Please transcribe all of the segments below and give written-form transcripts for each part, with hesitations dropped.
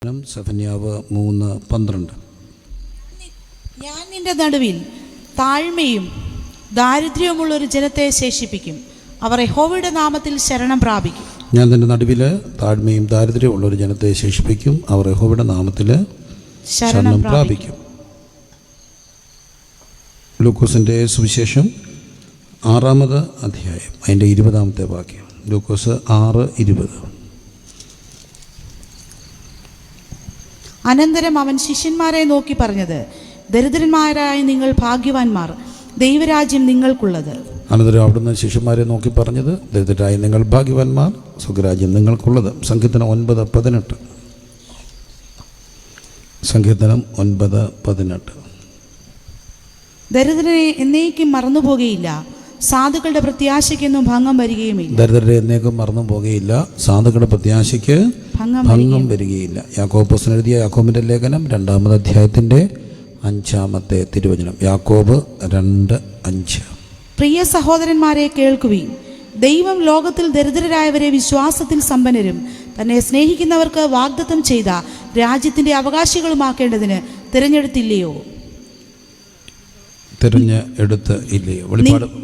സെഫന്യാവ് 3:12. ഞാൻ നിന്റെ നടുവിൽ താഴ്മയും ദാരിദ്ര്യവുമുള്ള ഒരു ജനത്തെ ശേഷിപ്പിക്കും, അവർ യഹോവയുടെ നാമത്തിൽ ശരണം പ്രാപിക്കും. ഞാൻ നിന്റെ നടുവിൽ താഴ്മയും ദാരിദ്ര്യമുള്ള ഒരു ജനത്തെ ശേഷിപ്പിക്കും, അവർ യഹോവയുടെ നാമത്തിൽ ശരണം പ്രാപിക്കും. ലൂക്കോസിൻ്റെ സുവിശേഷം 6-ാമത് അധ്യായം അതിൻ്റെ 20-ാമത്തെ വാക്യം. ലൂക്കോസ് 6:20. അനന്തരം അവൻ ശിഷ്യന്മാരെ നോക്കി പറഞ്ഞത്, ദരിദ്രന്മാരായ നിങ്ങൾ ഭാഗ്യവാന്മാർ, ദൈവരാജ്യം നിങ്ങൾക്കുള്ളത്. അനന്തരം അവിടുന്ന് ശിഷ്യന്മാരെ നോക്കി പറഞ്ഞത്, ദരിദ്രരായ നിങ്ങൾ ഭാഗ്യവാന്മാർ, സ്വർഗ്ഗരാജ്യം നിങ്ങൾക്കുള്ളത്. സങ്കീർത്തനം 9:18. സങ്കീർത്തനം 9:18. ദരിദ്രനെ എന്നേക്കും മറന്നുപോകുകയില്ല, സാധുക്കളുടെ പ്രത്യാശയ്ക്കൊന്നും ഭംഗം വരികയുമില്ല. ദരിദ്രരെ എന്നേക്കും മറന്നു പോകുകയില്ല, സാധുക്കളുടെ പ്രത്യാശയ്ക്ക് ഭംഗം വരികയില്ല. യാക്കോബ് അപ്പോസ്തലൻ എഴുതിയ യാക്കോബിൻ്റെ ലേഖനം 2-ാമത് അധ്യായത്തിൻ്റെ 5-ാമത്തെ തിരുവചനം. യാക്കോബ് 2:5. പ്രിയ സഹോദരന്മാരെ കേൾക്കുവിൻ, ദൈവം ലോകത്തിൽ ദരിദ്രരായവരെ വിശ്വാസത്തിൽ സമ്പന്നരും തന്നെ സ്നേഹിക്കുന്നവർക്ക് വാഗ്ദത്തം ചെയ്ത രാജ്യത്തിൻ്റെ അവകാശികളുമാക്കേണ്ടതിന് തിരഞ്ഞെടുത്തില്ലയോ? തിരഞ്ഞെടുത്ത് ഇല്ലയോ?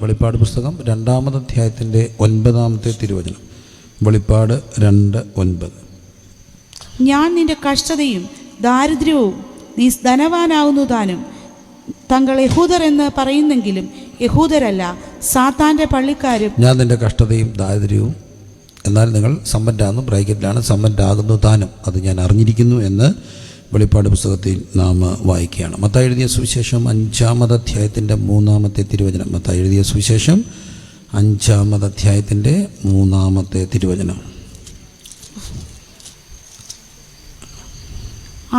വെളിപ്പാട് പുസ്തകം 2-ാമത് അധ്യായത്തിൻ്റെ 9-ാമത്തെ തിരുവചനം. വെളിപ്പാട് 2:9. ഞാൻ നിന്റെ കഷ്ടതയും ദാരിദ്ര്യവും നീ ധനവാനാവുന്നു താനും. തങ്ങൾ യഹൂദർ എന്ന് പറയുന്നെങ്കിലും യഹൂദരല്ല, സാത്താൻ്റെ പള്ളിക്കാരും. ഞാൻ നിന്റെ കഷ്ടതയും ദാരിദ്ര്യവും, എന്നാൽ നിങ്ങൾ സമ്പന്നരാകുന്നു, ബ്രാക്കറ്റിലാണ് സമ്പന്നരാകുന്നു താനും, അത് ഞാൻ അറിഞ്ഞിരിക്കുന്നു എന്ന് വെളിപ്പാട് പുസ്തകത്തിൽ നാം വായിക്കുകയാണ്. മത്തായി എഴുതിയ സുവിശേഷം 5-ാമത് അധ്യായത്തിൻ്റെ 3-ാമത്തെ തിരുവചനം. മത്തായി എഴുതിയ സുവിശേഷം 5-ാമത് അധ്യായത്തിൻ്റെ 3-ാമത്തെ തിരുവചനം.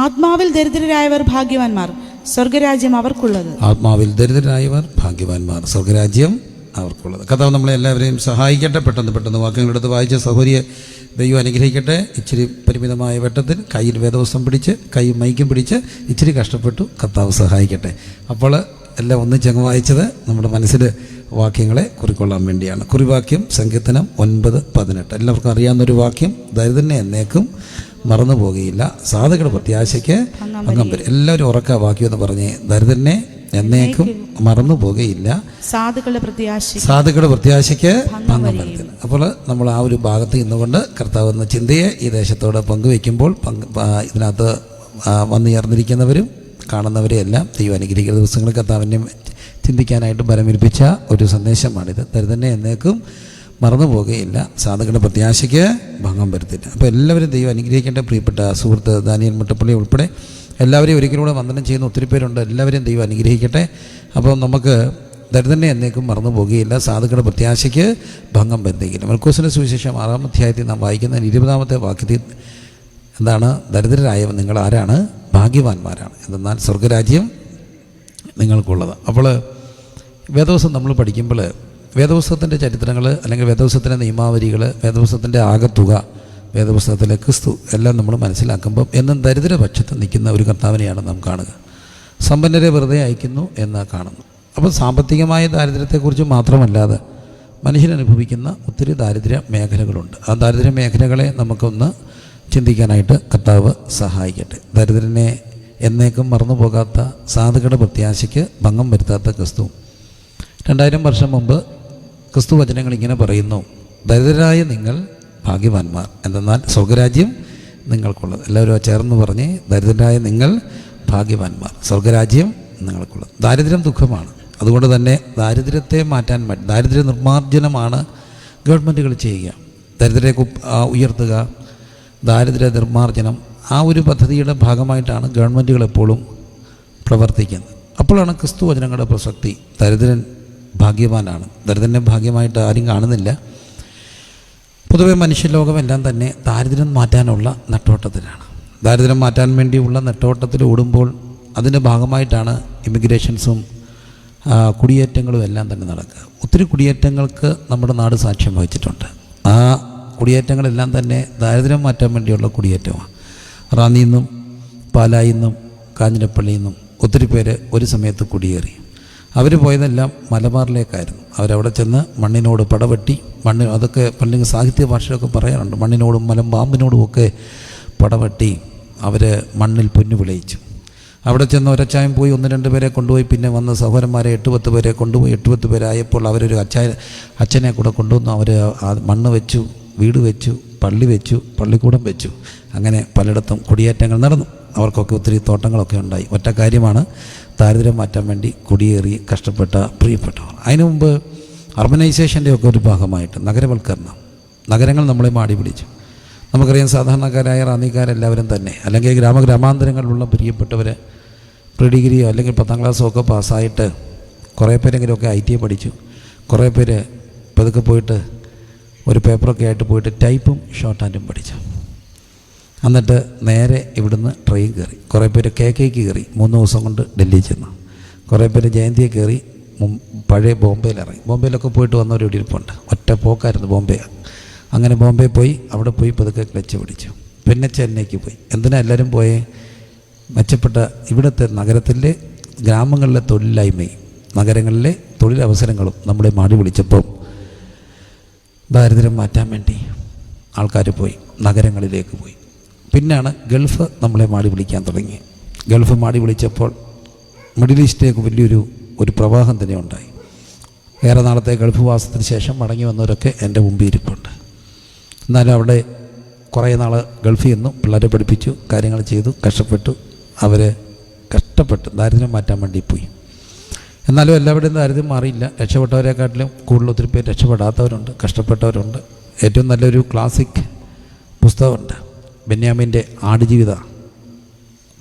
ആത്മാവിൽ ദരിദ്രരായവർ ഭാഗ്യവാന്മാർ, സ്വർഗരാജ്യം അവർക്കുള്ളത്. ആത്മാവിൽ ദരിദ്രരായവർ ഭാഗ്യവാന്മാർ, സ്വർഗരാജ്യം അവർക്കുള്ളത്. കർത്താവ് നമ്മളെ എല്ലാവരെയും സഹായിക്കട്ടെ. പെട്ടെന്ന് വാക്യങ്ങളെടുത്ത് വായിച്ച സഹോദരിയെ ദൈവം അനുഗ്രഹിക്കട്ടെ. ഇച്ചിരി പരിമിതമായ വെട്ടത്തിൽ കയ്യിൽ വേദവസ്ത്രം പിടിച്ച് കൈയും മൈക്കും പിടിച്ച് ഇച്ചിരി കഷ്ടപ്പെട്ടു. കർത്താവ് സഹായിക്കട്ടെ. അപ്പോൾ എല്ലാം ഒന്നിച്ചങ്ങ് വായിച്ചത് നമ്മുടെ മനസ്സിൽ വാക്യങ്ങളെ കുറിക്കൊള്ളാൻ വേണ്ടിയാണ്. കുറിവാക്യം സങ്കീർത്തനം 9:18. എല്ലാവർക്കും അറിയാവുന്നൊരു വാക്യം. ദരിദ്രനെ എന്നേക്കും മറന്നു പോകുകയില്ല, സാധുക്കളുടെ പ്രത്യാശയ്ക്ക് ഭംഗം വരും. എല്ലാവരും ഉറക്ക വാക്യം എന്ന് പറഞ്ഞേ, ദരിദ്രനെ എന്നേക്കും മറന്നു പോകുകയില്ല, സാധുക്കളുടെ പ്രത്യാശയ്ക്ക് ഭംഗം വരുത്തില്ല. അപ്പോൾ നമ്മൾ ആ ഒരു ഭാഗത്ത് ഇന്നുകൊണ്ട് കർത്താവ് എന്ന ചിന്തയെ ഈ ദേശത്തോട് പങ്കുവയ്ക്കുമ്പോൾ ഇതിനകത്ത് വന്നുയർന്നിരിക്കുന്നവരും കാണുന്നവരെയും എല്ലാം ദൈവം അനുഗ്രഹിക്കുന്ന ദിവസങ്ങൾ കർത്താവിനെ ചിന്തിക്കാനായിട്ട് ബലമേൽപ്പിച്ച ഒരു സന്ദേശമാണിത്. ദരിദ്രനെ എന്നേക്കും മറന്നു പോകുകയില്ല, സാധുക്കളുടെ പ്രത്യാശയ്ക്ക് ഭംഗം വരുത്തില്ല. അപ്പോൾ എല്ലാവരും ദൈവം അനുഗ്രഹിക്കേണ്ട. പ്രിയപ്പെട്ട സുഹൃത്ത് ദാനിയൽ മുട്ടപ്പള്ളി ഉൾപ്പെടെ എല്ലാവരെയും ഒരിക്കലൂടെ വന്ദനം ചെയ്യുന്ന ഒത്തിരി പേരുണ്ട്. എല്ലാവരെയും ദൈവം അനുഗ്രഹിക്കട്ടെ. അപ്പോൾ നമുക്ക് ദരിദ്രനെ എന്നേക്കും മറന്നു പോകുകയില്ല, സാധുക്കളുടെ പ്രത്യാശയ്ക്ക് ഭംഗം വരുത്തിക്കില്ല. മർക്കോസിൻ്റെ സുവിശേഷം 6-ാം അധ്യായത്തിൽ നാം വായിക്കുന്ന 20-ാമത്തെ വാക്യത്തിൽ എന്താണ്? ദരിദ്രരായവർ നിങ്ങൾ ആരാണ്? ഭാഗ്യവാന്മാരാണ്, എന്തെന്നാൽ സ്വർഗരാജ്യം നിങ്ങൾക്കുള്ളത്. അപ്പോൾ വേദവസ്തം നമ്മൾ പഠിക്കുമ്പോൾ വേദപുസ്തകത്തിൻ്റെ ചരിത്രങ്ങൾ അല്ലെങ്കിൽ വേദപുസ്തകത്തിൻ്റെ നിയമാവലികൾ, വേദപുസ്തകത്തിൻ്റെ ആകത്തുക, വേദപുസ്തകത്തിലെ ക്രിസ്തു എല്ലാം നമ്മൾ മനസ്സിലാക്കുമ്പം എന്നും ദരിദ്രപക്ഷത്ത് നിൽക്കുന്ന ഒരു കർത്താവിനെയാണ് നാം കാണുക. സമ്പന്നരെ വെറുതെ അയക്കുന്നു എന്ന് കാണുന്നു. അപ്പോൾ സാമ്പത്തികമായ ദാരിദ്ര്യത്തെക്കുറിച്ച് മാത്രമല്ലാതെ മനുഷ്യൻ അനുഭവിക്കുന്ന ഒത്തിരി ദാരിദ്ര്യ മേഖലകളുണ്ട്. ആ ദാരിദ്ര്യ മേഖലകളെ നമുക്കൊന്ന് ചിന്തിക്കാനായിട്ട് കർത്താവ് സഹായിക്കട്ടെ. ദരിദ്രനെ എന്നേക്കും മറന്നു പോകാത്ത, സാധുക്കളുടെ പ്രത്യാശയ്ക്ക് ഭംഗം വരുത്താത്ത ക്രിസ്തു. 2000 വർഷം മുമ്പ് ക്രിസ്തു വചനങ്ങൾ ഇങ്ങനെ പറയുന്നു, ദരിദ്രരായ നിങ്ങൾ ഭാഗ്യവാന്മാർ, എന്തെന്നാൽ സ്വർഗരാജ്യം നിങ്ങൾക്കുള്ളത്. എല്ലാവരും ചേർന്ന് പറഞ്ഞ്, ദരിദ്രരായ നിങ്ങൾ ഭാഗ്യവാന്മാർ, സ്വർഗരാജ്യം നിങ്ങൾക്കുള്ളത്. ദാരിദ്ര്യം ദുഃഖമാണ്. അതുകൊണ്ട് തന്നെ ദാരിദ്ര്യത്തെ മാറ്റാൻ വേണ്ടി ദാരിദ്ര്യ നിർമ്മാർജ്ജനമാണ് ഗവൺമെൻറ്റുകൾ ചെയ്യുക. ദരിദ്രരെ ഉയർത്തുക, ദാരിദ്ര്യ നിർമ്മാർജ്ജനം, ആ ഒരു പദ്ധതിയുടെ ഭാഗമായിട്ടാണ് ഗവൺമെൻറ്റുകൾ എപ്പോഴും പ്രവർത്തിക്കുന്നത്. അപ്പോഴാണ് ക്രിസ്തു വചനങ്ങളുടെ പ്രസക്തി. ദരിദ്രൻ ഭാഗ്യവാനാണ്. ദരിദ്രനെ ഭാഗ്യമായിട്ട് ആരും കാണുന്നില്ല. പൊതുവെ മനുഷ്യലോകമെല്ലാം തന്നെ ദാരിദ്ര്യം മാറ്റാനുള്ള നെട്ടോട്ടത്തിലാണ്. ദാരിദ്ര്യം മാറ്റാൻ വേണ്ടിയുള്ള നെട്ടോട്ടത്തിൽ ഓടുമ്പോൾ അതിൻ്റെ ഭാഗമായിട്ടാണ് ഇമിഗ്രേഷൻസും കുടിയേറ്റങ്ങളും എല്ലാം തന്നെ നടക്കുക. ഒത്തിരി കുടിയേറ്റങ്ങൾക്ക് നമ്മുടെ നാട് സാക്ഷ്യം വഹിച്ചിട്ടുണ്ട്. ആ കുടിയേറ്റങ്ങളെല്ലാം തന്നെ ദാരിദ്ര്യം മാറ്റാൻ വേണ്ടിയുള്ള കുടിയേറ്റമാണ്. റാന്നിയിൽ നിന്നും പാലായിൽ നിന്നും കാഞ്ഞിരപ്പള്ളിയിൽ നിന്നും ഒത്തിരി പേര് ഒരു സമയത്ത് കുടിയേറി. അവർ പോയതെല്ലാം മലബാറിലേക്കായിരുന്നു. അവരവിടെ ചെന്ന് മണ്ണിനോട് പടവെട്ടി, അതൊക്കെ പണ്ടെങ്കിൽ സാഹിത്യ ഭാഷയൊക്കെ പറയാറുണ്ട്, മണ്ണിനോടും മലമ്പാമ്പിനോടും ഒക്കെ പടവെട്ടി അവർ മണ്ണിൽ പൊന്നു വിളയിച്ചു. അവിടെ ചെന്ന് ഒരച്ചായം പോയി 1-2 പേരെ കൊണ്ടുപോയി. പിന്നെ വന്ന് സഹോദരന്മാരെ 8-10 പേരെ കൊണ്ടുപോയി. 8-10 പേരായപ്പോൾ അവരൊരു അച്ഛനെ കൂടെ കൊണ്ടുവന്നു. അവർ മണ്ണ് വെച്ചു, വീട് വെച്ചു, പള്ളി വെച്ചു, പള്ളിക്കൂടം വെച്ചു. അങ്ങനെ പലയിടത്തും കുടിയേറ്റങ്ങൾ നടന്നു. അവർക്കൊക്കെ ഒത്തിരി തോട്ടങ്ങളൊക്കെ ഉണ്ടായി. ഒറ്റ കാര്യമാണ്, ദാരിദ്ര്യം മാറ്റാൻ വേണ്ടി കുടിയേറി കഷ്ടപ്പെട്ട പ്രിയപ്പെട്ടവർ. അതിനു മുമ്പ് അർബനൈസേഷൻ്റെ ഒക്കെ ഒരു ഭാഗമായിട്ട് നഗരവൽക്കരണം, നഗരങ്ങൾ നമ്മളെ മാടി പിടിച്ചു. നമുക്കറിയാം, സാധാരണക്കാരായ റാന്നിക്കാരെല്ലാവരും തന്നെ, അല്ലെങ്കിൽ ഗ്രാമാന്തരങ്ങളിലുള്ള പ്രിയപ്പെട്ടവർ പ്രീ ഡിഗ്രിയോ അല്ലെങ്കിൽ 10ാം ക്ലാസ്സോ ഒക്കെ പാസ്സായിട്ട് കുറേ പേരെങ്കിലുമൊക്കെ IT പഠിച്ചു. കുറേ പേര് പതുക്കെ പോയിട്ട് ഒരു പേപ്പറൊക്കെ ആയിട്ട് പോയിട്ട് ടൈപ്പും ഷോർട്ട് ഹാൻഡും പഠിച്ചു. എന്നിട്ട് നേരെ ഇവിടുന്ന് ട്രെയിൻ കയറി. കുറേ പേര് KKക്ക് കയറി, 3 ദിവസം കൊണ്ട് ഡൽഹി ചെന്നു. കുറേ പേര് ജയന്തിയെ കയറി പഴയ ബോംബെയിലിറങ്ങി. ബോംബെയിലൊക്കെ പോയിട്ട് വന്നവർ ഇവിടെ ഇരിപ്പുണ്ട്. ഒറ്റ പോക്കായിരുന്നു ബോംബെ. അങ്ങനെ ബോംബെ പോയി, അവിടെ പോയി പതുക്കെ ക്ലച്ച് പിടിച്ചു. പിന്നെ ചെന്നൈക്ക് പോയി. എന്തിനാ എല്ലാവരും പോയേ? മെച്ചപ്പെട്ട ഇവിടുത്തെ നഗരത്തിലെ ഗ്രാമങ്ങളിലെ തൊഴിലില്ലായ്മയും നഗരങ്ങളിലെ തൊഴിലവസരങ്ങളും നമ്മളെ മാടി വിളിച്ചപ്പോൾ ദാരിദ്ര്യം മാറ്റാൻ വേണ്ടി ആൾക്കാർ പോയി, നഗരങ്ങളിലേക്ക് പോയി. പിന്നെയാണ് ഗൾഫ് നമ്മളെ മാടി വിളിക്കാൻ തുടങ്ങി. ഗൾഫ് മാടി വിളിച്ചപ്പോൾ മിഡിൽ ഈസ്റ്റിലേക്ക് വലിയൊരു പ്രവാഹം തന്നെ ഉണ്ടായി. ഏറെ നാളത്തെ ഗൾഫ് വാസത്തിന് ശേഷം മടങ്ങി വന്നവരൊക്കെ എൻ്റെ മുമ്പിൽ ഇരിപ്പുണ്ട്. എന്നാലും അവിടെ കുറേ നാൾ ഗൾഫിൽ നിന്നും പിള്ളേരെ പഠിപ്പിച്ചു, കാര്യങ്ങൾ ചെയ്തു, കഷ്ടപ്പെട്ടു. അവർ കഷ്ടപ്പെട്ട് ദാരിദ്ര്യം മാറ്റാൻ വേണ്ടി പോയി. എന്നാലും എല്ലാവരുടെയും ദാരിദ്ര്യം മാറിയില്ല. രക്ഷപ്പെട്ടവരെക്കാട്ടിലും കൂടുതൽ ഒത്തിരി പേര് രക്ഷപ്പെടാത്തവരുണ്ട്, കഷ്ടപ്പെട്ടവരുണ്ട്. ഏറ്റവും നല്ലൊരു ക്ലാസിക് പുസ്തകമുണ്ട്, ബെന്യാമിൻ്റെ ആടുജീവിത.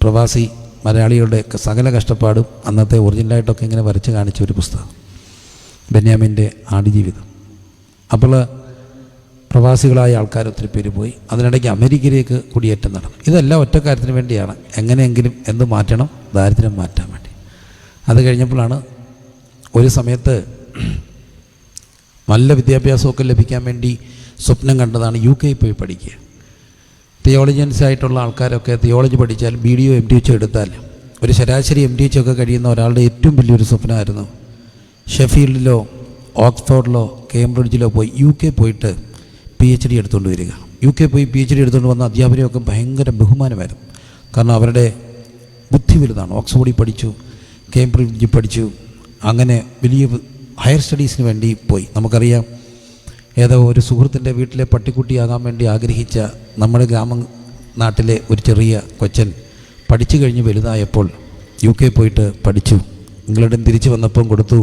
പ്രവാസി മലയാളികളുടെ സകല കഷ്ടപ്പാടും അന്നത്തെ ഒറിജിനലായിട്ടൊക്കെ ഇങ്ങനെ വരച്ച് കാണിച്ച ഒരു പുസ്തകം, ബെന്യാമിൻ്റെ ആടുജീവിതം. അപ്പോൾ പ്രവാസികളായ ആൾക്കാർ ഒത്തിരി പേര് പോയി. അതിനിടയ്ക്ക് അമേരിക്കയിലേക്ക് കുടിയേറ്റം നടന്നു. ഇതെല്ലാം ഒറ്റ കാര്യത്തിന് വേണ്ടിയാണ്, എങ്ങനെയെങ്കിലും എന്ത് മാറ്റണം, ദാരിദ്ര്യം മാറ്റാൻ വേണ്ടി. അത് കഴിഞ്ഞപ്പോഴാണ് ഒരു സമയത്ത് നല്ല വിദ്യാഭ്യാസമൊക്കെ ലഭിക്കാൻ വേണ്ടി സ്വപ്നം കണ്ടതാണ് UK പോയി പഠിക്കുക. തിയോളജിയൻസ് ആയിട്ടുള്ള ആൾക്കാരൊക്കെ തിയോളജി പഠിച്ചാൽ BDO MDH എടുത്താൽ ഒരു ശരാശരി MDH ഒക്കെ കഴിയുന്ന ഒരാളുടെ ഏറ്റവും വലിയൊരു സ്വപ്നമായിരുന്നു ഷെഫീൽഡിലോ ഓക്സ്ഫോർഡിലോ കേംബ്രിഡ്ജിലോ പോയി UK പോയിട്ട് PhD എടുത്തുകൊണ്ട് വരിക. UK പോയി PhD എടുത്തുകൊണ്ട് വന്ന അധ്യാപകരെയൊക്കെ ഭയങ്കര ബഹുമാനമായിരുന്നു. കാരണം അവരുടെ ബുദ്ധി വലുതാണ്. ഓക്സ്ഫോർഡിൽ പഠിച്ചു, കേംബ്രിഡ്ജിൽ പഠിച്ചു, അങ്ങനെ വലിയ ഹയർ സ്റ്റഡീസിന് വേണ്ടി പോയി. നമുക്കറിയാം, ഏതോ ഒരു സുഹൃത്തിൻ്റെ വീട്ടിലെ പട്ടിക്കുട്ടിയാകാൻ വേണ്ടി ആഗ്രഹിച്ച നമ്മുടെ നാട്ടിലെ ഒരു ചെറിയ കൊച്ചൻ പഠിച്ചു കഴിഞ്ഞ് വലുതായപ്പോൾ UK പോയിട്ട് പഠിച്ചു. ഇംഗ്ലണ്ടിൽ തിരിച്ചു വന്നപ്പം കൊടുത്തു,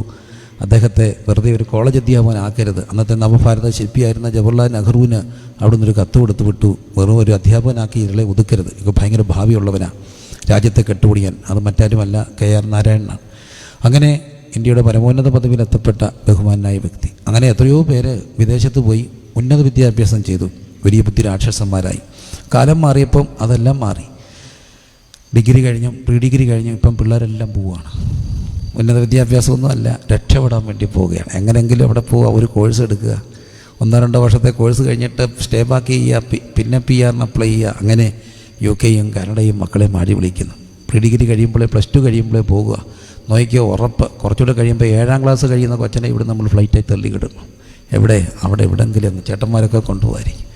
അദ്ദേഹത്തെ വെറുതെ ഒരു കോളേജ് അധ്യാപകനാക്കരുത്. അന്നത്തെ നവഭാരത ശില്പിയായിരുന്ന ജവഹർലാൽ നെഹ്റുവിന് അവിടെ നിന്നൊരു കത്ത് കൊടുത്തു വിട്ടു, വെറും ഒരു അധ്യാപകനാക്കി ഇതിലെ ഒതുക്കരുത്, ഇത് ഭയങ്കര ഭാവിയുള്ളവനാണ്, രാജ്യത്തെ കെട്ടുപിടിക്കാൻ. അത് മറ്റാരുമല്ല, KR നാരായണനാണ്. അങ്ങനെ ഇന്ത്യയുടെ പരമോന്നത പദവിയിലെത്തപ്പെട്ട ബഹുമാനായ വ്യക്തി. അങ്ങനെ എത്രയോ പേര് വിദേശത്ത് പോയി ഉന്നത വിദ്യാഭ്യാസം ചെയ്തു, വലിയ ബുദ്ധി രാക്ഷസന്മാരായി. കാലം മാറിയപ്പം അതെല്ലാം മാറി. ഡിഗ്രി കഴിഞ്ഞും പ്രീ ഡിഗ്രി കഴിഞ്ഞും ഇപ്പം പിള്ളേരെല്ലാം പോവുകയാണ്. ഉന്നത വിദ്യാഭ്യാസമൊന്നും അല്ല, രക്ഷപ്പെടാൻ വേണ്ടി പോവുകയാണ്. എങ്ങനെയെങ്കിലും അവിടെ പോവുക, ഒരു കോഴ്സ് എടുക്കുക, 1-2 വർഷത്തെ കോഴ്സ് കഴിഞ്ഞിട്ട് സ്റ്റേ ബാക്ക് ചെയ്യുക, പിന്നെ PR അപ്ലൈ ചെയ്യുക. അങ്ങനെ UK-യും കാനഡയും മക്കളെ മാടി വിളിക്കുന്നു. പ്രീ ഡിഗ്രി കഴിയുമ്പോഴേ +2 കഴിയുമ്പോഴേ പോകുക. നോക്കിയോ, ഉറപ്പ് കുറച്ചുകൂടെ കഴിയുമ്പോൾ 7ാം ക്ലാസ് കഴിയുന്ന കൊച്ചനെ ഇവിടെ നമ്മൾ ഫ്ലൈറ്റായി തള്ളി കിടക്കണം. എവിടെ? അവിടെ എവിടെയെങ്കിലും ചേട്ടന്മാരൊക്കെ കൊണ്ടുപോകായിരിക്കും.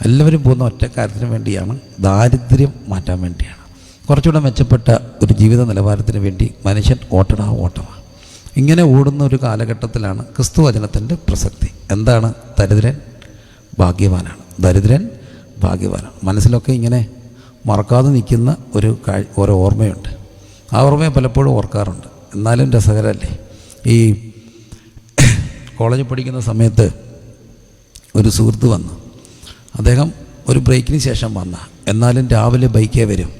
എല്ലാവരും പോകുന്ന ഒറ്റ കാര്യത്തിന് വേണ്ടിയാണ്, ദാരിദ്ര്യം മാറ്റാൻ വേണ്ടിയാണ്. കുറച്ചുകൂടെ മെച്ചപ്പെട്ട ഒരു ജീവിത നിലവാരത്തിന് വേണ്ടി മനുഷ്യൻ ഓട്ടമാണ്. ഇങ്ങനെ ഓടുന്ന ഒരു കാലഘട്ടത്തിലാണ് ക്രിസ്തുവചനത്തിൻ്റെ പ്രസക്തി. എന്താണ്? ദരിദ്രൻ ഭാഗ്യവാനാണ്, ദരിദ്രൻ ഭാഗ്യവാനാണ്. മനസ്സിലൊക്കെ ഇങ്ങനെ മറക്കാതെ നിൽക്കുന്ന ഒരു ഓർമ്മയുണ്ട്. ആ ഓർമ്മയെ പലപ്പോഴും ഓർക്കാറുണ്ട്. എന്നാലും രസകരമല്ലേ, ഈ കോളേജിൽ പഠിക്കുന്ന സമയത്ത് ഒരു സുഹൃത്ത് വന്നു. അദ്ദേഹം ഒരു ബ്രേക്കിന് ശേഷം വന്ന, എന്നാലും രാവിലെ ബൈക്കേ വരും,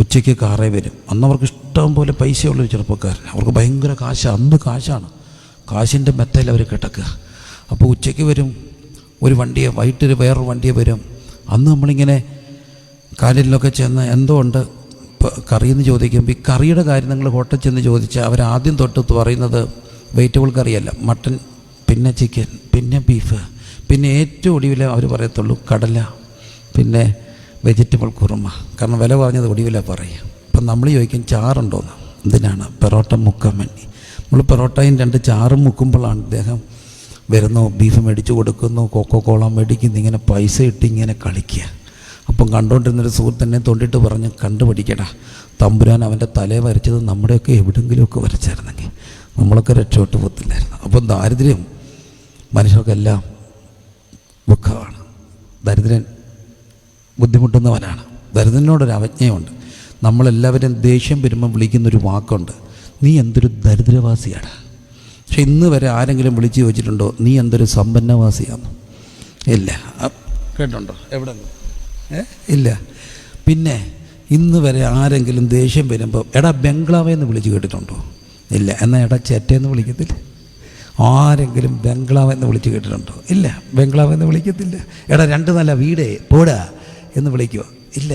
ഉച്ചയ്ക്ക് കാറേ വരും. അന്ന് അവർക്ക് ഇഷ്ടം പോലെ പൈസയുള്ളൊരു ചെറുപ്പക്കാരൻ, അവർക്ക് ഭയങ്കര കാശാണ്. അന്ന് കാശാണ്, കാശിൻ്റെ മെത്തയിൽ അവർ കിടക്കുക. അപ്പോൾ ഉച്ചയ്ക്ക് വരും ഒരു വണ്ടിയെ, വൈകിട്ടൊരു വേറൊരു വണ്ടിയെ വരും. അന്ന് നമ്മളിങ്ങനെ കാലിലൊക്കെ ചെന്ന് എന്തോ ഉണ്ട് കറിയെന്ന് ചോദിക്കുമ്പോൾ, ഈ കറിയുടെ കാര്യം നിങ്ങൾ ഹോട്ടൽ ചെന്ന് ചോദിച്ചാൽ അവരാദ്യം തൊട്ട് പറയുന്നത് വെജിറ്റബിൾ കറിയല്ല, മട്ടൻ, പിന്നെ ചിക്കൻ, പിന്നെ ബീഫ്, പിന്നെ ഏറ്റവും ഒടുവിൽ അവർ പറയത്തുള്ളൂ കടല, പിന്നെ വെജിറ്റബിൾ കുറുമ. കാരണം വില പറഞ്ഞത് ഒടുവില പറയുക. അപ്പം നമ്മൾ ചോദിക്കും ചാറുണ്ടോയെന്ന്. എന്തിനാണ്? പെറോട്ട മുക്കാൻ വേണ്ടി. നമ്മൾ പെറോട്ടയും 2 ചാറും മുക്കുമ്പോഴാണ് അദ്ദേഹം വരുന്നു, ബീഫ് മേടിച്ച് കൊടുക്കുന്നു, കോക്കോ കോള മേടിക്കുന്നു, ഇങ്ങനെ പൈസ ഇട്ട് ഇങ്ങനെ കളിക്കുക. അപ്പം കണ്ടുകൊണ്ടിരുന്നൊരു സുഹൃത്തിനെ തൊണ്ടിട്ട് പറഞ്ഞ് കണ്ടുപിടിക്കടാ, തമ്പുരാൻ അവൻ്റെ തലയെ വരച്ചത് നമ്മുടെയൊക്കെ എവിടെയെങ്കിലുമൊക്കെ വരച്ചായിരുന്നെങ്കിൽ നമ്മളൊക്കെ രക്ഷപ്പെട്ട് പോത്തില്ലായിരുന്നു. അപ്പം ദാരിദ്ര്യം മനുഷ്യർക്കെല്ലാം ദുഃഖമാണ്. ദരിദ്രൻ ബുദ്ധിമുട്ടുന്നവനാണ്. ദരിദ്രനോടൊരു അവജ്ഞയുണ്ട്. നമ്മളെല്ലാവരും ദേഷ്യം വരുമ്പം വിളിക്കുന്നൊരു വാക്കുണ്ട്, നീ എന്തൊരു ദരിദ്രവാസിയാണ്. പക്ഷെ ഇന്ന് വരെ ആരെങ്കിലും വിളിച്ച് ചോദിച്ചിട്ടുണ്ടോ നീ എന്തൊരു സമ്പന്നവാസിയാണോ? ഇല്ല. കേട്ടുണ്ടോ? എവിടെ? ഇല്ല. പിന്നെ ഇന്ന് വരെ ആരെങ്കിലും ദേഷ്യം വരുമ്പോൾ എടാ ബംഗ്ലാവേന്ന് വിളിച്ച് കേട്ടിട്ടുണ്ടോ? ഇല്ല. എന്നാൽ എടാ ചെറ്റേന്ന് വിളിക്കത്തില്ല. ആരെങ്കിലും ബംഗ്ലാവെന്ന് വിളിച്ച് കേട്ടിട്ടുണ്ടോ? ഇല്ല. ബംഗ്ലാവെന്ന് വിളിക്കത്തില്ല. എടാ 2 നില വീടേ പോടാ എന്ന് വിളിക്കുമോ? ഇല്ല.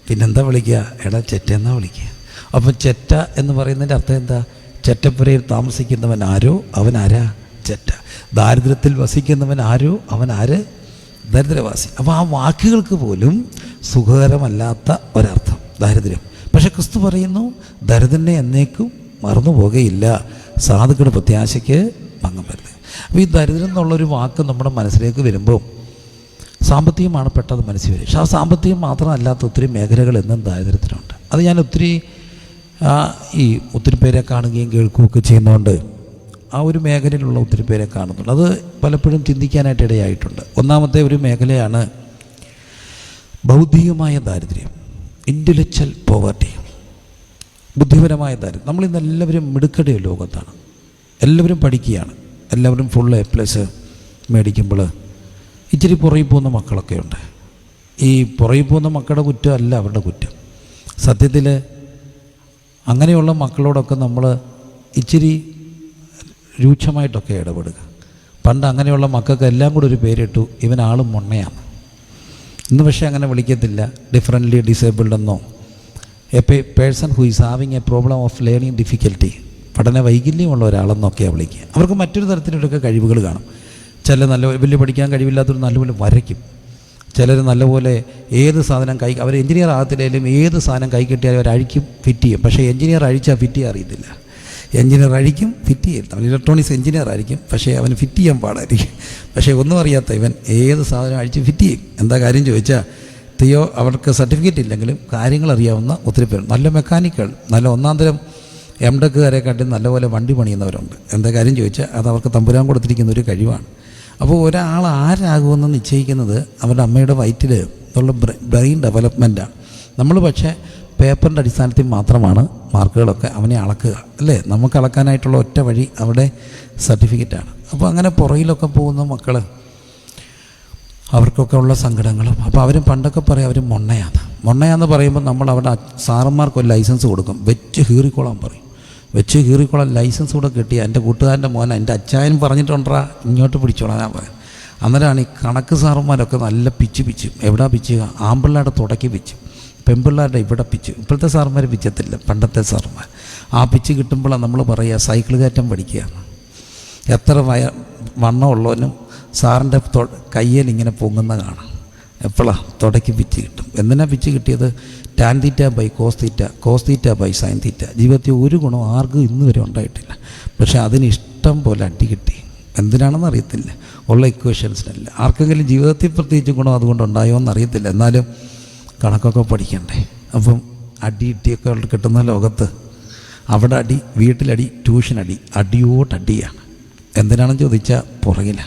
പിന്നെന്താ വിളിക്കുക? എടാ ചെറ്റെന്നാ വിളിക്കുക. അപ്പം ചെറ്റ എന്ന് പറയുന്നതിൻ്റെ അർത്ഥം എന്താ? ചെറ്റപ്പുരയിൽ താമസിക്കുന്നവൻ ആരോ അവൻ ആരാ? ചെറ്റ. ദാരിദ്ര്യത്തിൽ വസിക്കുന്നവൻ ആരോ അവൻ ആര്? ദരിദ്രവാസി. അപ്പോൾ ആ വാക്കുകൾക്ക് പോലും സുഖകരമല്ലാത്ത ഒരർത്ഥം ദാരിദ്ര്യം. പക്ഷെ ക്രിസ്തു പറയുന്നു ദരിദ്രനെ എന്നേക്കും മറന്നു പോകുകയില്ല, സാധുക്കളുടെ പ്രത്യാശയ്ക്ക് ഭംഗം വരുന്നത്. അപ്പോൾ ഈ ദരിദ്രം എന്നുള്ളൊരു വാക്ക് നമ്മുടെ മനസ്സിലേക്ക് വരുമ്പോൾ സാമ്പത്തികമാണ് പെട്ടെന്ന് മനസ്സിൽ വരും. പക്ഷെ ആ സാമ്പത്തികം മാത്രമല്ലാത്ത ഒത്തിരി മേഖലകൾ എന്നും ദാരിദ്ര്യത്തിനുണ്ട്. അത് ഞാൻ ഒത്തിരി പേരെ കാണുകയും കേൾക്കുകയൊക്കെ ചെയ്യുന്നതുകൊണ്ട് ആ ഒരു മേഖലയിലുള്ള ഒത്തിരി പേരെ കാണുന്നുണ്ട്. അത് പലപ്പോഴും ചിന്തിക്കാനായിട്ട് ഇടയായിട്ടുണ്ട്. ഒന്നാമത്തെ ഒരു മേഖലയാണ് ബൗദ്ധികമായ ദാരിദ്ര്യം, ഇൻ്റലക്ച്വൽ പോവർട്ടി, ബുദ്ധിപരമായ ദാരിദ്ര്യം. നമ്മളിന്ന് എല്ലാവരും മിടുക്കടിയ ലോകത്താണ്. എല്ലാവരും പഠിക്കുകയാണ്. എല്ലാവരും ഫുൾ A+ മേടിക്കുമ്പോൾ ഇച്ചിരി പുറകിൽ പോകുന്ന മക്കളൊക്കെ ഉണ്ട്. ഈ പുറകിൽ പോകുന്ന മക്കളുടെ കുറ്റമല്ല അവരുടെ കുറ്റം. സത്യത്തിൽ അങ്ങനെയുള്ള മക്കളോടൊക്കെ നമ്മൾ ഇച്ചിരി രൂക്ഷമായിട്ടൊക്കെ ഇടപെടുക. പണ്ട് അങ്ങനെയുള്ള മക്കൾക്ക് എല്ലാം കൂടെ ഒരു പേരിട്ടു, ഇവൻ ആളും മൊണ്ണയാണ്. ഇന്ന് പക്ഷേ അങ്ങനെ വിളിക്കത്തില്ല. ഡിഫറൻ്റ്ലി ഡിസേബിൾഡ് എന്നോ person who is having A problem of learning difficulty, പഠന വൈകല്യമുള്ള ഒരാളെന്നൊക്കെയാണ് വിളിക്കുക. അവർക്ക് മറ്റൊരു തരത്തിലൊക്കെ കഴിവുകൾ കാണും. ചില നല്ല വലിയ പഠിക്കാൻ കഴിവില്ലാത്തവർ നല്ലപോലെ വരയ്ക്കും. ചിലർ നല്ലപോലെ ഏത് സാധനം അവർ എഞ്ചിനീയർ ആകത്തില്ലെങ്കിലും ഏത് സാധനം കൈ കിട്ടിയാലും അവർ അഴിക്കും, ഫിറ്റ് ചെയ്യും. പക്ഷേ എഞ്ചിനീയർ അഴിച്ചാൽ ഫിറ്റ് ചെയ്യാൻ അറിയത്തില്ല. എഞ്ചിനീയർ അഴിക്കും, ഫിറ്റ് ചെയ്യും. അവൻ ഇലക്ട്രോണിക്സ് എഞ്ചിനീയർ ആയിരിക്കും, പക്ഷേ അവന് ഫിറ്റ് ചെയ്യാൻ പാടായിരിക്കും. പക്ഷേ ഒന്നും അറിയാത്ത ഇവൻ ഏത് സാധനം അഴിച്ച് ഫിറ്റ് ചെയ്യും. എന്താ കാര്യം ചോദിച്ചാൽ അവർക്ക് സർട്ടിഫിക്കറ്റ് ഇല്ലെങ്കിലും കാര്യങ്ങൾ അറിയാവുന്ന ഒത്തിരി പേരുണ്ട്. നല്ല മെക്കാനിക്കുകൾ, നല്ല ഒന്നാന്തരം MTech-കാരെക്കാട്ടി നല്ലപോലെ വണ്ടി പണിയുന്നവരുണ്ട്. എന്താ കാര്യം ചോദിച്ചാൽ അത് അവർക്ക് തമ്പുരാൻ കൊടുത്തിരിക്കുന്ന ഒരു കഴിവാണ്. അപ്പോൾ ഒരാൾ ആരാകുമെന്ന് നിശ്ചയിക്കുന്നത് അവരുടെ അമ്മയുടെ വയറ്റിൽ ഉള്ള ബ്രെയിൻ ഡെവലപ്മെൻറ്റാണ്. നമ്മൾ പക്ഷേ പേപ്പറിൻ്റെ അടിസ്ഥാനത്തിൽ മാത്രമാണ് മാർക്കുകളൊക്കെ അവനെ അളക്കുക, അല്ലേ? നമുക്ക് അളക്കാനായിട്ടുള്ള ഒറ്റ വഴി അവിടെ സർട്ടിഫിക്കറ്റാണ്. അപ്പോൾ അങ്ങനെ പുറകിലൊക്കെ പോകുന്ന മക്കൾ അവർക്കൊക്കെ ഉള്ള സങ്കടങ്ങളും. അപ്പോൾ അവരും പണ്ടൊക്കെ പറയും അവർ മൊണ്ണയാന്ന് പറയുമ്പോൾ നമ്മൾ അവിടെ സാറന്മാർക്കൊരു ലൈസൻസ് കൊടുക്കും, വെച്ച് കീറിക്കോളാൻ പറയും. വെച്ച് കീറിക്കോളാൻ ലൈസൻസ് കൂടെ കിട്ടിയ എൻ്റെ കൂട്ടുകാരൻ്റെ മോനെ എൻ്റെ അച്ചായനും പറഞ്ഞിട്ടുണ്ടാ ഇങ്ങോട്ട് പിടിച്ചോളാൻ പറയും. അന്നേരമാണ് ഈ കണക്ക് സാറന്മാരൊക്കെ നല്ല പിച്ച് എവിടാ പിച്ചുക? ആമ്പിള്ളേരുടെ തുടക്കി പിച്ച്, പെൺപിള്ളേരുടെ ഇവിടെ പിച്ച്. ഇപ്പോഴത്തെ സാറന്മാർ പിച്ചത്തില്ല, പണ്ടത്തെ സാറന്മാർ. ആ പിച്ച് കിട്ടുമ്പോഴാണ് നമ്മൾ പറയുക സൈക്കിൾ കയറ്റം പഠിക്കുകയാണ്. എത്ര വണ്ണമുള്ളവനും സാറിൻ്റെ കയ്യിൽ ഇങ്ങനെ പൊങ്ങുന്ന കാണാം. എപ്പോഴാണ് തുടക്കി പിച്ച് കിട്ടും. എന്തിനാ പിച്ച് കിട്ടിയത്? tan θ by cos θ by sin θ. ജീവിതത്തിൽ ഒരു ഗുണം ആർക്കും ഇന്ന് വരെ ഉണ്ടായിട്ടില്ല. പക്ഷേ അതിന് ഇഷ്ടം പോലെ അടി കിട്ടി. എന്തിനാണെന്ന് അറിയത്തില്ല, ഉള്ള ഇക്വേഷൻസിനല്ല. ആർക്കെങ്കിലും ജീവിതത്തിൽ പ്രത്യേകിച്ച് ഗുണം അതുകൊണ്ട് ഉണ്ടായോ എന്നറിയത്തില്ല. എന്നാലും കണക്കൊക്കെ പഠിക്കണ്ടേ. അപ്പം അടി ഇട്ടിയൊക്കെ കിട്ടുന്ന ലോകത്ത് അവിടെ അടി, വീട്ടിലടി, ട്യൂഷനടി, അടിയോടടിയാണ്. എന്തിനാണെന്ന് ചോദിച്ചാൽ പുറകില.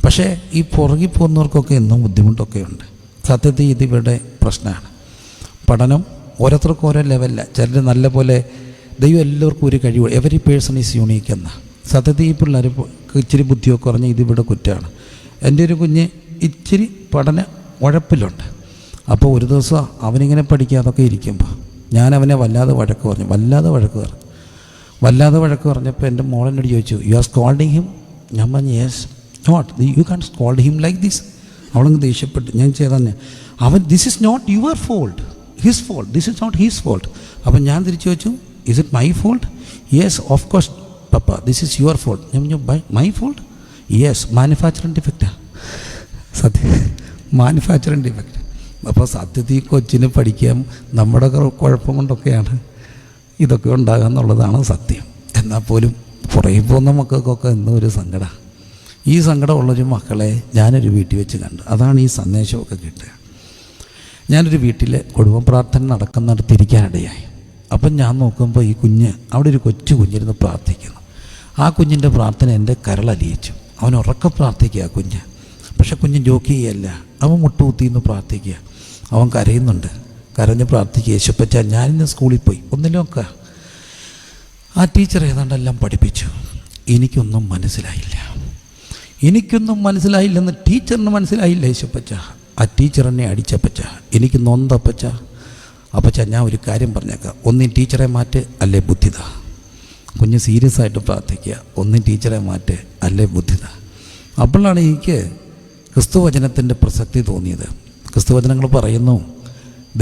പക്ഷേ ഈ പുറകിൽ പോകുന്നവർക്കൊക്കെ എന്നും ബുദ്ധിമുട്ടൊക്കെ ഉണ്ട്. സത്യത്തിൽ ഇതിവിടെ പ്രശ്നമാണ്. പഠനം ഓരോരുത്തർക്കും ഓരോ ലെവലില്ല. ചിലർ നല്ല പോലെ ദൈവം എല്ലാവർക്കും ഒരു കഴിവ്, എവരി പേഴ്സൺ ഈസ് യൂണീക്ക് എന്ന. സത്യത്തിൽ ഈ പിള്ളേർ ഇച്ചിരി ബുദ്ധിയൊക്കെ പറഞ്ഞ് ഇതിവിടെ കുറ്റമാണ്. എൻ്റെ ഒരു കുഞ്ഞ് ഇച്ചിരി പഠന ഉഴപ്പിലുണ്ട്. അപ്പോൾ ഒരു ദിവസം അവനിങ്ങനെ പഠിക്കാതൊക്കെ ഇരിക്കുമ്പോൾ ഞാൻ അവനെ വല്ലാതെ വഴക്ക് പറഞ്ഞപ്പോൾ എൻ്റെ മോളെന്നോട് ചോദിച്ചു, യു ആർ സ്കോൾഡിങ് ഹിം? ഞാൻ പറഞ്ഞു yes. Not you can scold him like this. അവളങ്ങ് ദേഷ്യപ്പെട്ടു. ഞാൻ ചെയ്തന്നെ അവൻ this is not your fault, his fault, this is not his fault. അപ്പം ഞാൻ തിരിച്ചു ചോദിച്ചു, is it my fault? Yes of course papa, this is your fault. ഞാൻ പറഞ്ഞു മൈ ഫോൾട്ട്? യെസ്, മാനുഫാക്ചറിങ് ഡിഫക്റ്റാണ്. സത്യം, മാനുഫാക്ചറിങ് ഡിഫക്റ്റ്. അപ്പോൾ സത്യത്തിൽ കൊച്ചിന് പഠിക്കാൻ നമ്മുടെ കുഴപ്പം കൊണ്ടൊക്കെയാണ് ഇതൊക്കെ ഉണ്ടാകുക എന്നുള്ളതാണ് സത്യം. എന്നാൽ പോലും പുറകെ പോകുന്ന മക്കൾക്കൊക്കെ എന്നും ഒരു സങ്കടമാണ്. ഈ സങ്കടമുള്ളൊരു മക്കളെ ഞാനൊരു വീട്ടിൽ വെച്ച് കണ്ടു. അതാണ് ഈ സന്ദേശമൊക്കെ കിട്ടുക. ഞാനൊരു വീട്ടിൽ കുടുംബ പ്രാർത്ഥന നടക്കുന്നിടത്തിരിക്കാനിടയായി. അപ്പം ഞാൻ നോക്കുമ്പോൾ ഈ കുഞ്ഞ്, അവിടെ ഒരു കൊച്ചു കുഞ്ഞിരുന്ന് പ്രാർത്ഥിക്കുന്നു. ആ കുഞ്ഞിൻ്റെ പ്രാർത്ഥന എൻ്റെ കരളലിയിച്ചു. അവൻ ഉറക്കെ പ്രാർത്ഥിക്കുക കുഞ്ഞ്. പക്ഷെ കുഞ്ഞ് ജോക്ക് ചെയ്യല്ല, അവൻ മുട്ടുകുത്തിന്ന് പ്രാർത്ഥിക്കുക. അവൻ കരയുന്നുണ്ട്, കരഞ്ഞ് പ്രാർത്ഥിക്കുക, യേശുപ്പച്ച ഞാനിന്ന് സ്കൂളിൽ പോയി ഒന്നിലൊക്കെ ആ ടീച്ചർ ഏതാണ്ടെല്ലാം പഠിപ്പിച്ചു, എനിക്കൊന്നും മനസ്സിലായില്ലെന്ന് ടീച്ചറിന് മനസ്സിലായില്ല യേശുപ്പച്ച. ആ ടീച്ചർ എന്നെ അടിച്ചപ്പച്ച, എനിക്ക് നൊന്തപ്പച്ച. അപ്പച്ച ഞാൻ ഒരു കാര്യം പറഞ്ഞേക്കാം, ഒന്നീ ടീച്ചറെ മാറ്റ് അല്ലേ ബുദ്ധിത. കുഞ്ഞ് സീരിയസ് ആയിട്ട് പ്രാർത്ഥിക്കുക, ഒന്നീ ടീച്ചറെ മാറ്റ് അല്ലേ ബുദ്ധിത. അപ്പോഴാണ് എനിക്ക് ക്രിസ്തുവചനത്തിൻ്റെ പ്രസക്തി തോന്നിയത്. ക്രിസ്തുവചനങ്ങൾ പറയുന്നു,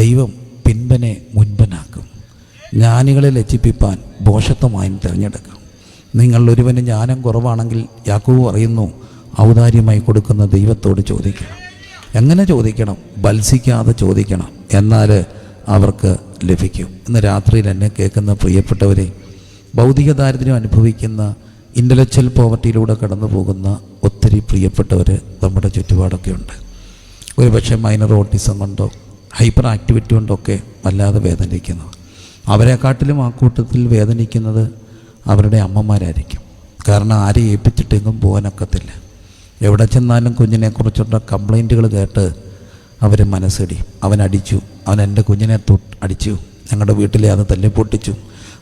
ദൈവം പിൻപനെ മുൻപനാക്കും, ജ്ഞാനികളെ ലജ്ജിപ്പിപ്പാൻ ഭോഷത്വമായും തിരഞ്ഞെടുക്കും. നിങ്ങൾ ഒരുവന് ജ്ഞാനം കുറവാണെങ്കിൽ യാക്കോബ് പറയുന്നു, ഔദാര്യമായി കൊടുക്കുന്ന ദൈവത്തോട് ചോദിക്കണം. എങ്ങനെ ചോദിക്കണം? ബത്സിക്കാതെ ചോദിക്കണം, എന്നാൽ അവർക്ക് ലഭിക്കും. ഇന്ന് രാത്രിയിൽ എന്നെ കേൾക്കുന്ന പ്രിയപ്പെട്ടവരെ, ഭൗതിക ദാരിദ്ര്യം അനുഭവിക്കുന്ന, ഇൻ്റലക്ച്വൽ പോവർട്ടിയിലൂടെ കടന്നു പോകുന്ന ഒത്തിരി പ്രിയപ്പെട്ടവർ നമ്മുടെ ചുറ്റുപാടൊക്കെ ഉണ്ട്. ഒരുപക്ഷെ മൈനർ ഓട്ടിസം കൊണ്ടോ ഹൈപ്പർ ആക്ടിവിറ്റി കൊണ്ടൊക്കെ വല്ലാതെ വേദനിക്കുന്നു. അവരെക്കാട്ടിലും ആ കൂട്ടത്തിൽ വേദനിക്കുന്നത് അവരുടെ അമ്മമാരായിരിക്കും. കാരണം ആരെ ഏൽപ്പിച്ചിട്ടെങ്കും പോകാനൊക്കത്തില്ല. എവിടെ ചെന്നാലും കുഞ്ഞിനെക്കുറിച്ചുള്ള കംപ്ലൈൻറ്റുകൾ കേട്ട് അവർ മനസ്സിടിയും. അവൻ അടിച്ചു, അവൻ എൻ്റെ കുഞ്ഞിനെ അടിച്ചു, ഞങ്ങളുടെ വീട്ടിലെ അത് തല്ലിപ്പൊട്ടിച്ചു.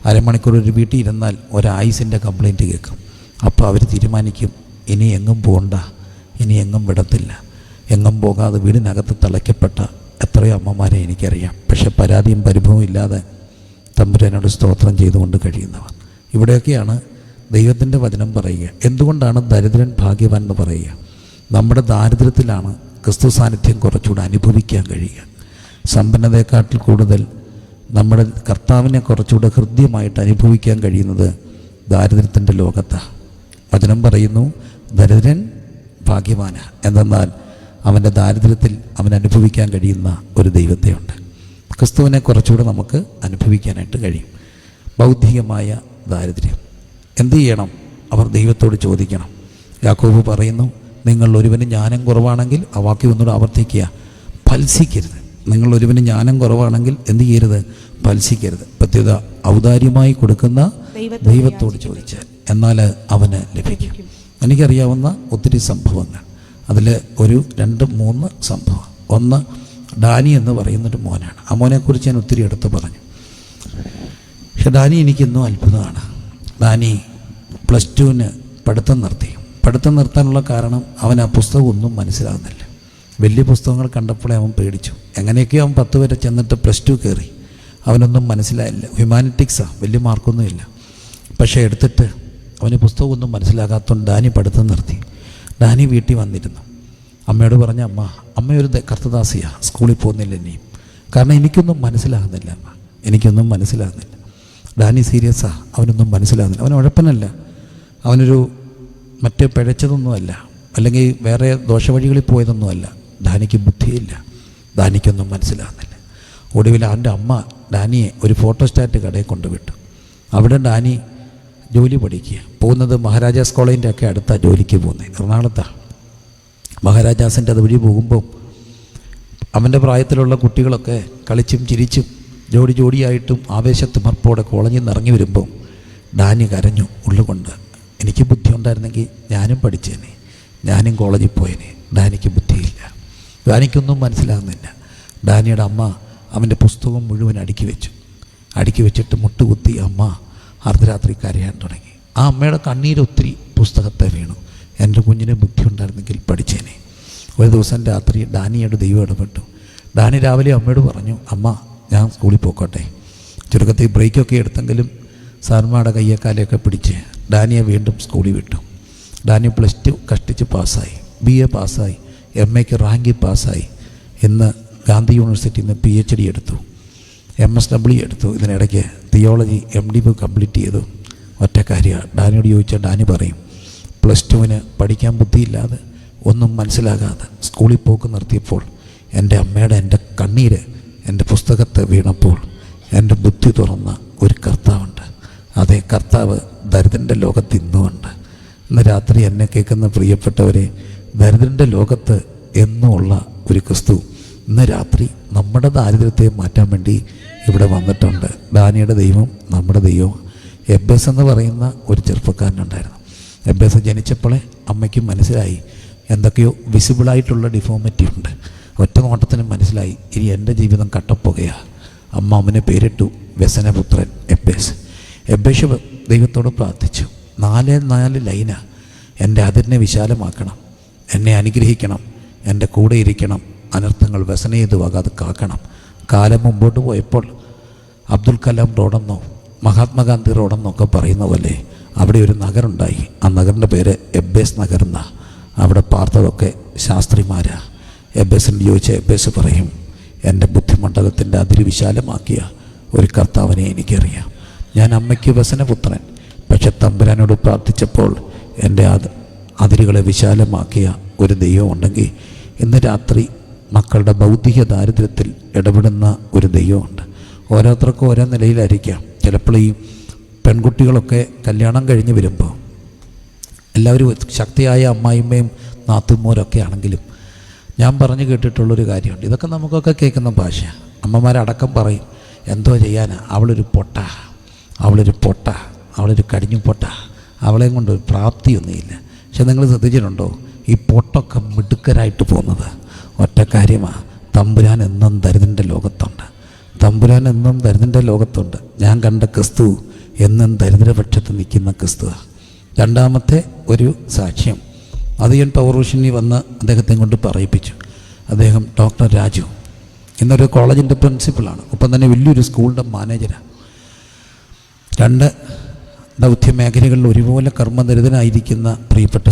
അരമണിക്കൂർ ഒരു വീട്ടിൽ ഇരുന്നാൽ ഒരായുസിൻ്റെ കംപ്ലൈൻറ്റ് കേൾക്കും. അപ്പോൾ അവർ തീരുമാനിക്കും, ഇനി എങ്ങും പോകണ്ട, ഇനി എങ്ങും വിടത്തില്ല. എങ്ങും പോകാതെ വീടിനകത്ത് തളയ്ക്കപ്പെട്ട എത്രയോ അമ്മമാരെ എനിക്കറിയാം. പക്ഷെ പരാതിയും പരിഭവവും ഇല്ലാതെ തമ്പുരാനോട് സ്തോത്രം ചെയ്തുകൊണ്ട് കഴിയുന്നവർ. ഇവിടെയൊക്കെയാണ് ദൈവത്തിൻ്റെ വചനം പറയുക. എന്തുകൊണ്ടാണ് ദരിദ്രൻ ഭാഗ്യവാൻ എന്ന് പറയുക? നമ്മുടെ ദാരിദ്ര്യത്തിലാണ് ക്രിസ്തു സാന്നിധ്യം കുറച്ചുകൂടെ അനുഭവിക്കാൻ കഴിയുക. സമ്പന്നതയെക്കാട്ടിൽ കൂടുതൽ നമ്മുടെ കർത്താവിനെ കുറച്ചുകൂടെ ഹൃദ്യമായിട്ട് അനുഭവിക്കാൻ കഴിയുന്നത് ദാരിദ്ര്യത്തിൻ്റെ ലോകത്താണ്. വചനം പറയുന്നു, ദരിദ്രൻ ഭാഗ്യവാന. എന്തെന്നാൽ അവൻ്റെ ദാരിദ്ര്യത്തിൽ അവൻ അനുഭവിക്കാൻ കഴിയുന്ന ഒരു ദൈവത്തെയുണ്ട്. ക്രിസ്തുവിനെ കുറച്ചുകൂടെ നമുക്ക് അനുഭവിക്കാനായിട്ട് കഴിയും. ബൗദ്ധികമായ ദാരിദ്ര്യം എന്തു ചെയ്യണം? അവർ ദൈവത്തോട് ചോദിക്കണം. യാക്കോബ് പറയുന്നു, നിങ്ങൾ ഒരുവന് ജ്ഞാനം കുറവാണെങ്കിൽ, ആ വാക്യം ഒന്നുകൂടെ ആവർത്തിക്കുക, ഫൽസിക്കരുത്. നിങ്ങൾ ഒരുവന് ജ്ഞാനം കുറവാണെങ്കിൽ എന്ത് ചെയ്യരുത്? ഫൽസിക്കരുത്. പ്രത്യേകത ഔദാര്യമായി കൊടുക്കുന്ന ദൈവത്തോട് ചോദിച്ചാൽ, എന്നാൽ അവന് ലഭിക്കും. എനിക്കറിയാവുന്ന ഒത്തിരി സംഭവങ്ങൾ, അതിൽ ഒരു 2-3 സംഭവം. ഒന്ന്, ഡാനി എന്ന് പറയുന്നൊരു മോനാണ്. ആ മോനെക്കുറിച്ച് ഞാൻ ഒത്തിരി എടുത്ത് പറഞ്ഞു. പക്ഷെ ഡാനി എനിക്കിന്നും അത്ഭുതമാണ്. ഡാനി +2 പഠിത്തം നിർത്തി. പഠിത്തം നിർത്താനുള്ള കാരണം അവൻ ആ പുസ്തകം ഒന്നും മനസ്സിലാകുന്നില്ല. വലിയ പുസ്തകങ്ങൾ കണ്ടപ്പോഴേ അവൻ പേടിച്ചു. എങ്ങനെയൊക്കെയോ അവൻ 10 വരെ ചെന്നിട്ട് +2 കയറി. അവനൊന്നും മനസ്സിലായില്ല. ഹ്യൂമാനിറ്റിക്സാണ്, വലിയ മാർക്കൊന്നുമില്ല. പക്ഷേ എടുത്തിട്ട് അവന് പുസ്തകമൊന്നും മനസ്സിലാകാത്തതുകൊണ്ട് ഡാനി പഠിത്തം നിർത്തി. ഡാനി വീട്ടിൽ വന്നിരുന്നു. അമ്മയോട് പറഞ്ഞ, അമ്മയൊരു കർത്തദാസിയാണ്, സ്കൂളിൽ പോകുന്നില്ല ഇനിയും, കാരണം എനിക്കൊന്നും മനസ്സിലാകുന്നില്ല അമ്മ, എനിക്കൊന്നും മനസ്സിലാകുന്നില്ല. ഡാനി സീരിയസാണ്, അവനൊന്നും മനസ്സിലാകുന്നില്ല. അവൻ ഉഴപ്പനല്ല, അവനൊരു മറ്റേ പിഴച്ചതൊന്നുമല്ല, അല്ലെങ്കിൽ വേറെ ദോഷവഴികളിൽ പോയതൊന്നുമല്ല. ഡാനിക്ക് ബുദ്ധിയില്ല, ഡാനിക്കൊന്നും മനസ്സിലാകുന്നില്ല. ഒടുവിൽ അവൻ്റെ അമ്മ ഡാനിയെ ഒരു ഫോട്ടോസ്റ്റാറ്റ് കടയിൽ കൊണ്ടുവിട്ടു. അവിടെ ഡാനി ജോലി പഠിക്കുക. പോകുന്നത് മഹാരാജാസ് കോളേജിൻ്റെ ഒക്കെ അടുത്താണ് ജോലിക്ക് പോകുന്നത്, എറണാകുളത്താണ്. മഹാരാജാസിൻ്റെ അതുവഴി പോകുമ്പോൾ അവൻ്റെ പ്രായത്തിലുള്ള കുട്ടികളൊക്കെ കളിച്ചും ചിരിച്ചും ജോഡിയായിട്ടും ആവേശത്തിമർപ്പോടെ കോളേജിൽ നിന്ന് ഇറങ്ങി വരുമ്പോൾ ഡാനി കരഞ്ഞു ഉള്ളുകൊണ്ട്. എനിക്ക് ബുദ്ധി ഉണ്ടായിരുന്നെങ്കിൽ ഞാനും പഠിച്ചേനെ, ഞാനും കോളേജിൽ പോയേനെ. ഡാനിക്ക് ബുദ്ധിയില്ല, ഡാനിക്കൊന്നും മനസ്സിലാകുന്നില്ല. ഡാനിയുടെ അമ്മ അവൻ്റെ പുസ്തകം മുഴുവൻ അടുക്കി വെച്ചിട്ട് മുട്ടുകുത്തി അമ്മ അർദ്ധരാത്രി കരയാൻ തുടങ്ങി. ആ അമ്മയുടെ കണ്ണീര് ഒത്തിരി പുസ്തകത്തെ വീണു. എൻ്റെ കുഞ്ഞിന് ബുദ്ധി ഉണ്ടായിരുന്നെങ്കിൽ പഠിച്ചേനെ. ഒരു ദിവസം രാത്രി ഡാനിയോട് ദൈവം ഇടപെട്ടു. ഡാനി രാവിലെ അമ്മയോട് പറഞ്ഞു, അമ്മ ഞാൻ സ്കൂളിൽ പോയിക്കോട്ടെ. ചുരുക്കത്തിൽ ബ്രേക്കൊക്കെ എടുത്തെങ്കിലും സാർമാരുടെ കയ്യേക്കാലെയൊക്കെ പിടിച്ച് ഡാനിയെ വീണ്ടും സ്കൂളിൽ വിട്ടു. ഡാനി +2 കഷ്ടിച്ച് പാസ്സായി, BA പാസ്സായി, MAക്ക് റാങ്കിൽ പാസ്സായി. ഇന്ന് ഗാന്ധി യൂണിവേഴ്സിറ്റിയിൽ നിന്ന് PhD എടുത്തു, MSW എടുത്തു. ഇതിനിടയ്ക്ക് തിയോളജി MD കംപ്ലീറ്റ് ചെയ്തു. ഒറ്റ കാര്യമാണ്, ഡാനിയോട് ചോദിച്ചാൽ ഡാനി പറയും, +2 പഠിക്കാൻ ബുദ്ധിയില്ലാതെ ഒന്നും മനസ്സിലാകാതെ സ്കൂളിൽ പോക്ക് നിർത്തിയപ്പോൾ എൻ്റെ കണ്ണീര് എൻ്റെ പുസ്തകത്തെ വീണപ്പോൾ എൻ്റെ ബുദ്ധി തുറന്ന ഒരു കർത്താവുണ്ട്. അതേ കർത്താവ് ദരിദ്രൻ്റെ ലോകത്ത് ഇന്നുമുണ്ട്. ഇന്ന് രാത്രി എന്നെ കേൾക്കുന്ന പ്രിയപ്പെട്ടവരെ, ദരിദ്രൻ്റെ ലോകത്ത് എന്നുമുള്ള ഒരു ക്രിസ്തു ഇന്ന് രാത്രി നമ്മുടെ ദാരിദ്ര്യത്തെ മാറ്റാൻ വേണ്ടി ഇവിടെ വന്നിട്ടുണ്ട്. ഡാനിയുടെ ദൈവം നമ്മുടെ ദൈവം. എബ്ബേസ് എന്ന് പറയുന്ന ഒരു ചെറുപ്പക്കാരനുണ്ടായിരുന്നു. എബ്ബേസ് ജനിച്ചപ്പോഴേ അമ്മയ്ക്ക് മനസ്സിലായി എന്തൊക്കെയോ വിസിബിളായിട്ടുള്ള ഡിഫോമിറ്റി ഉണ്ട്. ഒറ്റ നോട്ടത്തിന് മനസ്സിലായി ഇനി എൻ്റെ ജീവിതം കട്ടപ്പുകയാണ്. അമ്മ അവന് പേരിട്ടു വ്യസനപുത്രൻ എബ്ബേസ്. എബ്ബേസ് ദൈവത്തോട് പ്രാർത്ഥിച്ചു. 4 ലൈന: എൻ്റെ അതിരിനെ വിശാലമാക്കണം, എന്നെ അനുഗ്രഹിക്കണം, എൻ്റെ കൂടെ ഇരിക്കണം, അനർത്ഥങ്ങൾ വ്യസന ചെയ്ത് വകാതെ കാക്കണം. കാലം മുമ്പോട്ട് പോയപ്പോൾ അബ്ദുൽ കലാം റോഡെന്നോ മഹാത്മാഗാന്ധി റോഡെന്നോ ഒക്കെ പറയുന്ന പോലെ അവിടെ ഒരു നഗരമുണ്ടായി. ആ നഗറിൻ്റെ പേര് എബ്ബേസ് നഗർ എന്നാണ്. അവിടെ പാർത്തതൊക്കെ ശാസ്ത്രിമാരാണ്. എബ്ബേസിന് ചോദിച്ച എബ്ബേസ് പറയും, എൻ്റെ ബുദ്ധിമണ്ഡലത്തിൻ്റെ അതിര് വിശാലമാക്കിയ ഒരു കർത്താവിനെ എനിക്കറിയാം. ഞാൻ അമ്മയ്ക്ക് വ്യസനപുത്രൻ, പക്ഷെ തമ്പുരാനോട് പ്രാർത്ഥിച്ചപ്പോൾ എൻ്റെ അതിരുകളെ വിശാലമാക്കിയ ഒരു ദൈവം ഉണ്ടെങ്കിൽ ഇന്ന് രാത്രി മക്കളുടെ ഭൗതിക ദാരിദ്ര്യത്തിൽ ഇടപെടുന്ന ഒരു ദൈവമുണ്ട്. ഓരോരുത്തർക്കും ഓരോ നിലയിലായിരിക്കാം. ചിലപ്പോൾ ഈ പെൺകുട്ടികളൊക്കെ കല്യാണം കഴിഞ്ഞ് വരുമ്പോൾ എല്ലാവരും ശക്തിയായ അമ്മായിമ്മയും നാത്തുമ്മോരൊക്കെ ആണെങ്കിലും ഞാൻ പറഞ്ഞു കേട്ടിട്ടുള്ളൊരു കാര്യമുണ്ട്. ഇതൊക്കെ നമുക്കൊക്കെ കേൾക്കുന്ന ഭാഷ. അമ്മമാരടക്കം പറയും, എന്തോ ചെയ്യാനാ, അവളൊരു പൊട്ട, അവളൊരു കടിഞ്ഞു പൊട്ട, അവളെയും കൊണ്ട് ഒരു പ്രാപ്തിയൊന്നുമില്ല. പക്ഷെ നിങ്ങൾ ശ്രദ്ധിച്ചിട്ടുണ്ടോ, ഈ പൊട്ടൊക്കെ മിടുക്കരായിട്ട് പോകുന്നത് ഒറ്റ കാര്യമാണ്: തമ്പുരാൻ എന്നും ദരിദ്രൻ്റെ ലോകത്തുണ്ട്. ഞാൻ കണ്ട ക്രിസ്തു എന്നും ദരിദ്രപക്ഷത്ത് നിൽക്കുന്ന ക്രിസ്തുവാണ്. രണ്ടാമത്തെ ഒരു സാക്ഷ്യം അത് ഞാൻ പൗർവശിനി വന്ന് അദ്ദേഹത്തെ കൊണ്ട് പറയിപ്പിച്ചു. അദ്ദേഹം ഡോക്ടർ രാജു, ഇന്നൊരു കോളേജിൻ്റെ പ്രിൻസിപ്പളാണ്, ഒപ്പം തന്നെ വലിയൊരു സ്കൂളിൻ്റെ മാനേജരാണ്. 2 ദൗത്യ മേഖലകളിൽ ഒരുപോലെ കർമ്മനിരതനായിരിക്കുന്ന പ്രിയപ്പെട്ട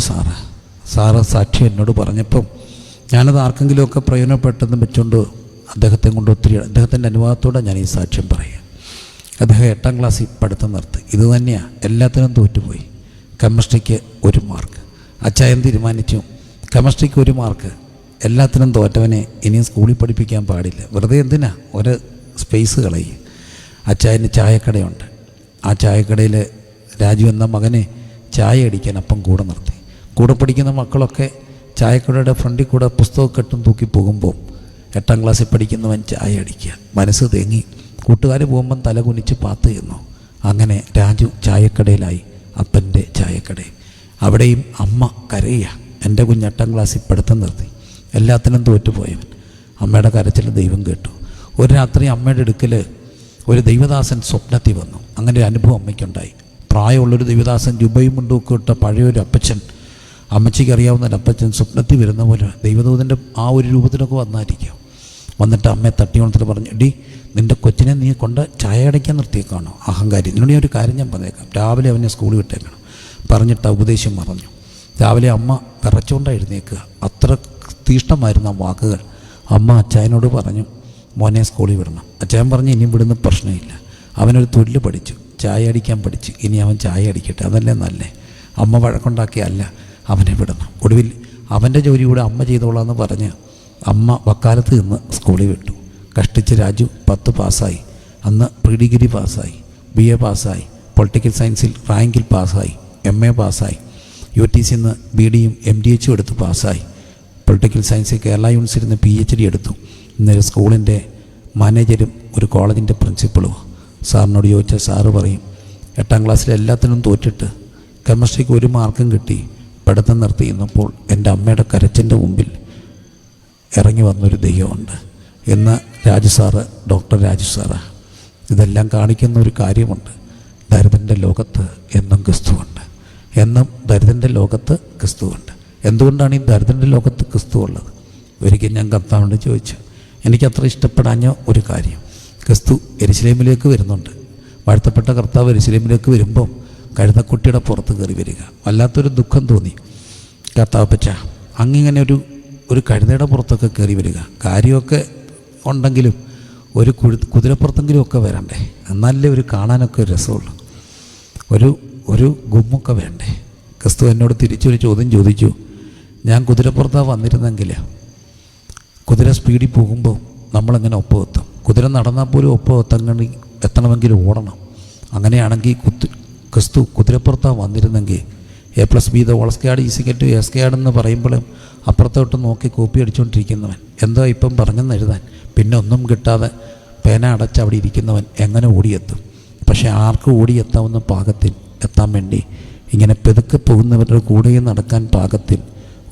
സാറ് സാക്ഷി എന്നോട് പറഞ്ഞപ്പം ഞാനത് ആർക്കെങ്കിലുമൊക്കെ പ്രയോജനപ്പെട്ടെന്ന് വെച്ചുകൊണ്ട് അദ്ദേഹത്തെ കൊണ്ട് അദ്ദേഹത്തിൻ്റെ അനുവാദത്തോടെ ഞാൻ ഈ സാക്ഷ്യം പറയുക. അദ്ദേഹം 8ാം ക്ലാസ്സിൽ പഠിത്തം നിർത്തി. ഇത് തന്നെയാണ്, എല്ലാത്തിനും തോറ്റുപോയി. കെമിസ്ട്രിക്ക് 1 മാർക്ക്. അച്ചായൻ തീരുമാനിച്ചു, കെമിസ്ട്രിക്ക് 1 മാർക്ക്, എല്ലാത്തിനും തോറ്റവനെ ഇനിയും സ്കൂളിൽ പഠിപ്പിക്കാൻ പാടില്ല, വെറുതെ എന്തിനാ ഒരു സ്പേസ് കളയും. അച്ചായന് ചായക്കടയുണ്ട്. ആ ചായക്കടയിൽ രാജു എന്ന മകനെ ചായ അടിക്കാൻ അപ്പം കൂടെ നിർത്തി. കൂടെ പഠിക്കുന്ന മക്കളൊക്കെ ചായക്കടയുടെ ഫ്രണ്ടിൽ കൂടെ പുസ്തകം കെട്ടും തൂക്കി പോകുമ്പോൾ 8ാം ക്ലാസ്സിൽ പഠിക്കുന്നവൻ ചായ അടിക്കുക. മനസ്സ് തേങ്ങി. കൂട്ടുകാർ പോകുമ്പം തല കുനിച്ച് പാത്ത് ചെയ്യുന്നു. അങ്ങനെ രാജു ചായക്കടയിലായി, അപ്പൻ്റെ ചായക്കടയിൽ. അവിടെയും അമ്മ കരയുക. എൻ്റെ കുഞ്ഞ് 8ാം ക്ലാസ്സിൽ പഠിത്തം നിർത്തി, എല്ലാത്തിനും തോറ്റുപോയവൻ. അമ്മയുടെ കരച്ചിൽ ദൈവം കേട്ടു. ഒരു രാത്രി അമ്മയുടെ അടുക്കൽ ഒരു ദൈവദാസൻ സ്വപ്നത്തിൽ വന്നു. അങ്ങനെ ഒരു അനുഭവം അമ്മയ്ക്കുണ്ടായി. പ്രായമുള്ളൊരു ദൈവദാസൻ ജുബയും മുണ്ടുമൊക്കെ ഇട്ട പഴയൊരു അപ്പച്ചൻ, അമ്മച്ചിക്ക് അറിയാവുന്ന ഒരു അപ്പച്ചൻ സ്വപ്നത്തിൽ വരുന്ന പോലെ ദൈവദൂതൻ്റെ ആ ഒരു രൂപത്തിലൊക്കെ വന്നായിരിക്കും. വന്നിട്ട് അമ്മയെ തട്ടിയോണത്തിൽ പറഞ്ഞു, എടി നിൻ്റെ കൊച്ചിനെ നീ കൊണ്ട് ചായ അടയ്ക്കാൻ നിർത്തിയേക്കാണോ അഹങ്കാരി, നിന്നോട് ഒരു കാര്യം ഞാൻ പറഞ്ഞേക്കാം, രാവിലെ അവനെ സ്കൂളിൽ വിട്ടേക്കണം പറഞ്ഞിട്ട് ഉപദേശം പറഞ്ഞു. രാവിലെ അമ്മ വിറച്ചുകൊണ്ടാണ് എഴുന്നേക്കുക. അത്ര തീഷ്ണമായിരുന്നു ആ വാക്കുകൾ. അമ്മ അച്ചായനോട് പറഞ്ഞു, മോനെ സ്കൂളിൽ വിടണം. അച്ചായൻ പറഞ്ഞു, ഇനിയും വിടുന്ന പ്രശ്നമില്ല, അവനൊരു തൊഴിൽ പഠിച്ചു, ചായ അടിക്കാൻ പഠിച്ചു, ഇനി അവൻ ചായ അടിക്കട്ടെ, അതല്ലേ നല്ലേ. അമ്മ വഴക്കുണ്ടാക്കിയല്ല, അവനെ വിടണം. ഒടുവിൽ അവൻ്റെ ജോലി കൂടെ അമ്മ ചെയ്തോളാന്ന് പറഞ്ഞ് അമ്മ വക്കാലത്ത് നിന്ന് സ്കൂളിൽ വിട്ടു. കഷ്ടിച്ച് രാജു 10 പാസ്സായി. അന്ന് പ്രീ ഡിഗ്രി പാസ്സായി, BA പാസ്സായി, പൊളിറ്റിക്കൽ സയൻസിൽ റാങ്കിൽ പാസ്സായി, MA പാസ്സായി, UTC നിന്ന് BDയും MDHും എടുത്ത് പാസ്സായി. പൊളിറ്റിക്കൽ സയൻസിൽ കേരള യൂണിവേഴ്സിറ്റിയിൽ നിന്ന് PhD എടുത്തു. ഇന്നൊരു സ്കൂളിൻ്റെ മാനേജരും ഒരു കോളേജിൻ്റെ പ്രിൻസിപ്പളും. സാറിനോട് ചോദിച്ചാൽ സാറ് പറയും, 8ാം ക്ലാസ്സിൽ എല്ലാത്തിനും തോറ്റിട്ട് കെമിസ്ട്രിക്ക് 1 മാർക്കും കിട്ടി പഠിത്തം നിർത്തിയിരുന്നപ്പോൾ എൻ്റെ അമ്മയുടെ കരച്ചിൻ്റെ മുമ്പിൽ ഇറങ്ങി വന്നൊരു ദൈവമുണ്ട്. ഇന്ന് Raju sir, doctor Raju sir ഇതെല്ലാം കാണിക്കുന്ന ഒരു കാര്യമുണ്ട്. ദരിദ്രൻ്റെ ലോകത്ത് എന്നും ക്രിസ്തുവുണ്ട്. എന്നും ദരിദ്രൻ്റെ ലോകത്ത് ക്രിസ്തുവുണ്ട്. എന്തുകൊണ്ടാണ് ഈ ദരിദ്രൻ്റെ ലോകത്ത് ക്രിസ്തു ഉള്ളത്? ഒരിക്കൽ ഞാൻ കർത്താവിനോട് ചോദിച്ചു. എനിക്കത്ര ഇഷ്ടപ്പെടാഞ്ഞ ഒരു കാര്യം, ക്രിസ്തു യെരുശലേമിലേക്ക് വരുന്നുണ്ട്. വാഴ്ത്തപ്പെട്ട കർത്താവ് യെരുശലേമിലേക്ക് വരുമ്പം കഴുതക്കുട്ടിയുടെ പുറത്ത് കയറി വരിക. വല്ലാത്തൊരു ദുഃഖം തോന്നി. കർത്താവ് പച്ച അങ്ങിങ്ങനെ ഒരു കഴുതയുടെ പുറത്തൊക്കെ കയറി വരിക, കാര്യമൊക്കെ ഉണ്ടെങ്കിലും ഒരു കുതിരപ്പുറത്തെങ്കിലും ഒക്കെ വരണ്ടേ, എന്നാലേ ഒരു കാണാനൊക്കെ ഒരു രസമുള്ളൂ, ഒരു ഗുമ്മൊക്കെ വേണ്ടേ. ക്രിസ്തു എന്നോട് തിരിച്ചൊരു ചോദ്യം ചോദിച്ചു. ഞാൻ കുതിരപ്പുറത്താണ് വന്നിരുന്നെങ്കിൽ കുതിര സ്പീഡിൽ പോകുമ്പോൾ നമ്മളെങ്ങനെ ഒപ്പം എത്തും? കുതിര നടന്നാൽ പോലും ഒപ്പം എത്തണമെങ്കിൽ ഓടണം. അങ്ങനെയാണെങ്കിൽ ക്രിസ്തു കുതിരപ്പുറത്താണ് വന്നിരുന്നെങ്കിൽ A+B² എന്ന് പറയുമ്പോഴും അപ്പുറത്തോട്ട് നോക്കി കോപ്പി അടിച്ചുകൊണ്ടിരിക്കുന്നവൻ എന്തോ ഇപ്പം പറഞ്ഞെന്ന് എഴുതാൻ, പിന്നെ ഒന്നും കിട്ടാതെ പേന അടച്ച് അവിടെ ഇരിക്കുന്നവൻ എങ്ങനെ ഓടിയെത്തും? പക്ഷേ ആർക്കും ഓടിയെത്താവുന്ന പാകത്തിൽ എത്താൻ വേണ്ടി ഇങ്ങനെ പെതുക്കെ പോകുന്നവരുടെ കൂടെ നടക്കാൻ പാകത്തിൽ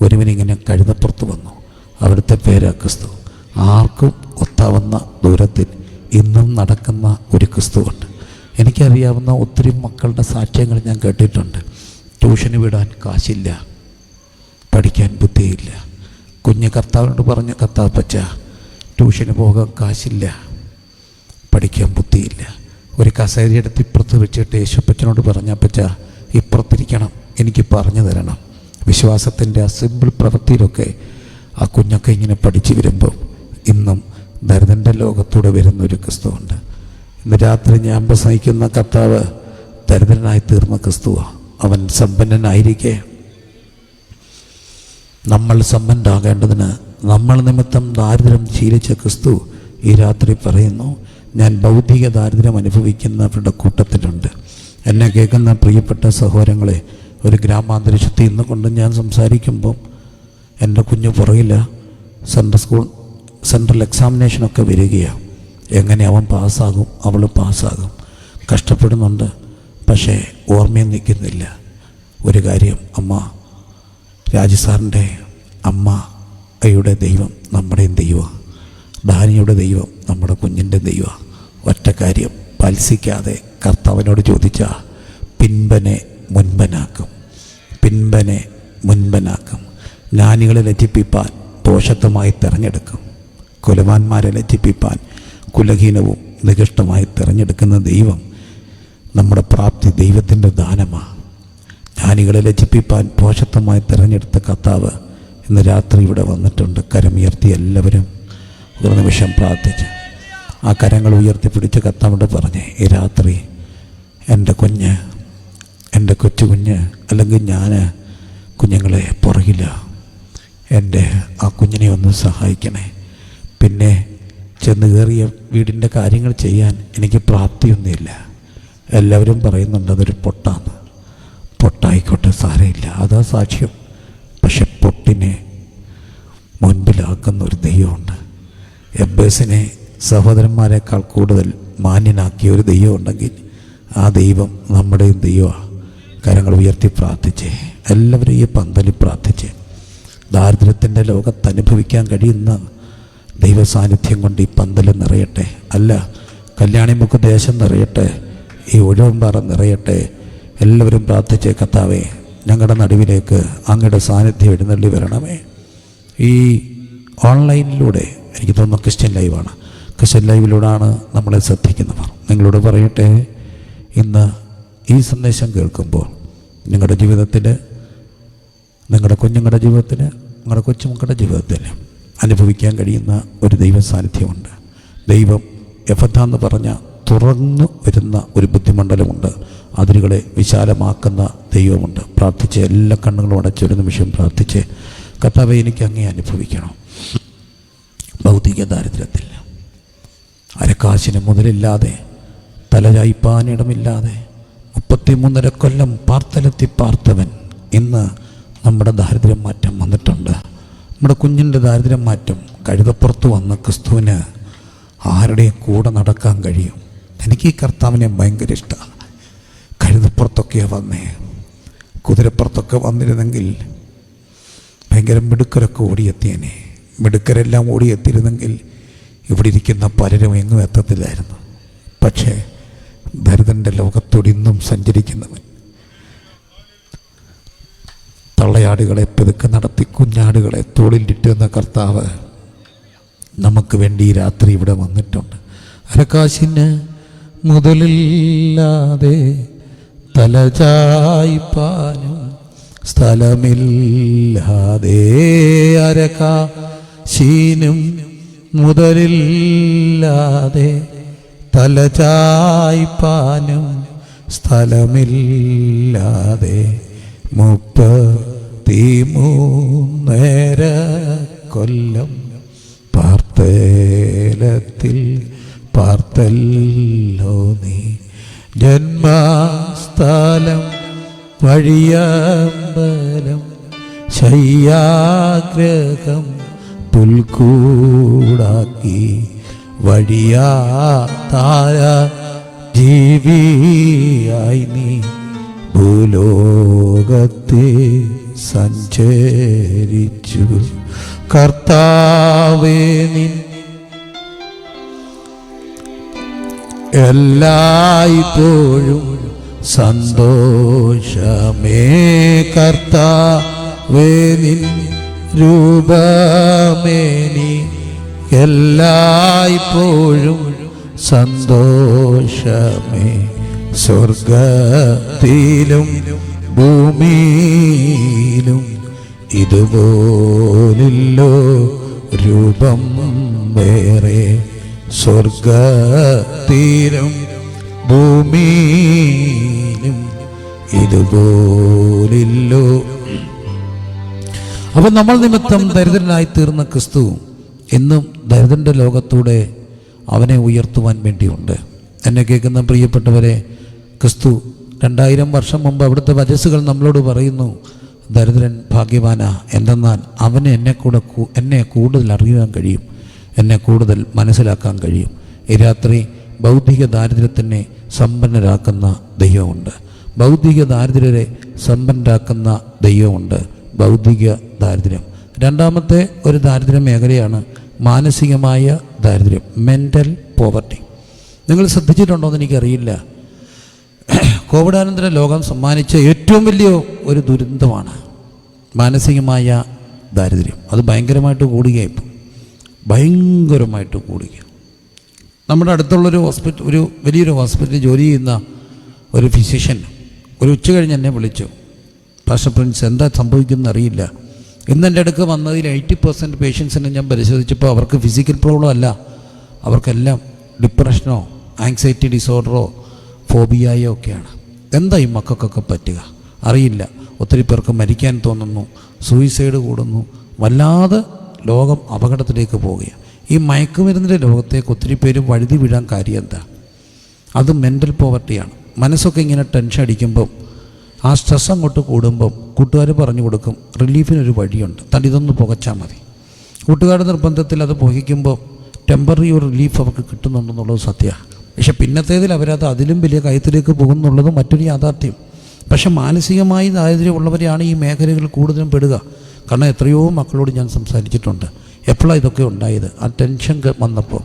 ഒരുവനിങ്ങനെ കഴുതപ്പുറത്ത് വന്നു. അവിടുത്തെ പേരാ ക്രിസ്തു. ആർക്കും ഒത്താവുന്ന ദൂരത്തിൽ ഇന്നും നടക്കുന്ന ഒരു ക്രിസ്തുവുണ്ട്. എനിക്കറിയാവുന്ന ഒത്തിരി മക്കളുടെ സാക്ഷ്യങ്ങൾ ഞാൻ കേട്ടിട്ടുണ്ട്. ട്യൂഷന് വിടാൻ കാശില്ല, പഠിക്കാൻ ബുദ്ധിയില്ല. കുഞ്ഞ് കർത്താവിനോട് പറഞ്ഞു, കർത്താവ് പച്ച ട്യൂഷന് പോകാൻ കാശില്ല, പഠിക്കാൻ ബുദ്ധിയില്ല. ഒരു കസേരയെടുത്ത് ഇപ്പുറത്ത് വെച്ചിട്ട് യേശുപ്പച്ചനോട് പറഞ്ഞ, അപ്പച്ച ഇപ്പുറത്തിരിക്കണം, എനിക്ക് പറഞ്ഞു തരണം. വിശ്വാസത്തിൻ്റെ ആ സിമ്പിൾ പ്രവൃത്തിയിലൊക്കെ ആ കുഞ്ഞൊക്കെ ഇങ്ങനെ പഠിച്ചു വരുമ്പോൾ ഇന്നും ദരിദ്രൻ്റെ ലോകത്തൂടെ വരുന്നൊരു ക്രിസ്തുവുണ്ട്. ഇന്ന് രാത്രി ഞാൻ പ്രസംഗിക്കുന്ന കർത്താവ് ദരിദ്രനായി തീർന്ന ക്രിസ്തുവാണ്. അവൻ സമ്പന്നനായിരിക്കെ നമ്മൾ സമ്പന്നരാകേണ്ടതിന് നമ്മൾ നിമിത്തം ദാരിദ്ര്യം ശീലിച്ച ക്രിസ്തു ഈ രാത്രി പറയുന്നു, ഞാൻ ഭൗതിക ദാരിദ്ര്യം അനുഭവിക്കുന്നവരുടെ കൂട്ടത്തിലുണ്ട്. എന്നെ കേൾക്കുന്ന പ്രിയപ്പെട്ട സഹോദരങ്ങളെ, ഒരു ഗ്രാമാന്തരീക്ഷത്തിൽ ഇന്ന് കൊണ്ട് ഞാൻ സംസാരിക്കുമ്പം എൻ്റെ കുഞ്ഞു പുറകില്ല സെൻട്രൽ എക്സാമിനേഷനൊക്കെ വരികയാണ്. എങ്ങനെ അവൻ പാസ്സാകും, അവൾ പാസ്സാകും, കഷ്ടപ്പെടുന്നുണ്ട്. പക്ഷേ ഓർമ്മയും നിൽക്കുന്നില്ല. ഒരു കാര്യം, അമ്മ രാജസാറിൻ്റെ അമ്മയുടെ ദൈവം നമ്മുടെയും ദൈവമാണ്, ഡാനിയുടെ ദൈവം നമ്മുടെ കുഞ്ഞിൻ്റെ ദൈവമാണ്. ഒറ്റ കാര്യം പൽസിക്കാതെ കർത്താവിനോട് ചോദിച്ചാൽ പിൻപനെ മുൻപനാക്കും, പിൻപനെ മുൻപനാക്കും. ജ്ഞാനികളെ ലജ്ജിപ്പിപ്പാൻ പോഷത്വമായി തിരഞ്ഞെടുക്കും, കുലവാന്മാരെ ലജ്ജിപ്പിപ്പാൻ കുലഹീനവും നികഷ്ടമായി തിരഞ്ഞെടുക്കുന്ന ദൈവം നമ്മുടെ പ്രാപ്തി ദൈവത്തിൻ്റെ ദാനമാണ്. ജ്ഞാനികളെ ലജ്ജിപ്പിപ്പാൻ പോഷത്വമായി തിരഞ്ഞെടുത്ത കർത്താവ് ഇന്ന് രാത്രി ഇവിടെ വന്നിട്ടുണ്ട്. കരമുയർത്തി എല്ലാവരും ഒരു നിമിഷം പ്രാർത്ഥിച്ച് ആ കരങ്ങൾ ഉയർത്തിപ്പിടിച്ച് കർത്താവിനോട് പറഞ്ഞ്, ഈ രാത്രി എൻ്റെ കുഞ്ഞ്, എൻ്റെ കൊച്ചു കുഞ്ഞ്, അല്ലെങ്കിൽ ഞാൻ കുഞ്ഞുങ്ങളെ പുറകില്ല, എൻ്റെ ആ കുഞ്ഞിനെ ഒന്ന് സഹായിക്കണേ. പിന്നെ ചെന്ന് കയറിയ വീടിൻ്റെ കാര്യങ്ങൾ ചെയ്യാൻ എനിക്ക് പ്രാപ്തിയൊന്നുമില്ല. എല്ലാവരും പറയുന്നുണ്ട് അതൊരു പൊട്ടാന്ന്. പൊട്ടായിക്കോട്ടെ, സാരമില്ല, അതാ സാക്ഷ്യം. പക്ഷെ പൊട്ടിനെ മുൻപിലാക്കുന്ന ഒരു ദൈവമുണ്ട്. എബ്ബേസിനെ സഹോദരന്മാരെക്കാൾ കൂടുതൽ മാന്യനാക്കിയ ഒരു ദൈവം ഉണ്ടെങ്കിൽ ആ ദൈവം നമ്മുടെയും ദൈവമാണ്. കരങ്ങൾ ഉയർത്തി പ്രാർത്ഥിച്ച് എല്ലാവരും ഈ പന്തലിൽ പ്രാർത്ഥിച്ച് ദാരിദ്ര്യത്തിൻ്റെ ലോകത്ത് അനുഭവിക്കാൻ കഴിയുന്ന ദൈവ സാന്നിധ്യം കൊണ്ട് ഈ പന്തൽ നിറയട്ടെ. അല്ല, കല്യാണിമുക്ക് ദേശം നിറയട്ടെ, ഈ ഒഴവമ്പാറ നിറയട്ടെ. എല്ലാവരും പ്രാർത്ഥിച്ച്, കർത്താവേ ഞങ്ങളുടെ നടുവിലേക്ക് അങ്ങയുടെ സാന്നിധ്യം എഴുന്നള്ളി വരണമേ. ഈ ഓൺലൈനിലൂടെ, എനിക്ക് തോന്നുന്നു ക്രിസ്ത്യൻ ലൈവാണ്, ക്രിസ്ത്യൻ ലൈവിലൂടെയാണ് നമ്മളെ ശ്രദ്ധിക്കുന്നവർ. നിങ്ങളോട് പറയട്ടെ, ഇന്ന് ഈ സന്ദേശം കേൾക്കുമ്പോൾ നിങ്ങളുടെ ജീവിതത്തിൽ, നിങ്ങളുടെ കുഞ്ഞുങ്ങളുടെ ജീവിതത്തിൽ, നിങ്ങളുടെ കൊച്ചുമക്കളുടെ ജീവിതത്തിൽ അനുഭവിക്കാൻ കഴിയുന്ന ഒരു ദൈവ സാന്നിധ്യമുണ്ട്. ദൈവം എഫഥാ എന്ന് പറഞ്ഞ തുറന്നു വരുന്ന ഒരു ബുദ്ധിമണ്ഡലമുണ്ട്. അതിരുകളെ വിശാലമാക്കുന്ന ദൈവമുണ്ട്. പ്രാർത്ഥിച്ച് എല്ലാ കണ്ണുകളും അടച്ചൊരു നിമിഷം പ്രാർത്ഥിച്ച്, കർത്താവേ എനിക്ക് അങ്ങേ അനുഭവിക്കണം. ഭൗതിക ദാരിദ്ര്യത്തിൽ അരക്കാശിന് മുതലില്ലാതെ, തലചായ്പാനിടമില്ലാതെ 33.5 കൊല്ലം പാർത്തലെത്തി പാർത്തവൻ ഇന്ന് നമ്മുടെ ദാരിദ്ര്യം മാറ്റം വന്നിട്ടുണ്ട്. നമ്മുടെ കുഞ്ഞിൻ്റെ ദാരിദ്ര്യം മാറ്റം. കഴുതപ്പുറത്ത് വന്ന ക്രിസ്തുവിന് ആരുടെയും കൂടെ നടക്കാൻ കഴിയും. എനിക്ക് ഈ കർത്താവിനെ ഭയങ്കര ഇഷ്ടമാണ്. കഴുതപ്പുറത്തൊക്കെയാണ് വന്നേ. കുതിരപ്പുറത്തൊക്കെ വന്നിരുന്നെങ്കിൽ ഭയങ്കര മിടുക്കരൊക്കെ ഓടിയെത്തിയേനെ. മിടുക്കരെല്ലാം ഓടിയെത്തിയിരുന്നെങ്കിൽ ഇവിടെ ഇരിക്കുന്ന പലരും എങ്ങും എത്തത്തില്ലായിരുന്നു. പക്ഷേ ദരിദ്രൻ്റെ ലോകത്തോട് ഇന്നും സഞ്ചരിക്കുന്നവൻ, തള്ളയാടുകളെ പെതുക്കെ നടത്തി കുഞ്ഞാടുകളെ തോളിലിട്ടുന്ന കർത്താവ് നമുക്ക് വേണ്ടി ഈ രാത്രി ഇവിടെ വന്നിട്ടുണ്ട്. അരക്കാശിന് മുതലില്ലാതെ തലചായ്പാനും സ്ഥലമില്ലാതെ, അരക്കാശിനും മുതലില്ലാതെ തലചായ്പാനും സ്ഥലമില്ലാതെ 33 കൊല്ലം പാർത്തലത്തിൽ പാർത്തല്ലോ നീ. ജന്മസ്ഥലം വഴിയമ്പലം ശയ്യാഗ്രഹം പുൽക്കൂടാക്കി വഴിയാ താര ജീവിയായി നീ ഭൂലോകത്തെ സഞ്ചരിച്ചു. കർത്താവേ നിൻ എല്ലായ്പ്പോഴും സന്തോഷമേ, കർത്താവേ നിൻ രൂപമേനി എല്ലായ്പ്പോഴും സന്തോഷമേ. സ്വർഗത്തിലും ഭൂമിയിലും ഇതുപോലില്ലോ രൂപം വേറെ. സ്വർഗത്തിലും ഭൂമിയിലും ഇതുപോലില്ലോ. അപ്പം നമ്മൾ നിമിത്തം ദരിദ്രനായി തീർന്ന ക്രിസ്തു ഇന്നും ദരിദ്രൻ്റെ ലോകത്തൂടെ അവനെ ഉയർത്തുവാൻ വേണ്ടിയുണ്ട്. എന്നെ കേൾക്കുന്ന പ്രിയപ്പെട്ടവരെ, ക്രിസ്തു 2000 വർഷം മുമ്പ് അവിടുത്തെ വചസ്സുകൾ നമ്മളോട് പറയുന്നു, ദരിദ്രൻ ഭാഗ്യവാനാ, എന്തെന്നാൽ അവന് എന്നെ കൂടുതൽ അറിയുവാൻ കഴിയും, എന്നെ കൂടുതൽ മനസ്സിലാക്കാൻ കഴിയും. ഈ രാത്രി ഭൗതിക ദാരിദ്ര്യത്തിനെ സമ്പന്നരാക്കുന്ന ദൈവമുണ്ട്. ഭൗതിക ദാരിദ്ര്യരെ സമ്പന്നരാക്കുന്ന ദൈവമുണ്ട്. ഭൗതിക ദാരിദ്ര്യം. രണ്ടാമത്തെ ഒരു ദാരിദ്ര്യ മേഖലയാണ് മാനസികമായ ദാരിദ്ര്യം, മെൻ്റൽ പോവർട്ടി. നിങ്ങൾ ശ്രദ്ധിച്ചിട്ടുണ്ടോ എന്ന് എനിക്കറിയില്ല. കോവിഡാനന്തര ലോകം സമ്മാനിച്ച ഏറ്റവും വലിയ ഒരു ദുരന്തമാണ് മാനസികമായ ദാരിദ്ര്യം. അത് ഭയങ്കരമായിട്ട് കൂടുകയാണ്. ഇപ്പം ഭയങ്കരമായിട്ട് കൂടുക. നമ്മുടെ അടുത്തുള്ളൊരു ഒരു വലിയൊരു ഹോസ്പിറ്റലിൽ ജോലി ചെയ്യുന്ന ഒരു ഫിസിഷ്യൻ ഒരു ഉച്ച കഴിഞ്ഞ് എന്നെ വിളിച്ചു, പാസ്റ്റർ പ്രിൻസ് എന്താ സംഭവിക്കുന്നതെന്ന് അറിയില്ല. ഇന്ന് എൻ്റെ അടുക്ക് വന്നതിൽ 80% പേഷ്യൻസിനെ ഞാൻ പരിശോധിച്ചപ്പോൾ അവർക്ക് ഫിസിക്കൽ പ്രോബ്ലം അല്ല, അവർക്കെല്ലാം ഡിപ്രഷനോ ആങ്സൈറ്റി ഡിസോർഡറോ ഫോബിയയോ ഒക്കെയാണ്. എന്താ ഈ മക്കൾക്കൊക്കെ പറ്റുക അറിയില്ല. ഒത്തിരി പേർക്ക് മരിക്കാൻ തോന്നുന്നു, സൂയിസൈഡ് കൂടുന്നു, വല്ലാതെ ലോകം അപകടത്തിലേക്ക് പോവുകയാണ്. ഈ മയക്കുമരുന്നിൻ്റെ ലോകത്തേക്ക് ഒത്തിരി പേര് വഴുതി വീഴാൻ കാര്യം എന്താ? അത് മെൻ്റൽ പോവർട്ടിയാണ്. മനസ്സൊക്കെ ഇങ്ങനെ ടെൻഷൻ അടിക്കുമ്പം, ആ സ്ട്രെസ് അങ്ങോട്ട് കൂടുമ്പം കൂട്ടുകാർ പറഞ്ഞു കൊടുക്കും, റിലീഫിനൊരു വഴിയുണ്ട്, തടിതൊന്ന് പുകച്ചാൽ മതി. കൂട്ടുകാരുടെ നിർബന്ധത്തിൽ അത് പുകയ്ക്കുമ്പോൾ ടെമ്പററി ഒരു റിലീഫ് അവർക്ക് കിട്ടുന്നുണ്ടെന്നുള്ളത് സത്യമാണ്. പക്ഷെ പിന്നത്തേതിൽ അവരത് അതിലും വലിയ കയത്തിലേക്ക് പോകുന്നുള്ളത് മറ്റൊരു യാഥാർത്ഥ്യം. പക്ഷെ മാനസികമായി ദാരിദ്ര്യമുള്ളവരെയാണ് ഈ മേഖലകളിൽ കൂടുതലും പെടുക. കാരണം എത്രയോ മക്കളോട് ഞാൻ സംസാരിച്ചിട്ടുണ്ട്, എപ്പോഴാണ് ഇതൊക്കെ ഉണ്ടായത്? ആ ടെൻഷൻ വന്നപ്പോൾ,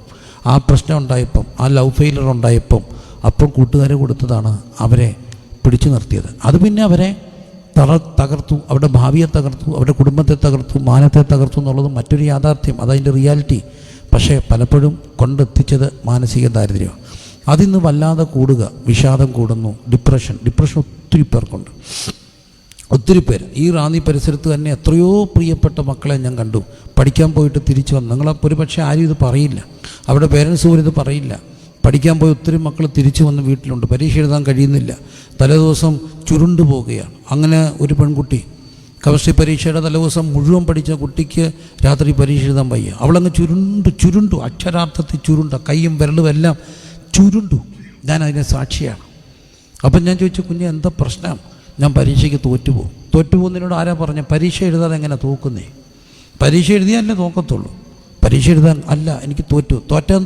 ആ പ്രശ്നം ഉണ്ടായപ്പം, ആ ലവ് ഫെയിലർ ഉണ്ടായപ്പം, അപ്പം കൂട്ടുകാരെ കൊടുത്തതാണ് അവരെ പിടിച്ചു നിർത്തിയത്. അത് പിന്നെ അവരെ തകർത്തു, അവരുടെ ഭാവിയെ തകർത്തു, അവരുടെ കുടുംബത്തെ തകർത്തു, മാനത്തെ തകർത്തു എന്നുള്ളത് മറ്റൊരു യാഥാർത്ഥ്യം. അതതിൻ്റെ റിയാലിറ്റി. പക്ഷേ പലപ്പോഴും കൊണ്ടെത്തിച്ചത് മാനസിക ദാരിദ്ര്യം. അതിന്ന് വല്ലാതെ കൂടുക, വിഷാദം കൂടുന്നു, ഡിപ്രഷൻ ഒത്തിരി പേർക്കുണ്ട്. ഒത്തിരി പേര് ഈ റാന്നി പരിസരത്ത് തന്നെ എത്രയോ പ്രിയപ്പെട്ട മക്കളെ ഞാൻ കണ്ടു, പഠിക്കാൻ പോയിട്ട് തിരിച്ചു വന്നു. നിങ്ങളെ ഒരുപക്ഷെ ആരും ഇത് പറയില്ല, അവരുടെ പേരൻസ് പോലും ഇത് പറയില്ല. പഠിക്കാൻ പോയി ഒത്തിരി മക്കൾ തിരിച്ചു വന്ന് വീട്ടിലുണ്ട്, പരീക്ഷ എഴുതാൻ കഴിയുന്നില്ല, തലേദിവസം ചുരുണ്ടു പോവുകയാണ്. അങ്ങനെ ഒരു പെൺകുട്ടി കെമിസ്ട്രി പരീക്ഷയുടെ തലേദിവസം മുഴുവൻ പഠിച്ച കുട്ടിക്ക് രാത്രി പരീക്ഷ എഴുതാൻ വയ്യ. അവളങ്ങ് ചുരുണ്ടു, അക്ഷരാർത്ഥത്തിൽ ചുരുണ്ട, കൈയും വിരലും എല്ലാം ചുരുണ്ടു. ഞാൻ അതിനെ സാക്ഷിയാണ്. അപ്പം ഞാൻ ചോദിച്ചു, കുഞ്ഞ് എന്താ പ്രശ്നം? ഞാൻ പരീക്ഷയ്ക്ക് തോറ്റുപോകുന്നതിനോട് ആരാ പറഞ്ഞ? പരീക്ഷ എഴുതാതെ എങ്ങനെ തോക്കുന്നേ? പരീക്ഷ എഴുതിയാലേ തോക്കത്തുള്ളൂ. പരീക്ഷ എഴുതാൻ അല്ല, എനിക്ക്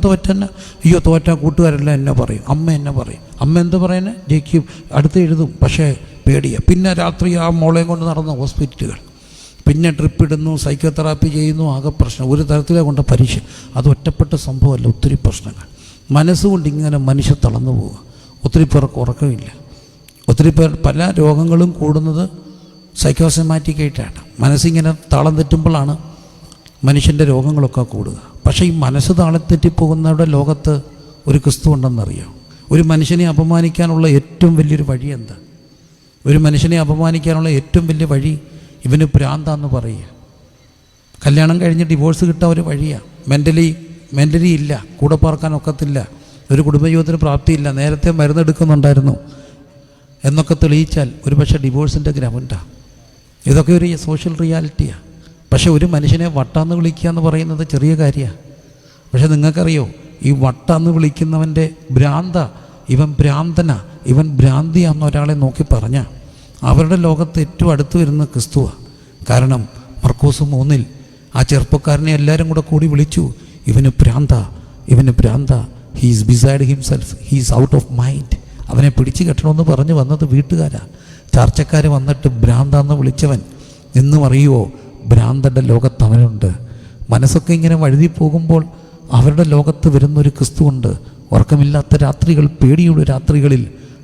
തോറ്റെന്നെ. അയ്യോ തോറ്റാ കൂട്ടുകാരെല്ലാം എന്നെ പറയും, അമ്മ എന്നെ പറയും. അമ്മ എന്താ പറയുന്നത്? ജയിക്കും, അടുത്ത് എഴുതും, പക്ഷേ പേടിയാണ്. പിന്നെ രാത്രി ആ മോളെയും കൊണ്ട് നടന്ന ഹോസ്പിറ്റലുകൾ, പിന്നെ ട്രിപ്പ് ഇടുന്നു, സൈക്കോതെറാപ്പി ചെയ്യുന്നു, ആകെ പ്രശ്നം. ഒരു തരത്തിലെ കൊണ്ട് പരീക്ഷ. അത് ഒറ്റപ്പെട്ട സംഭവമല്ല, ഒത്തിരി പ്രശ്നങ്ങൾ. മനസ്സുകൊണ്ട് ഇങ്ങനെ മനുഷ്യർ തളർന്നു പോവുക. ഒത്തിരി പേർക്ക് ഉറക്കമില്ല. ഒത്തിരി പേർ പല രോഗങ്ങളും കൂടുന്നത് സൈക്കോസമാറ്റിക്കായിട്ടാണ്. മനസ്സിങ്ങനെ താളം തെറ്റുമ്പോഴാണ് മനുഷ്യൻ്റെ രോഗങ്ങളൊക്കെ കൂടുക. പക്ഷേ ഈ മനസ്സ് താളം തെറ്റിപ്പോകുന്നവരുടെ ലോകത്ത് ഒരു ക്രിസ്തു ഉണ്ടെന്നറിയാം. ഒരു മനുഷ്യനെ അപമാനിക്കാനുള്ള ഏറ്റവും വലിയൊരു വഴി എന്താ? ഒരു മനുഷ്യനെ അപമാനിക്കാനുള്ള ഏറ്റവും വലിയ വഴി ഇവന് ഭ്രാന്താന്ന് പറയുക. കല്യാണം കഴിഞ്ഞ് ഡിവോഴ്സ് കിട്ടാൻ ഒരു വഴിയാണ്. മെൻ്റലി ഇല്ല, കൂടെ പാർക്കാൻ ഒക്കത്തില്ല, ഒരു കുടുംബജീവിതത്തിന് പ്രാപ്തിയില്ല, നേരത്തെ മരുന്നെടുക്കുന്നുണ്ടായിരുന്നു എന്നൊക്കെ തെളിയിച്ചാൽ ഒരു പക്ഷേ ഡിവോഴ്സിൻ്റെ ഗ്രൗണ്ടാണ്. ഇതൊക്കെ ഒരു സോഷ്യൽ റിയാലിറ്റിയാണ്. പക്ഷേ ഒരു മനുഷ്യനെ വട്ടാന്ന് വിളിക്കുക എന്ന് പറയുന്നത് ചെറിയ കാര്യമാണ്. പക്ഷേ നിങ്ങൾക്കറിയോ, ഈ വട്ടാന്ന് വിളിക്കുന്നവൻ്റെ ഭ്രാന്ത, ഇവൻ ഭ്രാന്തനാ, ഇവൻ ഭ്രാന്തിയാന്ന് ഒരാളെ നോക്കി പറഞ്ഞാൽ അവരുടെ ലോകത്ത് ഏറ്റവും അടുത്ത് വരുന്ന ക്രിസ്തുവാണ്. കാരണം മർക്കോസ് 3 ആ ചെറുപ്പക്കാരനെ എല്ലാവരും കൂടി വിളിച്ചു, ഇവന് ഭ്രാന്ത, he's beside himself, he's out of mind. അവനെ പിടിച്ചു കെട്ടണമെന്ന് പറഞ്ഞ് വന്നത് വീട്ടുകാരാ. ചർച്ചക്കാർ വന്നിട്ട് ഭ്രാന്താന്ന് വിളിച്ചവൻ എന്നും അറിയുമോ, ഭ്രാന്തൻ്റെ ലോകത്ത് അവനുണ്ട്. മനസ്സൊക്കെ ഇങ്ങനെ വഴുതി പോകുമ്പോൾ അവരുടെ ലോകത്ത് വരുന്നൊരു ക്രിസ്തുവുണ്ട്. ഉറക്കമില്ലാത്ത രാത്രികൾ, പേടിയുടെ രാത്രികളിൽ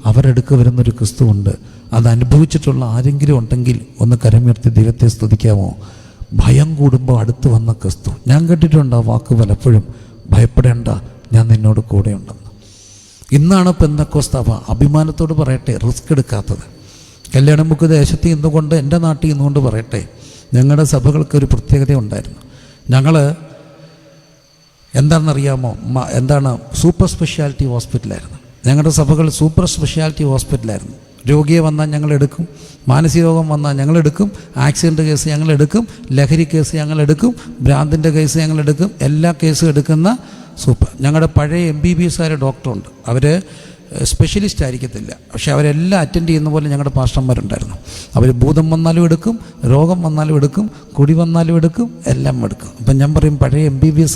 അവരെടുക്ക് വരുന്നൊരു ക്രിസ്തുവുണ്ട്. അത് അനുഭവിച്ചിട്ടുള്ള ആരെങ്കിലും ഉണ്ടെങ്കിൽ ഒന്ന് കരമുയർത്തി ദൈവത്തെ സ്തുതിക്കാമോ? ഭയം കൂടുമ്പോൾ അടുത്ത് വന്ന ക്രിസ്തു. ഞാൻ കേട്ടിട്ടുണ്ട് ആ വാക്ക് പലപ്പോഴും, ഭയപ്പെടേണ്ട, ഞാൻ നിന്നോട് കൂടെ ഉണ്ടെന്ന്. ഇന്നാണ് പെന്തക്കോസ്ത് സഭ അഭിമാനത്തോട് പറയട്ടെ റിസ്ക് എടുക്കാത്തത്. കല്യാണമുക്ക് ദേശത്ത് ഇന്നുകൊണ്ട്, എൻ്റെ നാട്ടിൽ ഇന്നുകൊണ്ട് പറയട്ടെ, ഞങ്ങളുടെ സഭകൾക്ക് ഒരു പ്രത്യേകത ഉണ്ടായിരുന്നു. ഞങ്ങൾ എന്താണെന്നറിയാമോ, സൂപ്പർ സ്പെഷ്യാലിറ്റി ഹോസ്പിറ്റലായിരുന്നു. ഞങ്ങളുടെ സഭകൾ സൂപ്പർ സ്പെഷ്യാലിറ്റി ഹോസ്പിറ്റലായിരുന്നു. രോഗിയെ വന്നാൽ ഞങ്ങളെടുക്കും, മാനസിക രോഗം വന്നാൽ ഞങ്ങളെടുക്കും, ആക്സിഡൻറ്റ് കേസ് ഞങ്ങളെടുക്കും, ലഹരി കേസ് ഞങ്ങളെടുക്കും, ഭ്രാന്തിൻ്റെ കേസ് ഞങ്ങളെടുക്കും, എല്ലാ കേസും എടുക്കുന്ന സൂപ്പർ. ഞങ്ങളുടെ പഴയ MBBS ഡോക്ടറുണ്ട്. അവർ സ്പെഷ്യലിസ്റ്റ് ആയിരിക്കത്തില്ല, പക്ഷേ അവരെല്ലാം അറ്റൻഡ് ചെയ്യുന്ന പോലെ ഞങ്ങളുടെ പാസ്റ്റർമാരുണ്ടായിരുന്നു. അവർ ഭൂതം വന്നാലും എടുക്കും, രോഗം വന്നാലും എടുക്കും, കുടി വന്നാലും എടുക്കും, എല്ലാം എടുക്കും. അപ്പം ഞാൻ പറയും, പഴയ MBBS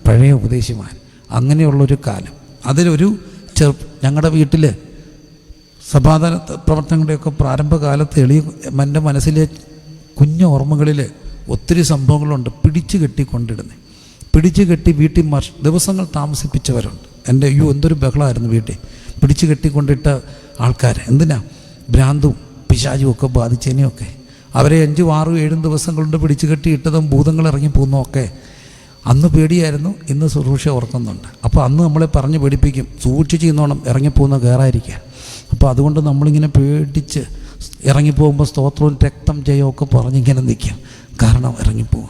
പഴയ ഉപദേശിമാർ. അങ്ങനെയുള്ളൊരു കാലം. അതിലൊരു ഞങ്ങളുടെ വീട്ടിൽ സമാധാന പ്രവർത്തനങ്ങളുടെയൊക്കെ പ്രാരംഭകാലത്ത് എൻ്റെ മനസ്സിലെ കുഞ്ഞു ഓർമ്മകളിൽ ഒത്തിരി സംഭവങ്ങളുണ്ട്. പിടിച്ചു കെട്ടി വീട്ടിൽ ദിവസങ്ങൾ താമസിപ്പിച്ചവരുണ്ട്. എൻ്റെ എന്തൊരു ബഹളമായിരുന്നു വീട്ടിൽ. പിടിച്ചു കെട്ടിക്കൊണ്ടിട്ട ആൾക്കാർ എന്തിനാ? ഭ്രാന്തും പിശാചും ഒക്കെ ബാധിച്ചതിനെയൊക്കെ. അവരെ 5, 6, 7 ദിവസം കൊണ്ട് പിടിച്ചു കെട്ടിയിട്ടതും ഭൂതങ്ങൾ ഇറങ്ങിപ്പോകുന്നതൊക്കെ അന്ന് പേടിയായിരുന്നു. ഇന്ന് ശുശ്രൂഷ ഓർക്കുന്നുണ്ട്. അപ്പോൾ അന്ന് നമ്മളെ പറഞ്ഞ് പേടിപ്പിക്കും, സൂക്ഷിച്ച് ഇന്നോണം ഇറങ്ങിപ്പോകുന്ന കയറായിരിക്കാൻ. അപ്പോൾ അതുകൊണ്ട് നമ്മളിങ്ങനെ പേടിച്ച് ഇറങ്ങിപ്പോകുമ്പോൾ സ്തോത്രവും രക്തം ജയമൊക്കെ പറഞ്ഞിങ്ങനെ നിൽക്കും. കാരണം ഇറങ്ങിപ്പോവുക.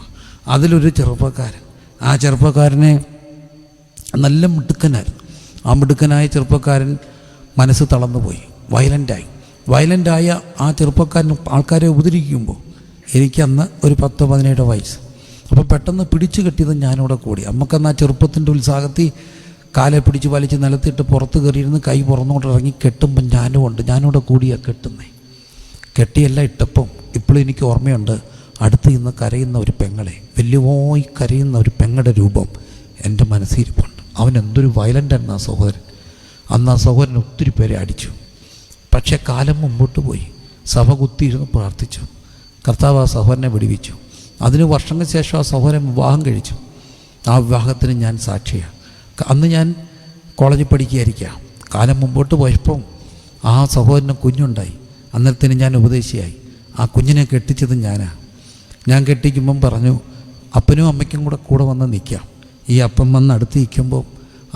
അതിലൊരു ചെറുപ്പക്കാരൻ, ആ ചെറുപ്പക്കാരനെ നല്ല മിടുക്കനായിരുന്നു. ആ മിടുക്കനായ ചെറുപ്പക്കാരൻ മനസ്സ് തളർന്നുപോയി, വയലൻ്റായ ആ ചെറുപ്പക്കാരൻ ആൾക്കാരെ ഉപദ്രവിക്കുമ്പോൾ എനിക്കന്ന് ഒരു 10-17 വയസ്സ്. അപ്പോൾ പെട്ടെന്ന് പിടിച്ചു കെട്ടിയത് ഞാനിവിടെ കൂടി. നമുക്കന്ന് ആ ചെറുപ്പത്തിൻ്റെ ഉത്സാഹത്തിൽ കാലെ പിടിച്ച് വലിച്ച് നിലത്തിട്ട് പുറത്ത് കയറിയിരുന്ന് കൈ പുറന്നോട്ട് ഇറങ്ങി കെട്ടുമ്പോൾ ഞാനിവിടെ കൂടിയാണ് കെട്ടുന്നേ. കെട്ടിയെല്ലാം ഇട്ടപ്പം ഇപ്പോഴും എനിക്ക് ഓർമ്മയുണ്ട്, അടുത്ത് ഇന്ന് കരയുന്ന ഒരു പെങ്ങളെ, വലിയപോയി കരയുന്ന ഒരു പെങ്ങളുടെ രൂപം എൻ്റെ മനസ്സിരിപ്പുണ്ട്. അവൻ എന്തൊരു വയലൻ്റായിരുന്നു ആ സഹോദരൻ. അന്ന് ആ സഹോദരൻ ഒത്തിരി പേരെ അടിച്ചു. പക്ഷേ കാലം മുമ്പോട്ട് പോയി. സഭ കുത്തിയിരുന്ന് പ്രാർത്ഥിച്ചു. കർത്താവ് ആ സഹോദരനെ വിടുവിച്ചു. അതിന് വർഷങ്ങൾക്ക് ശേഷം ആ സഹോദരൻ വിവാഹം കഴിച്ചു. ആ വിവാഹത്തിന് ഞാൻ സാക്ഷിയാണ്. അന്ന് ഞാൻ കോളേജിൽ പഠിക്കുകയായിരിക്കാം. കാലം മുമ്പോട്ട് പോയപ്പം ആ സഹോദരന് കുഞ്ഞുണ്ടായി. അന്നേരത്തിന് ഞാൻ ഉപദേശിയായി. ആ കുഞ്ഞിനെ കെട്ടിച്ചത് ഞാനാണ്. ഞാൻ കെട്ടിക്കുമ്പം പറഞ്ഞു, അപ്പനും അമ്മയ്ക്കും കൂടെ വന്ന് നിൽക്കാം. ഈ അപ്പം വന്ന് അടുത്ത് നിൽക്കുമ്പോൾ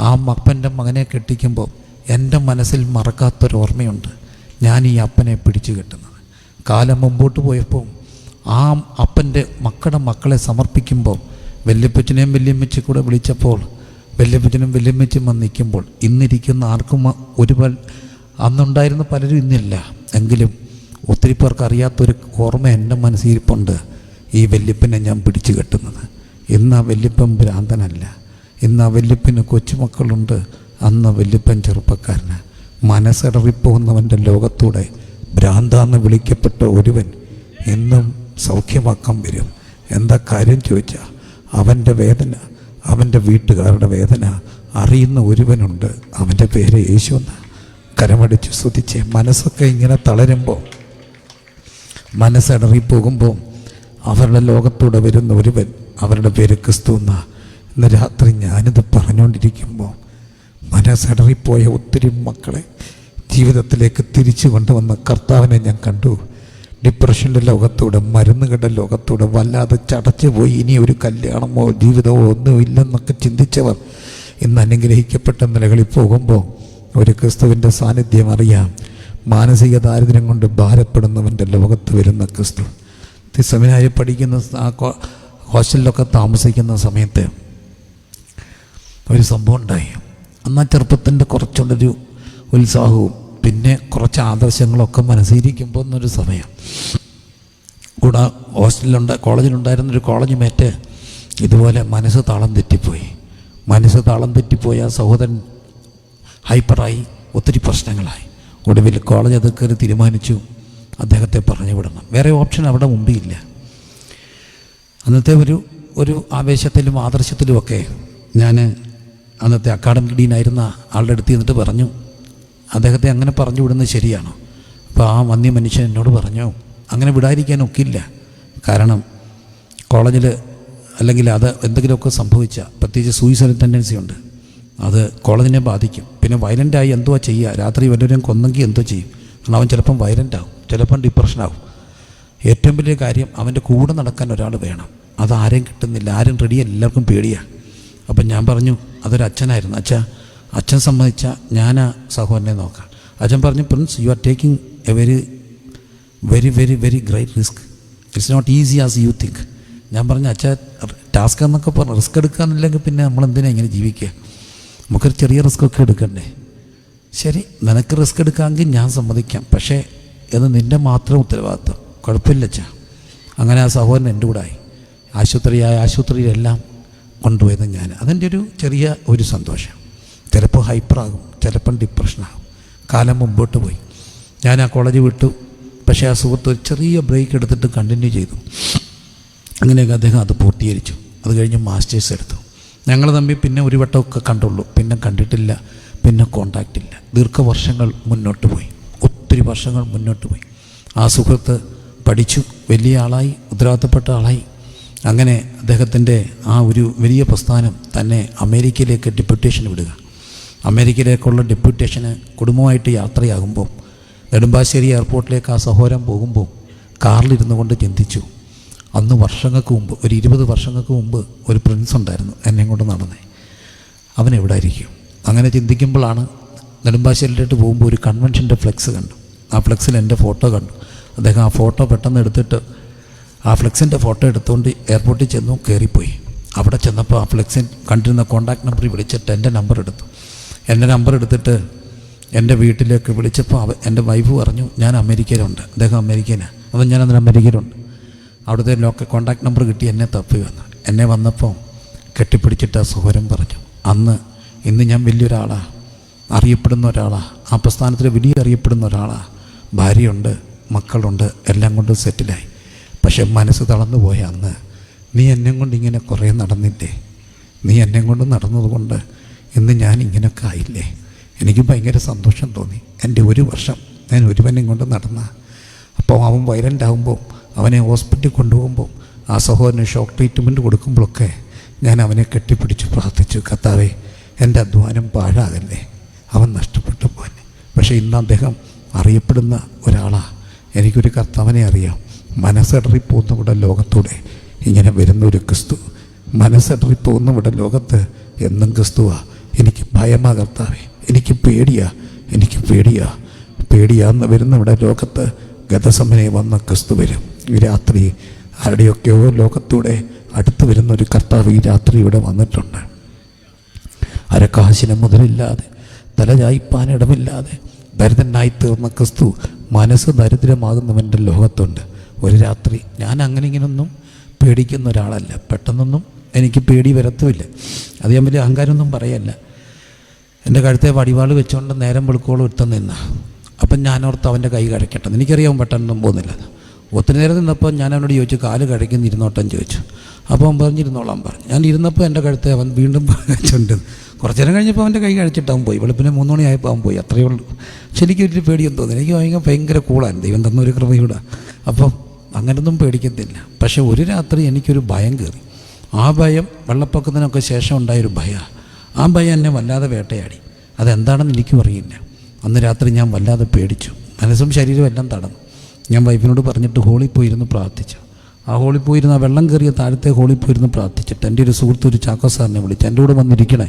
ആ അപ്പൻ്റെ മകനെ കെട്ടിക്കുമ്പോൾ എൻ്റെ മനസ്സിൽ മറക്കാത്തൊരോർമ്മയുണ്ട്, ഞാൻ ഈ അപ്പനെ പിടിച്ചു കെട്ടുന്നത്. കാലം മുമ്പോട്ട് പോയപ്പോൾ ആ അപ്പൻ്റെ മക്കളെ സമർപ്പിക്കുമ്പോൾ വല്യപ്പച്ചനെയും വല്യമ്മച്ചി കൂടെ വിളിച്ചപ്പോൾ വല്യപ്പച്ചനും വല്യമ്മച്ചും വന്ന് നിൽക്കുമ്പോൾ ഇന്നിരിക്കുന്ന ആർക്കും അന്നുണ്ടായിരുന്ന പലരും ഇന്നില്ല. എങ്കിലും ഒത്തിരി പേർക്ക് അറിയാത്തൊരു ഓർമ്മ എൻ്റെ മനസ്സിരിപ്പുണ്ട്, ഈ വല്യപ്പനെ ഞാൻ പിടിച്ചു കെട്ടുന്നത്. ഇന്ന് ആ വല്യപ്പൻ ഭ്രാന്തനല്ല, ഇന്ന് ആ വല്യപ്പന് കൊച്ചുമക്കളുണ്ട്. അന്ന് വല്യപ്പൻ ചെറുപ്പക്കാരന്. മനസ്സിടറിപ്പോകുന്നവൻ്റെ ലോകത്തൂടെ ഭ്രാന്താന്ന് വിളിക്കപ്പെട്ട ഒരുവൻ എന്നും സൗഖ്യമാക്കാൻ വരും. എന്താ കാര്യം ചോദിച്ചാൽ അവൻ്റെ വേദന, അവൻ്റെ വീട്ടുകാരുടെ വേദന അറിയുന്ന ഒരുവനുണ്ട്. അവൻ്റെ പേര് യേശു എന്ന്. കരമടിച്ച് സ്തുതിച്ച് മനസ്സൊക്കെ ഇങ്ങനെ തളരുമ്പോൾ, മനസ്സിടറിപ്പോകുമ്പോൾ അവരുടെ ലോകത്തൂടെ വരുന്ന ഒരുവൻ, അവരുടെ പേര് ക്രിസ്തു എന്നാ. ഇന്ന് രാത്രി ഞാനിത് പറഞ്ഞുകൊണ്ടിരിക്കുമ്പോൾ മനസ്സിടറിപ്പോയ ഒത്തിരി മക്കളെ ജീവിതത്തിലേക്ക് തിരിച്ചു കൊണ്ടുവന്ന കർത്താവിനെ ഞാൻ കണ്ടു. ഡിപ്രഷൻ്റെ ലോകത്തൂടെ, മരുന്നുകളുടെ ലോകത്തൂടെ വല്ലാതെ ചടച്ചു പോയി. ഇനി ഒരു കല്യാണമോ ജീവിതമോ ഒന്നും ഇല്ലെന്നൊക്കെ ചിന്തിച്ചവർ ഇന്ന് അനുഗ്രഹിക്കപ്പെട്ട നിലകളിൽ പോകുമ്പോൾ ഒരു ക്രിസ്തുവിൻ്റെ സാന്നിധ്യം അറിയാം. മാനസിക ദാരിദ്ര്യം കൊണ്ട് ഭാരപ്പെടുന്നവൻ്റെ ലോകത്ത് വരുന്ന ക്രിസ്തു. സെമിനാരിൽ പഠിക്കുന്ന ആ ഹോസ്റ്റലിലൊക്കെ താമസിക്കുന്ന സമയത്ത് ഒരു സംഭവം ഉണ്ടായി. അന്ന് ആ ചെറുപ്പത്തിൻ്റെ കുറച്ചുള്ളൊരു ഉത്സാഹവും പിന്നെ കുറച്ച് ആദർശങ്ങളൊക്കെ മനസ്സിരിക്കുമ്പോൾ എന്നൊരു സമയം കൂടെ കോളേജിലുണ്ടായിരുന്നൊരു കോളേജ് മേറ്റ് ഇതുപോലെ മനസ്സ് താളം തെറ്റിപ്പോയി. ആ സഹോദരൻ ഹൈപ്പറായി, ഒത്തിരി പ്രശ്നങ്ങളായി. ഒടുവിൽ കോളേജ് അധികൃതർ തീരുമാനിച്ചു, അദ്ദേഹത്തെ പറഞ്ഞു വിടണം. വേറെ ഓപ്ഷൻ അവിടെ മുമ്പില്ല. അന്നത്തെ ഒരു ആവേശത്തിലും ആദർശത്തിലുമൊക്കെ ഞാൻ അന്നത്തെ അക്കാഡമിക് ഡീനായിരുന്ന ആളുടെ അടുത്ത് ചെന്നിട്ട് പറഞ്ഞു, അദ്ദേഹത്തെ അങ്ങനെ പറഞ്ഞു വിടുന്നത് ശരിയാണോ? അപ്പോൾ ആ വന്യ മനുഷ്യൻ എന്നോട് പറഞ്ഞു, അങ്ങനെ വിടാതിരിക്കാൻ ഒക്കില്ല. കാരണം കോളേജിൽ അല്ലെങ്കിൽ അത് എന്തെങ്കിലുമൊക്കെ സംഭവിച്ച, പ്രത്യേകിച്ച് സൂയിസൈഡ് ടെൻഡൻസി ഉണ്ട്, അത് കോളേജിനെ ബാധിക്കും. പിന്നെ വയലൻ്റായി എന്തോ ചെയ്യുക, രാത്രി വല്ലവരും കൊന്നെങ്കിൽ എന്തോ ചെയ്യും. കാരണം അവൻ ചിലപ്പം വയലൻ്റാവും, ചിലപ്പം ഡിപ്രഷനാവും. ഏറ്റവും വലിയ കാര്യം അവൻ്റെ കൂടെ നടക്കാൻ ഒരാൾ വേണം. അതാരെയും കിട്ടുന്നില്ല, ആരും റെഡി, എല്ലാവർക്കും പേടിയാണ്. അപ്പം ഞാൻ പറഞ്ഞു, അതൊരു അച്ഛനായിരുന്നു. അച്ഛൻ സമ്മതിച്ചാൽ ഞാൻ ആ സഹോദരനെ നോക്കാം. അച്ഛൻ പറഞ്ഞു, Prince, you are taking a very very very very great risk. It's not easy as you think. ഞാൻ പറഞ്ഞു, ടാസ്ക് എന്നൊക്കെ പറഞ്ഞു, റിസ്ക് എടുക്കാന്നില്ലെങ്കിൽ പിന്നെ നമ്മളെന്തിനാണ് ഇങ്ങനെ ജീവിക്കുക? നമുക്കൊരു ചെറിയ റിസ്ക്കൊക്കെ എടുക്കണ്ടേ? ശരി, നിനക്ക് റിസ്ക് എടുക്കാമെങ്കിൽ ഞാൻ സമ്മതിക്കാം, പക്ഷേ അത് നിൻ്റെ മാത്രം ഉത്തരവാദിത്വം. കുഴപ്പമില്ല അച്ഛാ. അങ്ങനെ ആ സഹോദരൻ എൻ്റെ കൂടെ ആയി. ആശുപത്രിയിലെല്ലാം കൊണ്ടുപോയത് ഞാൻ. അതെൻ്റെ ഒരു ചെറിയ ഒരു സന്തോഷം. ചിലപ്പോൾ ഹൈപ്പറാകും, ചിലപ്പം ഡിപ്രഷനാകും. കാലം മുമ്പോട്ട് പോയി. ഞാൻ ആ കോളേജ് വിട്ടു. പക്ഷേ ആ സുഹൃത്ത് ഒരു ചെറിയ ബ്രേക്ക് എടുത്തിട്ട് കണ്ടിന്യൂ ചെയ്തു. അങ്ങനെയൊക്കെ അദ്ദേഹം അത് പൂർത്തീകരിച്ചു. അത് കഴിഞ്ഞ് മാസ്റ്റേഴ്സ് എടുത്തു. ഞങ്ങൾ തമ്മിൽ പിന്നെ ഒരു വട്ടമൊക്കെ കണ്ടുള്ളൂ, പിന്നെ കണ്ടിട്ടില്ല, പിന്നെ കോണ്ടാക്റ്റ് ഇല്ല. ദീർഘവർഷങ്ങൾ മുന്നോട്ട് പോയി, ഒത്തിരി വർഷങ്ങൾ മുന്നോട്ട് പോയി. ആ സുഹൃത്ത് പഠിച്ചു, വലിയ ആളായി, ഉത്തരവാദിത്തപ്പെട്ട ആളായി. അങ്ങനെ അദ്ദേഹത്തിൻ്റെ ആ ഒരു വലിയ പ്രസ്ഥാനം തന്നെ അമേരിക്കയിലേക്ക് ഡെപ്യൂട്ടേഷൻ വിടുക. അമേരിക്കയിലേക്കുള്ള ഡെപ്യൂട്ടേഷന് കുടുംബമായിട്ട് യാത്രയാകുമ്പോൾ നെടുമ്പാശ്ശേരി എയർപോർട്ടിലേക്ക് ആ സഹോദരൻ പോകുമ്പോൾ കാറിലിരുന്നു കൊണ്ട് ചിന്തിച്ചു, അന്ന് വർഷങ്ങൾക്ക് മുമ്പ്, ഒരു 20 വർഷങ്ങൾക്ക് മുമ്പ് ഒരു പ്രിൻസ് ഉണ്ടായിരുന്നു എന്നെ കൊണ്ട് നടന്നേ. അവൻ എവിടെ ആയിരിക്കും? അങ്ങനെ ചിന്തിക്കുമ്പോഴാണ് നെടുമ്പാശ്ശേരിയിലോട്ട് പോകുമ്പോൾ ഒരു കൺവെൻഷൻ്റെ ഫ്ലെക്സ് കണ്ടു. ആ ഫ്ലെക്സിൽ എൻ്റെ ഫോട്ടോ കണ്ടു. അദ്ദേഹം ആ ഫോട്ടോ പെട്ടെന്ന് എടുത്തിട്ട് ആ ഫ്ലെക്സിൻ്റെ ഫോട്ടോ എടുത്തുകൊണ്ട് എയർപോർട്ടിൽ ചെന്നു, കയറിപ്പോയി. അവിടെ ചെന്നപ്പോൾ ആ ഫ്ലെക്സിൽ കണ്ടിരുന്ന കോൺടാക്ട് നമ്പർ വിളിച്ചിട്ട് എൻ്റെ നമ്പർ എടുത്തു. എൻ്റെ നമ്പർ എടുത്തിട്ട് എൻ്റെ വീട്ടിലേക്ക് വിളിച്ചപ്പോൾ എൻ്റെ വൈഫ് പറഞ്ഞു, ഞാൻ അമേരിക്കയിലുണ്ട്. അദ്ദേഹം അമേരിക്കയിലാണ്. അപ്പം ഞാനതിന് അമേരിക്കയിലുണ്ട്. അവിടുത്തെ കോൺടാക്ട് നമ്പർ കിട്ടി എന്നെ തപ്പി വന്നു. എന്നെ വന്നപ്പോൾ കെട്ടിപ്പിടിച്ചിട്ട് ആ സഹോദരൻ പറഞ്ഞു, ഇന്ന് ഞാൻ വലിയൊരാളാണ്, അറിയപ്പെടുന്ന ഒരാളാണ്, ആ പ്രസ്ഥാനത്തിൽ വലിയ അറിയപ്പെടുന്ന ഒരാളാണ്, ഭാര്യയുണ്ട്, മക്കളുണ്ട്, എല്ലാം കൊണ്ട് സെറ്റിലായി. പക്ഷെ മനസ്സ് തളർന്നു പോയ അന്ന് നീ എന്നെ കൊണ്ട് ഇങ്ങനെ കുറേ നടന്നില്ലേ? നീ എന്നെ കൊണ്ട് നടന്നതുകൊണ്ട് ഇന്ന് ഞാൻ ഇങ്ങനെയൊക്കെ ആയില്ലേ? എനിക്ക് ഭയങ്കര സന്തോഷം തോന്നി. എൻ്റെ 1 വർഷം ഞാൻ ഒരുവനെയും കൊണ്ട് നടന്ന. അപ്പോൾ അവൻ വയലൻ്റ് ആകുമ്പോൾ, അവനെ ഹോസ്പിറ്റലിൽ കൊണ്ടുപോകുമ്പോൾ, ആ സഹോദരന് ഷോക്ക് ട്രീറ്റ്മെൻറ്റ് കൊടുക്കുമ്പോഴൊക്കെ ഞാൻ അവനെ കെട്ടിപ്പിടിച്ച് പ്രാർത്ഥിച്ചു, കർത്താവേ, എൻ്റെ അധ്വാനം പാഴാകല്ലേ, അവൻ നഷ്ടപ്പെട്ടു പോന്നെ. പക്ഷേ ഇന്ന് അദ്ദേഹം അറിയപ്പെടുന്ന ഒരാളാണ്. എനിക്കൊരു കർത്താവിനെ അറിയാം. മനസ്സടറിപ്പോകുന്നവിടെ ലോകത്തൂടെ ഇങ്ങനെ വരുന്നൊരു ക്രിസ്തു, മനസ്സടറിപ്പോകുന്നവിടെ ലോകത്ത് എന്നും ക്രിസ്തുവാ. എനിക്ക് ഭയമാ കർത്താവേ, എനിക്ക് പേടിയാന്ന് വരുന്നവിടെ ലോകത്ത് ഗതസമനെ വന്ന ക്രിസ്തു വരും. ഈ രാത്രി ആരുടെയൊക്കെയോ ലോകത്തൂടെ അടുത്ത് വരുന്നൊരു കർത്താവ് ഈ രാത്രി ഇവിടെ വന്നിട്ടുണ്ട്. അരക്കാശിന് മുതലില്ലാതെ, തലചായ്പാനിടമില്ലാതെ ദരിദ്രനായി തീർന്ന ക്രിസ്തു മനസ്സ് ദരിദ്രമാകുന്നവൻ്റെ ലോകത്തുണ്ട്. ഒരു രാത്രി ഞാൻ അങ്ങനെ ഇങ്ങനൊന്നും പേടിക്കുന്ന ഒരാളല്ല. പെട്ടെന്നൊന്നും എനിക്ക് പേടി വരത്തുമില്ല. അത് ഞാൻ വലിയ അഹങ്കാരമൊന്നും പറയല്ല. എൻ്റെ കഴുത്തെ വടിവാൾ വെച്ചുകൊണ്ട് നേരം വെളുക്കോളം ഇട്ടം നിന്ന. അപ്പം ഞാനോർത്ത് അവൻ്റെ കൈ കഴിക്കട്ടെ. എനിക്കറിയാൻ പെട്ടെന്നൊന്നും പോകുന്നില്ല. ഒത്തിരി നേരം നിന്നപ്പോൾ ഞാൻ അവനോട് ചോദിച്ചു, കാല് കഴിക്കുന്ന ഇരുന്നോട്ടം ചോദിച്ചു. അപ്പോൾ അവൻ പറഞ്ഞിരുന്നോളാൻ പറഞ്ഞു. ഞാൻ ഇരുന്നപ്പോൾ എൻ്റെ കഴുത്തെ അവൻ വീണ്ടും കഴിച്ചുണ്ട്. കുറച്ച് നേരം കഴിഞ്ഞപ്പോൾ അവൻ്റെ കൈ കഴിച്ചിട്ട് അവൻ പോയി. വെളുപ്പിനെ 3 മണിയായപ്പോൾ അവൻ പോയി. അത്രയേ ഉള്ളൂ. പക്ഷെ എനിക്കൊരു പേടിയൊന്നും തോന്നി. എനിക്ക് ഭയങ്കര കൂളാണ്. ദൈവം തന്നൊരു കൃപയൂടെ. അപ്പം അങ്ങനൊന്നും പേടിക്കത്തില്ല. പക്ഷെ ഒരു രാത്രി എനിക്കൊരു ഭയം കയറി. ആ ഭയം വെള്ളപ്പൊക്കത്തിനൊക്കെ ശേഷം ഉണ്ടായൊരു ഭയമാണ്. ആ ഭയം എന്നെ വല്ലാതെ വേട്ടയാടി. അതെന്താണെന്ന് എനിക്കും അറിയില്ല. അന്ന് രാത്രി ഞാൻ വല്ലാതെ പേടിച്ചു. മനസ്സും ശരീരവും എല്ലാം തടഞ്ഞു. ഞാൻ വൈഫിനോട് പറഞ്ഞിട്ട് ഹോളിൽ പോയിരുന്നു പ്രാർത്ഥിച്ചു. ആ ഹോളിൽ പോയിരുന്ന ആ വെള്ളം കയറിയ താഴത്തെ ഹോളിൽ പോയിരുന്നു പ്രാർത്ഥിച്ചിട്ട് എൻ്റെ ഒരു സുഹൃത്ത്, ഒരു ചാക്കോ സാറിനെ വിളിച്ചു. എൻ്റെ കൂടെ വന്നിരിക്കണേ.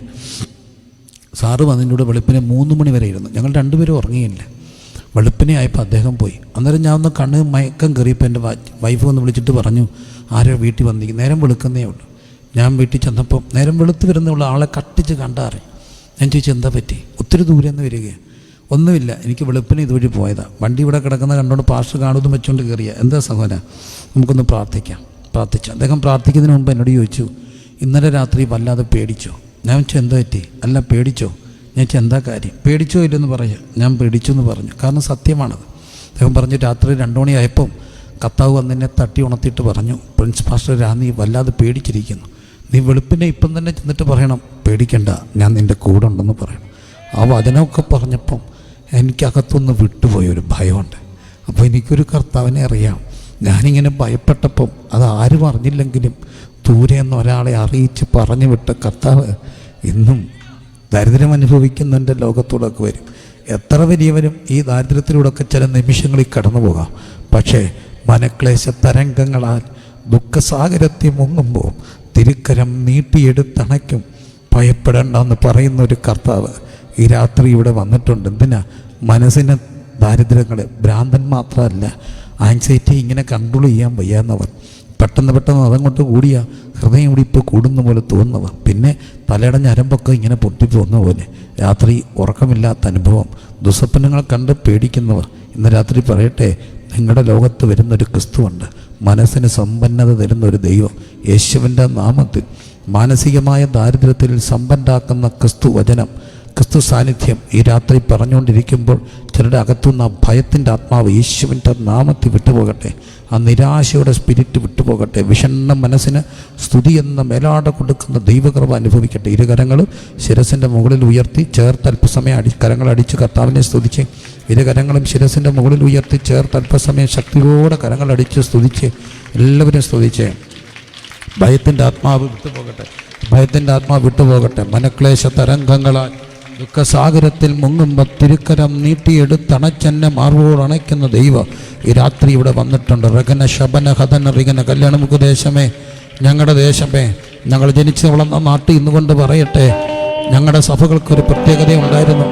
സാറ് വന്നതിൻ്റെ കൂടെ വെളുപ്പിനെ 3 മണി വരെ ഇരുന്നു. ഞങ്ങൾ രണ്ടുപേരും ഉറങ്ങിയില്ല. വെളുപ്പിനെ ആയപ്പോൾ അദ്ദേഹം പോയി. അന്നേരം ഞാൻ ഒന്ന് കണ്ണ് മയക്കം കയറിയപ്പോൾ എൻ്റെ വൈഫ് വന്ന് വിളിച്ചിട്ട് പറഞ്ഞു, ആരോ വീട്ടിൽ വന്നിരിക്കും. നേരം വെളുക്കുന്നേ ഉള്ളൂ. ഞാൻ വീട്ടിൽ ചെന്നപ്പോൾ നേരം വെളുത്ത് വരുന്നുള്ള ആളെ കട്ടിച്ച് കണ്ടാറി. ഞാൻ ചോദിച്ചു, എന്താ പറ്റി? ഒത്തിരി ദൂരെ നിന്ന് വരികയാണ്. ഒന്നുമില്ല, എനിക്ക് വെളുപ്പിന് ഇതുവഴി പോയതാണ്. വണ്ടി ഇവിടെ കിടക്കുന്ന കണ്ടോണ്ട് പാസ്റ്റർ കാണുന്നതും വെച്ചുകൊണ്ട് കയറിയ. എന്താ സഹോദര, നമുക്കൊന്ന് പ്രാർത്ഥിച്ചു. അദ്ദേഹം പ്രാർത്ഥിക്കുന്നതിന് മുമ്പ് എന്നോട് ചോദിച്ചു, ഇന്നലെ രാത്രി വല്ലാതെ പേടിച്ചോ? ഞാൻ വെച്ചാൽ എന്താ പറ്റി? അല്ല, പേടിച്ചോ? ഞാൻ വെച്ചാൽ എന്താ കാര്യം? പേടിച്ചോ ഇല്ലെന്ന് പറയാം. ഞാൻ പേടിച്ചു എന്ന് പറഞ്ഞു. കാരണം സത്യമാണത്. അദ്ദേഹം പറഞ്ഞു, രാത്രി 2 മണിയായപ്പം കർത്താവ് വന്നെന്നെ തട്ടി ഉണർത്തിയിട്ട് പറഞ്ഞു, പ്രിൻസ് പാസ്റ്റർ നീ വല്ലാതെ പേടിച്ചിരിക്കുന്നു, നീ വെളുപ്പിനെ ഇപ്പം തന്നെ ചെന്നിട്ട് പറയണം, പേടിക്കണ്ട, ഞാൻ നിൻ്റെ കൂടെ ഉണ്ടെന്ന് പറയണം. ആ വചനമൊക്കെ പറഞ്ഞപ്പം എനിക്കകത്തൊന്ന് വിട്ടുപോയൊരു ഭയമുണ്ട്. അപ്പോൾ എനിക്കൊരു കർത്താവിനെ അറിയാം. ഞാനിങ്ങനെ ഭയപ്പെട്ടപ്പം അത് ആരും അറിഞ്ഞില്ലെങ്കിലും ദൂരെ നിന്ന് ഒരാളെ അറിയിച്ച് പറഞ്ഞു വിട്ട കർത്താവ് ഇന്നും ദരിദ്രം അനുഭവിക്കുന്നതിൻ്റെ ലോകത്തോടൊക്കെ വരും. എത്ര വലിയവരും ഈ ദാരിദ്ര്യത്തിലൂടെയൊക്കെ ചില നിമിഷങ്ങളിൽ കടന്നു പോകാം. പക്ഷേ മനക്ലേശ തരംഗങ്ങളാൽ ദുഃഖസാഗരത്തിൽ മുങ്ങുമ്പോൾ തിരുക്കരം നീട്ടിയെടുത്തണയ്ക്കും, ഭയപ്പെടേണ്ടെന്ന് പറയുന്ന ഒരു കർത്താവ് ഈ രാത്രി ഇവിടെ വന്നിട്ടുണ്ട്. എന്തിനാ? മനസ്സിന് ദാരിദ്ര്യങ്ങൾ, ഭ്രാന്തൻ മാത്രമല്ല, ആൻസൈറ്റി ഇങ്ങനെ കൺട്രോൾ ചെയ്യാൻ വയ്യാന്നവർ, പെട്ടെന്ന് അതങ്ങോട്ട് കൂടിയ ഹൃദയം ഇടിപ്പ് കൂടുന്ന പോലെ തോന്നുന്നവർ, പിന്നെ തലയുടെ ഞരമ്പൊക്കെ ഇങ്ങനെ പൊട്ടിപ്പോകുന്ന പോലെ, രാത്രി ഉറക്കമില്ലാത്ത അനുഭവം, ദുസ്വപ്നങ്ങൾ കണ്ട് പേടിക്കുന്നവർ, ഇന്ന് രാത്രി പറയട്ടെ, നിങ്ങളുടെ ലോകത്ത് വരുന്നൊരു ക്രിസ്തുവുണ്ട്, മനസ്സിന് സമ്പന്നത തരുന്നൊരു ദൈവം. യേശുവിൻ്റെ നാമത്തിൽ മാനസികമായ ദാരിദ്ര്യത്തിൽ സമ്പന്നാക്കുന്ന ക്രിസ്തു വചനം, ക്രിസ്തു സാന്നിധ്യം ഈ രാത്രി പറഞ്ഞുകൊണ്ടിരിക്കുമ്പോൾ ചിലരുടെ അകത്തുനിന്ന് ആ ഭയത്തിൻ്റെ ആത്മാവ് യേശുവിൻ്റെ നാമത്തിൽ വിട്ടുപോകട്ടെ. ആ നിരാശയുടെ സ്പിരിറ്റ് വിട്ടുപോകട്ടെ. വിഷണ്ണ മനസ്സിന് സ്തുതി എന്ന മേലാട കൊടുക്കുന്ന ദൈവകൃപ അനുഭവിക്കട്ടെ. ഇരുകരങ്ങളും ശിരസിൻ്റെ മുകളിൽ ഉയർത്തി ചേർത്ത് അല്പസമയം കരങ്ങളടിച്ച് കർത്താവിനെ സ്തുതിച്ച്, ഇരുകരങ്ങളും ശിരസിൻ്റെ മുകളിൽ ഉയർത്തി ചേർത്ത് അല്പസമയം ശക്തിയോടെ കരങ്ങളടിച്ച് സ്തുതിച്ച്, എല്ലാവരും സ്തുതിച്ച്. ഭയത്തിൻ്റെ ആത്മാവ് വിട്ടുപോകട്ടെ, ഭയത്തിൻ്റെ ആത്മാവ് വിട്ടുപോകട്ടെ. മനക്ലേശ തരംഗങ്ങളാൽ ദുഃഖസാഗരത്തിൽ മുങ്ങുമ്പോൾ തിരുക്കരം നീട്ടിയെടുത്തണച്ചെന്നെ മാർവോട് അണയ്ക്കുന്ന ദൈവം ഈ രാത്രി ഇവിടെ വന്നിട്ടുണ്ട്. റഗന ശബന ഹതന റിഗന കല്യാണമുക്ക് ദേശമേ, ഞങ്ങളുടെ ദേശമേ, ഞങ്ങൾ ജനിച്ച് വളർന്ന നാട്ടിൽ ഇന്നുകൊണ്ട് പറയട്ടെ, ഞങ്ങളുടെ സഭകൾക്കൊരു പ്രത്യേകതയുണ്ടായിരുന്നു.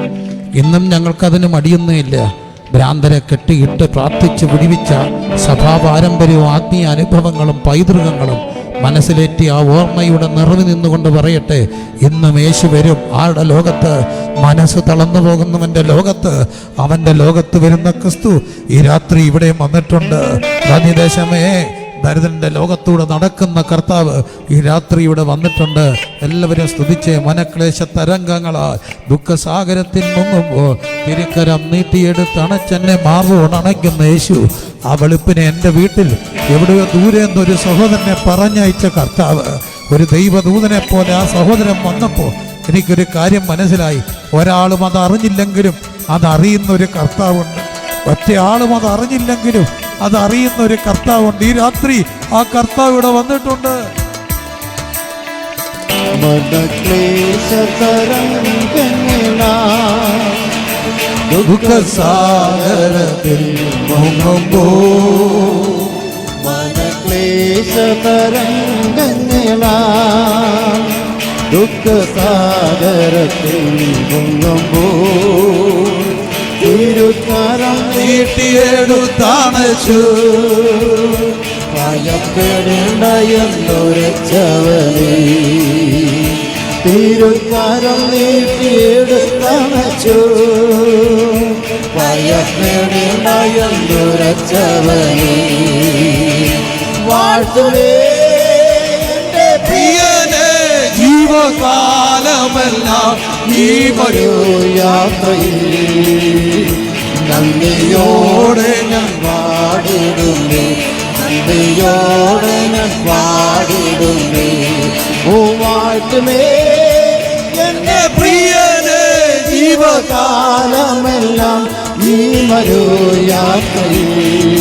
ഇന്നും ഞങ്ങൾക്കതിന് മടിയൊന്നുമില്ല. ഭ്രാന്തരെ കെട്ടിയിട്ട് പ്രാർത്ഥിച്ച് വിടിവിച്ച സഭാപാരമ്പര്യവും ആത്മീയ അനുഭവങ്ങളും പൈതൃകങ്ങളും മനസ്സിലേറ്റി ആ ഓർമ്മയുടെ നിറവ് നിന്നുകൊണ്ട് പറയട്ടെ, ഇന്നും യേശു വരും. ആരുടെ ലോകത്ത്? മനസ്സ് തളർന്നു പോകുന്നവൻ്റെ ലോകത്ത്, അവൻ്റെ ലോകത്ത് വരുന്ന ക്രിസ്തു ഈ രാത്രി ഇവിടെ വന്നിട്ടുണ്ട്. ദേശമേ, ദരിദ്രൻ്റെ ലോകത്തൂടെ നടക്കുന്ന കർത്താവ് ഈ രാത്രി ഇവിടെ വന്നിട്ടുണ്ട്. എല്ലാവരും സ്തുതിച്ച്. മനക്ലേശ തരംഗങ്ങളാൽ ദുഃഖസാഗരത്തിൽ മുങ്ങുമ്പോൾ തിരുക്കരം നീട്ടിയെടുത്ത് അണച്ചെന്നെ മാർവോട് അണയ്ക്കുന്ന യേശു, ആ വെളുപ്പിനെ എൻ്റെ വീട്ടിൽ എവിടെയോ ദൂരെ എന്നൊരു സഹോദരനെ പറഞ്ഞയച്ച കർത്താവ്, ഒരു ദൈവദൂതനെ പോലെ ആ സഹോദരൻ വന്നപ്പോൾ എനിക്കൊരു കാര്യം മനസ്സിലായി. ഒരാളും അത് അറിഞ്ഞില്ലെങ്കിലും അതറിയുന്ന ഒരു കർത്താവുണ്ട്. ഒറ്റയാളും അത് അറിഞ്ഞില്ലെങ്കിലും അതറിയുന്ന ഒരു കർത്താവുണ്ട്. ഈ രാത്രി ആ കർത്താവ് ഇവിടെ വന്നിട്ടുണ്ട്. ദുഃഖസാഗരത്തിൽ മുങ്ങുമ്പോൾ മനക്ലേശതരംഗങ്ങളാൽ ദുഃഖസാഗരത്തിൽ മുങ്ങുമ്പോൾ തിരുക്കരം നീട്ടിയെടുത്തണച്ചു ഭയപ്പെടേണ്ട എന്നൊരച്ചവനെ, തിരുക്കരം നീട്ടിയെടുത്തണച്ചു ഭയപ്പെടേണ്ട എന്നൊരച്ചവനെ, വാഴ്ത്തുവേ എൻ്റെ പ്രിയനെ ജീവകാലമെല്ലാം ഈ ഒരു യാത്രയിൽ നന്ദിയോടെ ഞാൻ പാടിടുന്നേ, നന്ദിയോടെ ഞാൻ പാടിടുന്നേ. ഓ വാഴ്ത്തുമേ എൻ്റെ പ്രിയനെ ജീവകാലമെല്ലാം ഈ ഒരു യാത്രയിൽ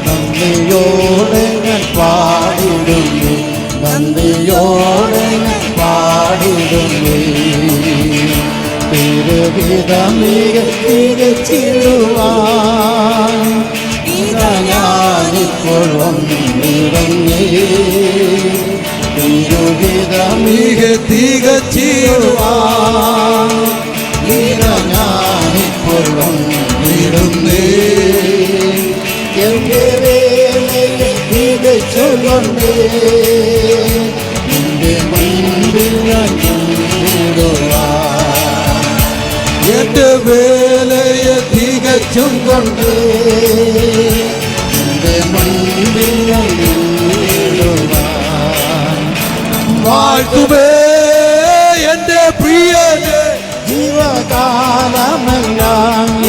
നന്ദിയോടെ ഞാൻ പാടിടുന്നേ, നന്ദിയോടെ ഞാൻ പാടിടുന്നേ. തിരുവിതമികച്ചിടുവാൻ ഞാനിപ്പോൾ വന്നിറങ്ങി, തിരുവിതമികച്ചിടുവാൻ ഞാനിപ്പോൾ വന്നിരുന്നേ. എൻ്റെ വേലയെ തികച്ചുകൊണ്ടേ എൻ്റെ മുൻപിൽ ഞാൻ എന്റെ വേലയെ തികച്ചും കൊണ്ട് എന്റെ മുൻപിൽ വാഴ്ത്തുവേ എന്റെ പ്രിയനെ ജീവകാലമെല്ലാം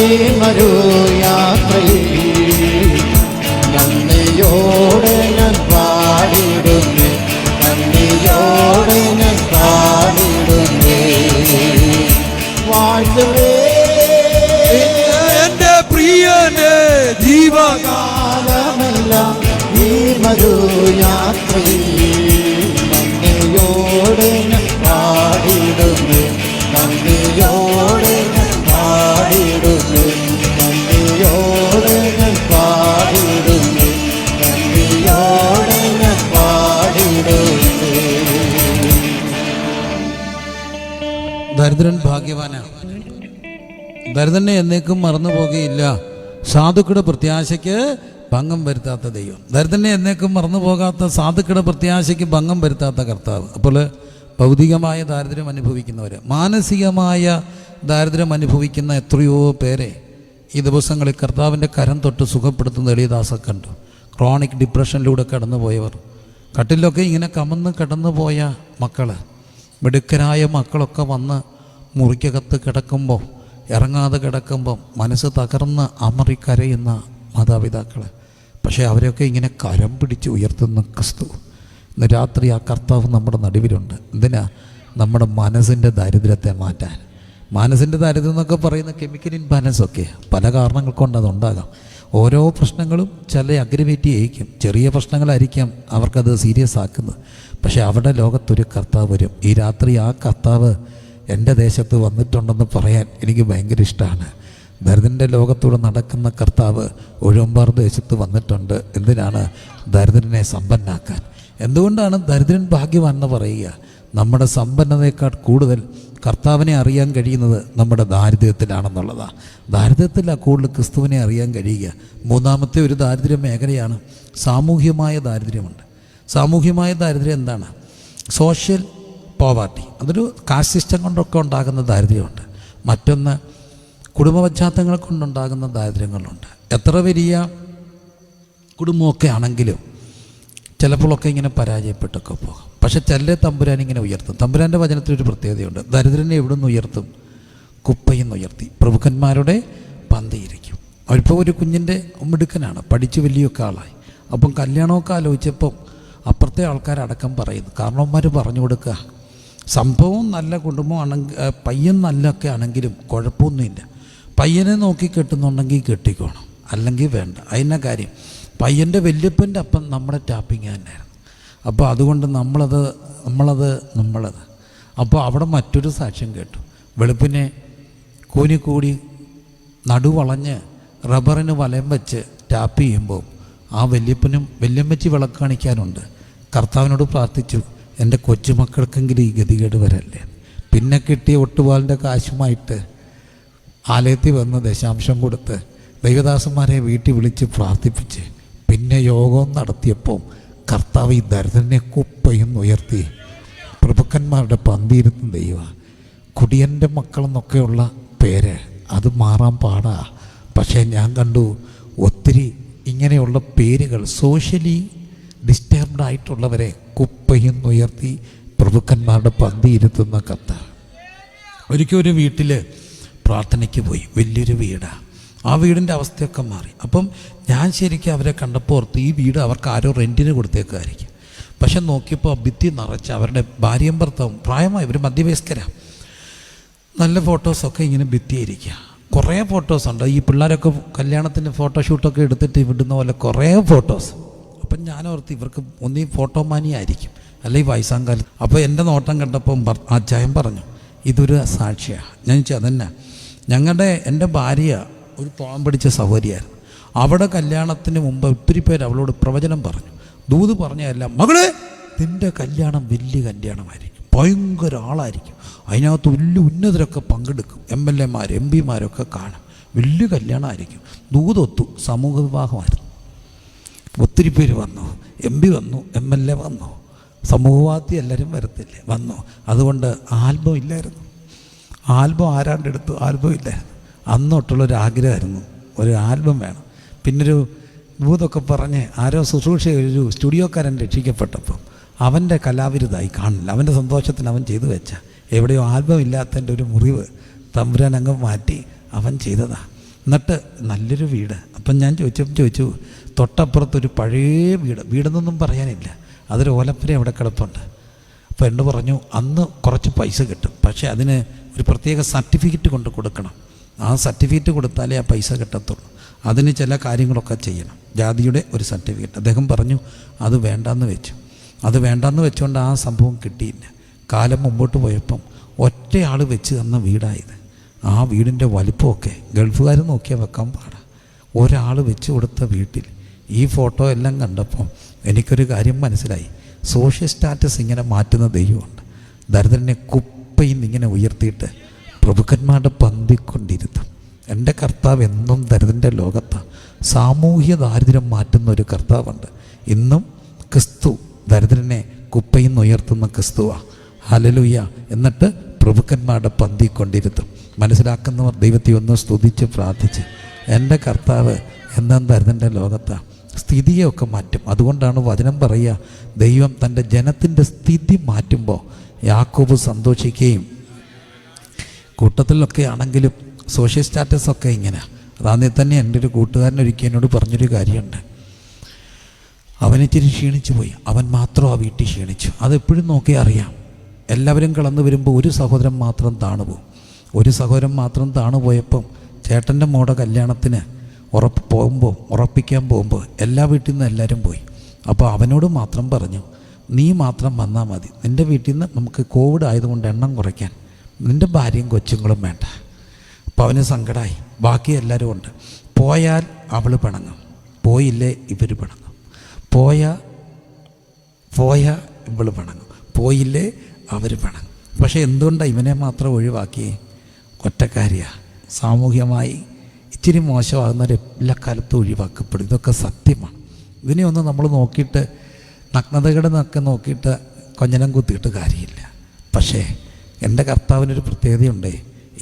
ഈ മരു യാത്രയിൽ ജീവകാലമെല്ലാം ഈ മരുയാത്രയിൽ നന്ദിയോടെ ഞാൻ പാടിടുന്നു, നന്ദിയോടെ ഞാൻ പാടിടുന്നു, നന്ദിയോടെ ഞാൻ പാടിടുന്നു, നന്ദിയോടെ ഞാൻ പാടിടുന്നു. ദരിദ്രൻ ഭാഗ്യവാനാണ്. ദരിദ്രനെ എന്നേക്കും മറന്നു പോകുകയില്ല. സാധുക്കളുടെ പ്രത്യാശയ്ക്ക് ഭംഗം വരുത്താത്ത ദൈവം. ദരിദ്രനെ എന്നേക്കും മറന്നു പോകാത്ത, സാധുക്കളുടെ പ്രത്യാശയ്ക്ക് ഭംഗം വരുത്താത്ത കർത്താവ്. അപ്പോൾ ഭൗതികമായ ദാരിദ്ര്യം അനുഭവിക്കുന്നവർ, മാനസികമായ ദാരിദ്ര്യം അനുഭവിക്കുന്ന എത്രയോ പേരെ ഈ ദിവസങ്ങളിൽ കർത്താവിൻ്റെ കരം തൊട്ട് സുഖപ്പെടുത്തുന്ന എളിയദാസ കണ്ടു. ക്രോണിക് ഡിപ്രഷനിലൂടെ കടന്നുപോയവർ, കട്ടിലൊക്കെ ഇങ്ങനെ കമന്ന് കടന്നുപോയ മക്കൾ, മിടുക്കരായ മക്കളൊക്കെ വന്ന് മുറിക്കകത്ത് കിടക്കുമ്പോൾ, ഇറങ്ങാതെ കിടക്കുമ്പം മനസ്സ് തകർന്ന് അമറിക്കരയുന്ന മാതാപിതാക്കൾ. പക്ഷേ അവരെയൊക്കെ ഇങ്ങനെ കരം പിടിച്ച് ഉയർത്തുന്ന ക്രിസ്തു. ഇന്ന് രാത്രി ആ കർത്താവ് നമ്മുടെ നടുവിലുണ്ട്. എന്തിനാ? നമ്മുടെ മനസ്സിൻ്റെ ദാരിദ്ര്യത്തെ മാറ്റാൻ. മനസ്സിൻ്റെ ദാരിദ്ര്യം എന്നൊക്കെ പറയുന്ന കെമിക്കൽ ഇൻബാലൻസൊക്കെ പല കാരണങ്ങൾ കൊണ്ട് അതുണ്ടാകാം. ഓരോ പ്രശ്നങ്ങളും ചില അഗ്രവേറ്റ് ചെയ്യിക്കും. ചെറിയ പ്രശ്നങ്ങളായിരിക്കാം അവർക്കത് സീരിയസ് ആക്കുന്നത്. പക്ഷേ അവിടെ ലോകത്തൊരു കർത്താവ് വരും. ഈ രാത്രി ആ കർത്താവ് എൻ്റെ ദേശത്ത് വന്നിട്ടുണ്ടെന്ന് പറയാൻ എനിക്ക് ഭയങ്കര ഇഷ്ടമാണ്. ദരിദ്രൻ്റെ ലോകത്തൂടെ നടക്കുന്ന കർത്താവ് ഒഴുമ്പാർ ദേശത്ത് വന്നിട്ടുണ്ട്. എന്തിനാണ്? ദരിദ്രനെ സമ്പന്നാക്കാൻ. എന്തുകൊണ്ടാണ് ദരിദ്രൻ ഭാഗ്യവാൻ എന്ന് പറയുക? നമ്മുടെ സമ്പന്നതയേക്കാൾ കൂടുതൽ കർത്താവിനെ അറിയാൻ കഴിയുന്നത് നമ്മുടെ ദാരിദ്ര്യത്തിലാണെന്നുള്ളതാണ്. ദാരിദ്ര്യത്തിലാണ് കൂടുതൽ ക്രിസ്തുവിനെ അറിയാൻ കഴിയുക. മൂന്നാമത്തെ ഒരു ദാരിദ്ര്യ മേഖലയാണ് സാമൂഹ്യമായ ദാരിദ്ര്യമുണ്ട്. സാമൂഹ്യമായ ദാരിദ്ര്യം എന്താണ്? Social poverty. അതൊരു കാസ്റ്റ് സിസ്റ്റം കൊണ്ടൊക്കെ ഉണ്ടാകുന്ന ദാരിദ്ര്യമുണ്ട്. മറ്റൊന്ന് കുടുംബ പശ്ചാത്തലങ്ങൾ കൊണ്ടുണ്ടാകുന്ന ദാരിദ്ര്യങ്ങളുണ്ട്. എത്ര വലിയ കുടുംബമൊക്കെ ആണെങ്കിലും ചിലപ്പോഴൊക്കെ ഇങ്ങനെ പരാജയപ്പെട്ടൊക്കെ പോകും. പക്ഷെ ചില തമ്പുരാൻ ഇങ്ങനെ ഉയർത്തും. തമ്പുരാൻ്റെ വചനത്തിലൊരു പ്രത്യേകതയുണ്ട്. ദരിദ്രനെ എവിടെ നിന്ന് ഉയർത്തും? കുപ്പയിൽ നിന്ന് ഉയർത്തി പ്രഭുക്കന്മാരുടെ പന്തിയിരിക്കും. അവരിപ്പോൾ ഒരു കുഞ്ഞിൻ്റെ മിടുക്കനാണ്, പഠിച്ച് വലിയൊക്കെ ആളായി. അപ്പം കല്യാണമൊക്കെ ആലോചിച്ചപ്പം അപ്പുറത്തെ ആൾക്കാരടക്കം പറയുന്നു. കാരണവന്മാർ പറഞ്ഞു കൊടുക്കുക, സംഭവം നല്ല കുടുംബമാണെങ്കിൽ, പയ്യൻ നല്ലൊക്കെ ആണെങ്കിലും കുഴപ്പമൊന്നുമില്ല. പയ്യനെ നോക്കി കെട്ടുന്നുണ്ടെങ്കിൽ കെട്ടിക്കോണം, അല്ലെങ്കിൽ വേണ്ട. അതിൻ്റെ കാര്യം പയ്യൻ്റെ വല്യപ്പൻ്റെ അപ്പം നമ്മുടെ ടാപ്പിങ് തന്നെയായിരുന്നു. അപ്പോൾ അതുകൊണ്ട് നമ്മളത് അപ്പോൾ അവിടെ മറ്റൊരു സാക്ഷ്യം കേട്ടു. വെളുപ്പിനെ കൂനിക്കൂടി നടുവളഞ്ഞ് റബ്ബറിന് വലയം വെച്ച് ടാപ്പ് ചെയ്യുമ്പോൾ ആ വല്യപ്പനും വല്യമ്മച്ചി വിളക്ക് കാണിക്കാനുണ്ട്. കർത്താവിനോട് പ്രാർത്ഥിച്ചു, എൻ്റെ കൊച്ചുമക്കൾക്കെങ്കിലും ഈ ഗതികേട് വരല്ലേ. പിന്നെ കിട്ടിയ ഒട്ടുപാലിൻ്റെ കാശുമായിട്ട് ആലയത്തിൽ വന്ന് ദശാംശം കൊടുത്ത് ദൈവദാസന്മാരെ വീട്ടിൽ വിളിച്ച് പ്രാർത്ഥിപ്പിച്ച് പിന്നെ യോഗം നടത്തിയപ്പോൾ കർത്താവ് ഈ ദരിദ്രനെ കുപ്പയും ഉയർത്തി പ്രഭുക്കന്മാരുടെ പന്തിയിരുത്തും ദൈവ. കുടിയൻ്റെ മക്കളെന്നൊക്കെയുള്ള പേര് അത് മാറാൻ പാടാ. പക്ഷേ ഞാൻ കണ്ടു ഒത്തിരി ഇങ്ങനെയുള്ള പേരുകൾ സോഷ്യലി ഡിസ്റ്റർബ്ഡ് ആയിട്ടുള്ളവരെ കുപ്പയും ഉയർത്തി പ്രഭുക്കന്മാരുടെ പന്തിയിരുത്തുന്ന കർത്താവ്. ഒരിക്കൽ ഒരു വീട്ടിൽ പ്രാർത്ഥനയ്ക്ക് പോയി. വലിയൊരു വീടാണ്. ആ വീടിൻ്റെ അവസ്ഥയൊക്കെ മാറി. അപ്പം ഞാൻ ശരിക്കും അവരെ കണ്ടപ്പോൾ ഓർത്ത് ഈ വീട് അവർക്ക് ആരോ റെൻറ്റിന് കൊടുത്തേക്കായിരിക്കും. പക്ഷെ നോക്കിയപ്പോൾ ഭിത്തി നിറച്ച് അവരുടെ ഭാര്യയും ഭർത്താവും പ്രായമായി, ഇവർ മധ്യവയസ്കരാണ്. നല്ല ഫോട്ടോസൊക്കെ ഇങ്ങനെ ഭിത്തിയിരിക്കുക. കുറേ ഫോട്ടോസുണ്ട്. ഈ പിള്ളേരൊക്കെ കല്യാണത്തിന് ഫോട്ടോഷൂട്ടൊക്കെ എടുത്തിട്ട് വിടുന്ന പോലെ കുറേ ഫോട്ടോസ്. അപ്പം ഞാനോർത്ത് ഇവർക്ക് ഒന്നീ ഫോട്ടോ മാനിയായിരിക്കും, അല്ലെങ്കിൽ വയസ്സാങ്കാലത്ത്. അപ്പോൾ എൻ്റെ നോട്ടം കണ്ടപ്പം അച്ചായൻ പറഞ്ഞു, ഇതൊരു സാക്ഷിയാണ്. ഞാൻ ചോദിച്ചു അതെന്നാ? എൻ്റെ ഭാര്യ ഒരു തോളം പിടിച്ച സഹോദരിയായിരുന്നു. അവിടെ കല്യാണത്തിന് മുമ്പ് ഒത്തിരി പേര് അവളോട് പ്രവചനം പറഞ്ഞു, ദൂത് പറഞ്ഞതല്ല, മകളെ നിൻ്റെ കല്യാണം വലിയ കല്യാണമായിരിക്കും, ഭയങ്കര ആളായിരിക്കും, അതിനകത്ത് വലിയ ഉന്നതരൊക്കെ പങ്കെടുക്കും, MLA-മാർ MP-മാരൊക്കെ കാണും, വലിയ കല്യാണമായിരിക്കും. ദൂതൊത്തു. സമൂഹ വിവാഹമായിരുന്നു. ഒത്തിരി പേര് വന്നു, MP വന്നു, MLA വന്നു, സമൂഹവാദി എല്ലാവരും വരത്തില്ലേ വന്നു. അതുകൊണ്ട് ആൽബം ഇല്ലായിരുന്നു. ആൽബം ആരാണ്ട് എടുത്തു, ആൽബം ഇല്ലായിരുന്നു. അന്നൊട്ടുള്ളൊരാഗ്രഹമായിരുന്നു ഒരു ആൽബം വേണം. പിന്നൊരു ദൂതൊക്കെ പറഞ്ഞ് ആരോ ശുശ്രൂഷ ഒരു സ്റ്റുഡിയോക്കാരൻ രക്ഷിക്കപ്പെട്ടപ്പം അവൻ്റെ കലാവിരുതായി കാണില്ല. അവൻ്റെ സന്തോഷത്തിന് അവൻ ചെയ്തു വെച്ച എവിടെയോ ആൽബം ഇല്ലാത്തതിൻ്റെ ഒരു മുറിവ് തമ്പുരാൻ അങ്ങ് മാറ്റി അവൻ ചെയ്തതാണ്. എന്നിട്ട് നല്ലൊരു വീട്. അപ്പം ഞാൻ ചോദിച്ചു തൊട്ടപ്പുറത്തൊരു പഴയ വീടെന്നൊന്നും പറയാനില്ല, അതൊരു ഓലപ്പുര അവിടെ കിടപ്പുണ്ട്. അപ്പോൾ എന്നോട് പറഞ്ഞു അന്ന് കുറച്ച് പൈസ കിട്ടും, പക്ഷേ അതിന് ഒരു പ്രത്യേക സർട്ടിഫിക്കറ്റ് കൊണ്ട് കൊടുക്കണം. ആ സർട്ടിഫിക്കറ്റ് കൊടുത്താലേ ആ പൈസ കിട്ടത്തുള്ളൂ. അതിന് ചില കാര്യങ്ങളൊക്കെ ചെയ്യണം. ജാതിയുടെ ഒരു സർട്ടിഫിക്കറ്റ് അദ്ദേഹം പറഞ്ഞു അത് വേണ്ടാന്ന് വെച്ചു. അത് വേണ്ടാന്ന് വെച്ചുകൊണ്ട് ആ സംഭവം കിട്ടിയില്ല. കാലം മുമ്പോട്ട് പോയപ്പം ഒറ്റയാൾ വെച്ച് തന്ന വീടായത്. ആ വീടിൻ്റെ വലിപ്പമൊക്കെ ഗൾഫുകാർ നോക്കിയാൽ വെക്കാൻ പാടാ. ഒരാൾ വെച്ച് കൊടുത്ത വീട്ടിൽ ഈ ഫോട്ടോ എല്ലാം കണ്ടപ്പോൾ എനിക്കൊരു കാര്യം മനസ്സിലായി. സോഷ്യൽ സ്റ്റാറ്റസ് ഇങ്ങനെ മാറ്റുന്ന ദൈവമുണ്ട്. ദരിദ്രനെ കുപ്പയിൽ നിന്നിങ്ങനെ ഉയർത്തിയിട്ട് പ്രഭുക്കന്മാരുടെ പന്തിക്കൊണ്ടിരുത്തും. എൻ്റെ കർത്താവ് എന്നും ദരിദ്രൻ്റെ ലോകത്താണ്. സാമൂഹ്യ ദാരിദ്ര്യം മാറ്റുന്ന ഒരു കർത്താവുണ്ട്. ഇന്നും ക്രിസ്തു ദരിദ്രനെ കുപ്പയിൽ നിന്ന് ഉയർത്തുന്ന ക്രിസ്തുവാണ്. ഹല്ലേലൂയ. എന്നിട്ട് പ്രഭുക്കന്മാരുടെ പന്തിക്കൊണ്ടിരുത്തും. മനസ്സിലാക്കുന്നവർ ദൈവത്തെ ഒന്ന് സ്തുതിച്ച് പ്രാർത്ഥിച്ച്, എൻ്റെ കർത്താവ് എന്നും ദരിദ്രൻ്റെ ലോകത്താണ്. സ്ഥിതിയൊക്കെ മാറ്റും. അതുകൊണ്ടാണ് വചനം പറയുക, ദൈവം തൻ്റെ ജനത്തിൻ്റെ സ്ഥിതി മാറ്റുമ്പോൾ യാക്കോബ് സന്തോഷിക്കുകയും. കൂട്ടത്തിലൊക്കെ ആണെങ്കിലും സോഷ്യൽ സ്റ്റാറ്റസൊക്കെ ഇങ്ങനെ. അതാദ്യം തന്നെ എൻ്റെ ഒരു കൂട്ടുകാരൻ ഒരിക്കൽ എന്നോട് പറഞ്ഞൊരു കാര്യമുണ്ട്. അവനിച്ചിരി ക്ഷീണിച്ചു പോയി, അവൻ മാത്രം ആ വീട്ടിൽ ക്ഷീണിച്ചു. അതെപ്പോഴും നോക്കി അറിയാം. എല്ലാവരും കടന്നു വരുമ്പോൾ ഒരു സഹോദരൻ മാത്രം താണുപോകും. ഒരു സഹോദരൻ മാത്രം താണുപോയപ്പം ചേട്ടൻ്റെ മോടെ കല്യാണത്തിന് ഉറപ്പിക്കാൻ പോകുമ്പോൾ എല്ലാ വീട്ടിൽ നിന്ന് എല്ലാവരും പോയി. അപ്പോൾ അവനോട് മാത്രം പറഞ്ഞു, നീ മാത്രം വന്നാൽ മതി. നിൻ്റെ വീട്ടിൽ നിന്ന് നമുക്ക് കോവിഡ് ആയതുകൊണ്ട് എണ്ണം കുറയ്ക്കാൻ നിൻ്റെ ഭാര്യയും കൊച്ചുങ്ങളും വേണ്ട. അപ്പോൾ അവന് സങ്കടമായി. ബാക്കി എല്ലാവരും ഉണ്ട്. പോയാൽ അവൾ പിണങ്ങും, പോയില്ലേ ഇവർ പിണങ്ങും. പോയാൽ ഇവൾ പിണങ്ങും, പോയില്ലേ അവർ പിണങ്ങും. പക്ഷേ എന്തുകൊണ്ടാണ് ഇവനെ മാത്രം ഒഴിവാക്കി? ഒറ്റക്കാരിയാണ്. സാമൂഹ്യമായി ഇച്ചിരി മോശമാകുന്നവർ എല്ലാ കാലത്തും ഒഴിവാക്കപ്പെടും. ഇതൊക്കെ സത്യമാണ്. ഇതിനെ ഒന്ന് നമ്മൾ നോക്കിയിട്ട് നഗ്നതകളെന്നൊക്കെ നോക്കിയിട്ട് കൊഞ്ഞനം കുത്തിയിട്ട് കാര്യമില്ല. പക്ഷേ എൻ്റെ കർത്താവിനൊരു പ്രത്യേകതയുണ്ട്.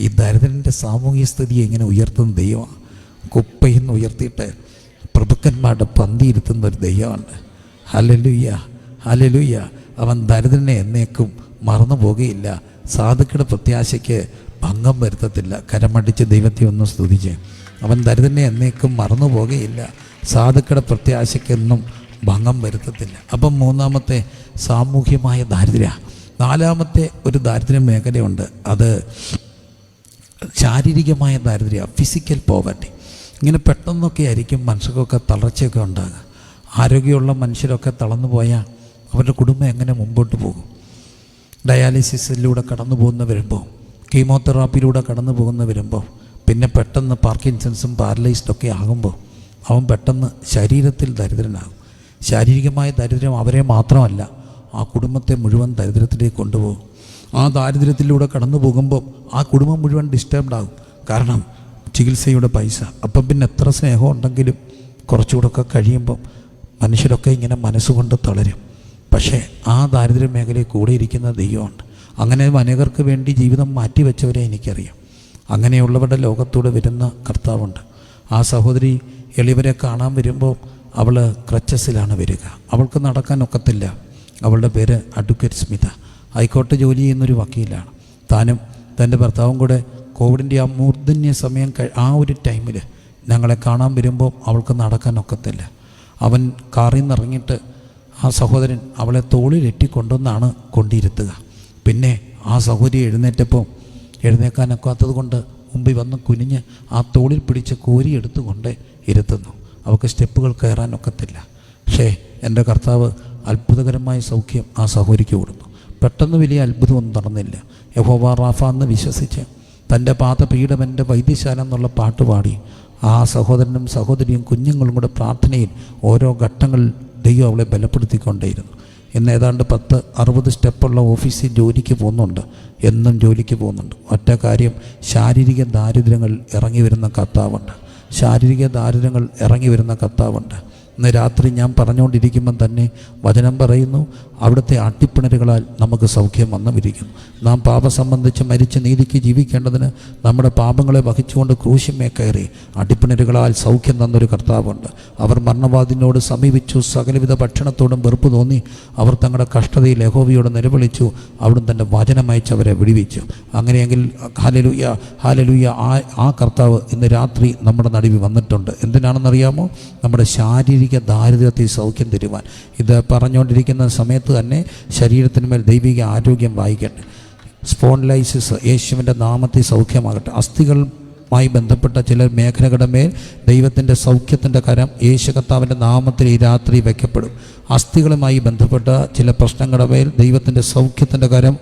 ഈ ദരിദ്രൻ്റെ സാമൂഹ്യ സ്ഥിതിയെ ഇങ്ങനെ ഉയർത്തുന്ന ദൈവമാണ്. കുപ്പയിൽ നിന്ന് ഉയർത്തിയിട്ട് പ്രഭുക്കന്മാരുടെ പന്തിയിരുത്തുന്ന ഒരു ദൈവമാണ്. Hallelujah, hallelujah. അവൻ ദരിദ്രനെ എന്നേക്കും മറന്നു പോകുകയില്ല. സാധുക്കളുടെ പ്രത്യാശയ്ക്ക് ഭംഗം വരുത്തത്തില്ല. കരമടിച്ച് ദൈവത്തെ ഒന്ന് സ്തുതിച്ച്. അവൻ ദരിദ്രനെ എന്നേക്കും മറന്നു പോകുകയില്ല. സാധുക്കളുടെ പ്രത്യാശയ്ക്കെന്നും ഭംഗം വരുത്തത്തില്ല. അപ്പം മൂന്നാമത്തെ സാമൂഹ്യമായ ദാരിദ്ര്യം. നാലാമത്തെ ഒരു ദാരിദ്ര്യ മേഖലയുണ്ട്. അത് ശാരീരികമായ ദാരിദ്ര്യം, ഫിസിക്കൽ പോവർട്ടി. ഇങ്ങനെ പെട്ടെന്നൊക്കെ ആയിരിക്കും മനുഷ്യർക്കൊക്കെ തളർച്ചയൊക്കെ ഉണ്ടാകുക. ആരോഗ്യമുള്ള മനുഷ്യരൊക്കെ തളർന്നു പോയാൽ അവരുടെ കുടുംബം എങ്ങനെ മുമ്പോട്ട് പോകും? ഡയാലിസിസിലൂടെ കടന്നു പോകുന്ന വരുമ്പോൾ, കീമോതെറാപ്പിയിലൂടെ കടന്നു പോകുന്ന വരുമ്പോൾ, പിന്നെ പെട്ടെന്ന് പാർക്കിൻസൺസും പാരലൈസ്ഡൊക്കെ ആകുമ്പോൾ അവൻ പെട്ടെന്ന് ശരീരത്തിൽ ദരിദ്രനാകും. ശാരീരികമായ ദരിദ്രം അവരെ മാത്രമല്ല, ആ കുടുംബത്തെ മുഴുവൻ ദരിദ്രത്തിലേക്ക് കൊണ്ടുപോകും. ആ ദാരിദ്ര്യത്തിലൂടെ കടന്നു പോകുമ്പോൾ ആ കുടുംബം മുഴുവൻ ഡിസ്റ്റർബ്ഡ് ആകും. കാരണം ചികിത്സയുടെ പൈസ. അപ്പം പിന്നെ എത്ര സ്നേഹം ഉണ്ടെങ്കിലും കുറച്ചുകൂടെയൊക്കെ കഴിയുമ്പം മനുഷ്യരൊക്കെ ഇങ്ങനെ മനസ്സുകൊണ്ട് തളരും. പക്ഷേ ആ ദാരിദ്ര്യ മേഖലയിൽ കൂടെ ഇരിക്കുന്ന ദൈവമുണ്ട്. അങ്ങനെ അനേകർക്ക് വേണ്ടി ജീവിതം മാറ്റിവെച്ചവരെ എനിക്കറിയാം. അങ്ങനെയുള്ളവരുടെ ലോകത്തൂടെ വരുന്ന കർത്താവുണ്ട്. ആ സഹോദരി എളിയവരെ കാണാൻ വരുമ്പോൾ അവൾ ക്രച്ചസിലാണ് വരിക. അവൾക്ക് നടക്കാനൊക്കത്തില്ല. അവളുടെ പേര് അഡ്വക്കേറ്റ് സ്മിത. ഹൈക്കോടതി ജോലി ചെയ്യുന്നൊരു വക്കീലാണ്. താനും തൻ്റെ ഭർത്താവും കൂടെ കോവിഡിൻ്റെ ആ മൂർധന്യ സമയം ആ ഒരു ടൈമിൽ ഞങ്ങളെ കാണാൻ വരുമ്പോൾ അവൾക്ക് നടക്കാനൊക്കത്തില്ല. അവൻ കാറിൽ നിന്ന് ഇറങ്ങിയിട്ട് ആ സഹോദരൻ അവളെ തോളിലെറ്റിക്കൊണ്ടുവന്നാണ് കൊണ്ടിരുത്തുക. പിന്നെ ആ സഹോദരി എഴുന്നേക്കാനൊക്കാത്തത് കൊണ്ട് മുമ്പിൽ വന്ന് കുനിഞ്ഞ് ആ തോളിൽ പിടിച്ച് കോരിയെടുത്തുകൊണ്ട് ഇരുത്തുന്നു. അവൾക്ക് സ്റ്റെപ്പുകൾ കയറാനൊക്കത്തില്ല. പക്ഷേ എൻ്റെ കർത്താവ് അത്ഭുതകരമായ സൗഖ്യം ആ സഹോദരിക്ക് കൊടുത്തു. പെട്ടെന്ന് വലിയ അത്ഭുതമൊന്നും നടന്നില്ല. യഹോവ റാഫ എന്ന് വിശ്വസിച്ച് തൻ്റെ പാദപീഠം എൻ്റെ വൈദ്യശാല എന്നുള്ള പാട്ട് പാടി ആ സഹോദരനും സഹോദരിയും കുഞ്ഞുങ്ങളും കൂടെ പ്രാർത്ഥനയിൽ ഓരോ ഘട്ടങ്ങളിൽ ദൈവം അവളെ ബലപ്പെടുത്തിക്കൊണ്ടേയിരുന്നു. ഇന്ന് ഏതാണ്ട് 10-60 സ്റ്റെപ്പുള്ള ഓഫീസിൽ ജോലിക്ക് പോകുന്നുണ്ട്. എന്നും ജോലിക്ക് പോകുന്നുണ്ട്. ഒറ്റ കാര്യം, ശാരീരിക ദാരിദ്ര്യങ്ങൾ ഇറങ്ങി വരുന്ന കർത്താവുണ്ട്. ശാരീരിക ദാരിദ്ര്യങ്ങൾ ഇറങ്ങി വരുന്ന കർത്താവുണ്ട്. ഇന്ന് രാത്രി ഞാൻ പറഞ്ഞുകൊണ്ടിരിക്കുമ്പം തന്നെ വചനം പറയുന്നു, അവിടുത്തെ അട്ടിപ്പിണരുകളാൽ നമുക്ക് സൗഖ്യം വന്നുമിരിക്കുന്നു. നാം പാപം സംബന്ധിച്ച് മരിച്ച് നീതിക്ക് ജീവിക്കേണ്ടതിന് നമ്മുടെ പാപങ്ങളെ വഹിച്ചുകൊണ്ട് ക്രൂശിന്മേ കയറി അടിപ്പിണരുകളാൽ സൗഖ്യം തന്നൊരു കർത്താവുണ്ട്. അവർ മരണവാദിനോട് സമീപിച്ചു, സകലവിധ ഭക്ഷണത്തോടും വെറുപ്പ് തോന്നി. അവർ തങ്ങളുടെ കഷ്ടതയിൽ യഹോവയോട് നിലവിളിച്ചു. അവിടുന്ന് തൻ്റെ വചനമയച്ച് അവരെ വിടുവിച്ചു. അങ്ങനെയെങ്കിൽ ഹല്ലേലൂയ, ഹല്ലേലൂയ, ആ കർത്താവ് ഇന്ന് രാത്രി നമ്മുടെ നടുവിൽ വന്നിട്ടുണ്ട്. എന്തിനാണെന്നറിയാമോ? നമ്മുടെ ശാരീരിക ദാരിദ്ര്യത്തിൽ സൗഖ്യം തരുവാൻ. ഇത് പറഞ്ഞുകൊണ്ടിരിക്കുന്ന സമയത്ത് തന്നെ ശരീരത്തിന്മേൽ ദൈവിക ആരോഗ്യം വായിക്കട്ടെ. സ്പോൺലൈസിസ് യേശുവിൻ്റെ നാമത്തിൽ സൗഖ്യമാകട്ടെ. അസ്ഥികൾ മായി ബന്ധപ്പെട്ട ചില മേഖലകളുടെ മേൽ ദൈവത്തിൻ്റെ സൗഖ്യത്തിൻ്റെ കരം യേശു കർത്താവിൻ്റെ നാമത്തിൽ ഈ രാത്രി വയ്ക്കപ്പെടും. അസ്ഥികളുമായി ബന്ധപ്പെട്ട ചില പ്രശ്നങ്ങളുടെ മേൽ ദൈവത്തിൻ്റെ സൗഖ്യത്തിൻ്റെ കരം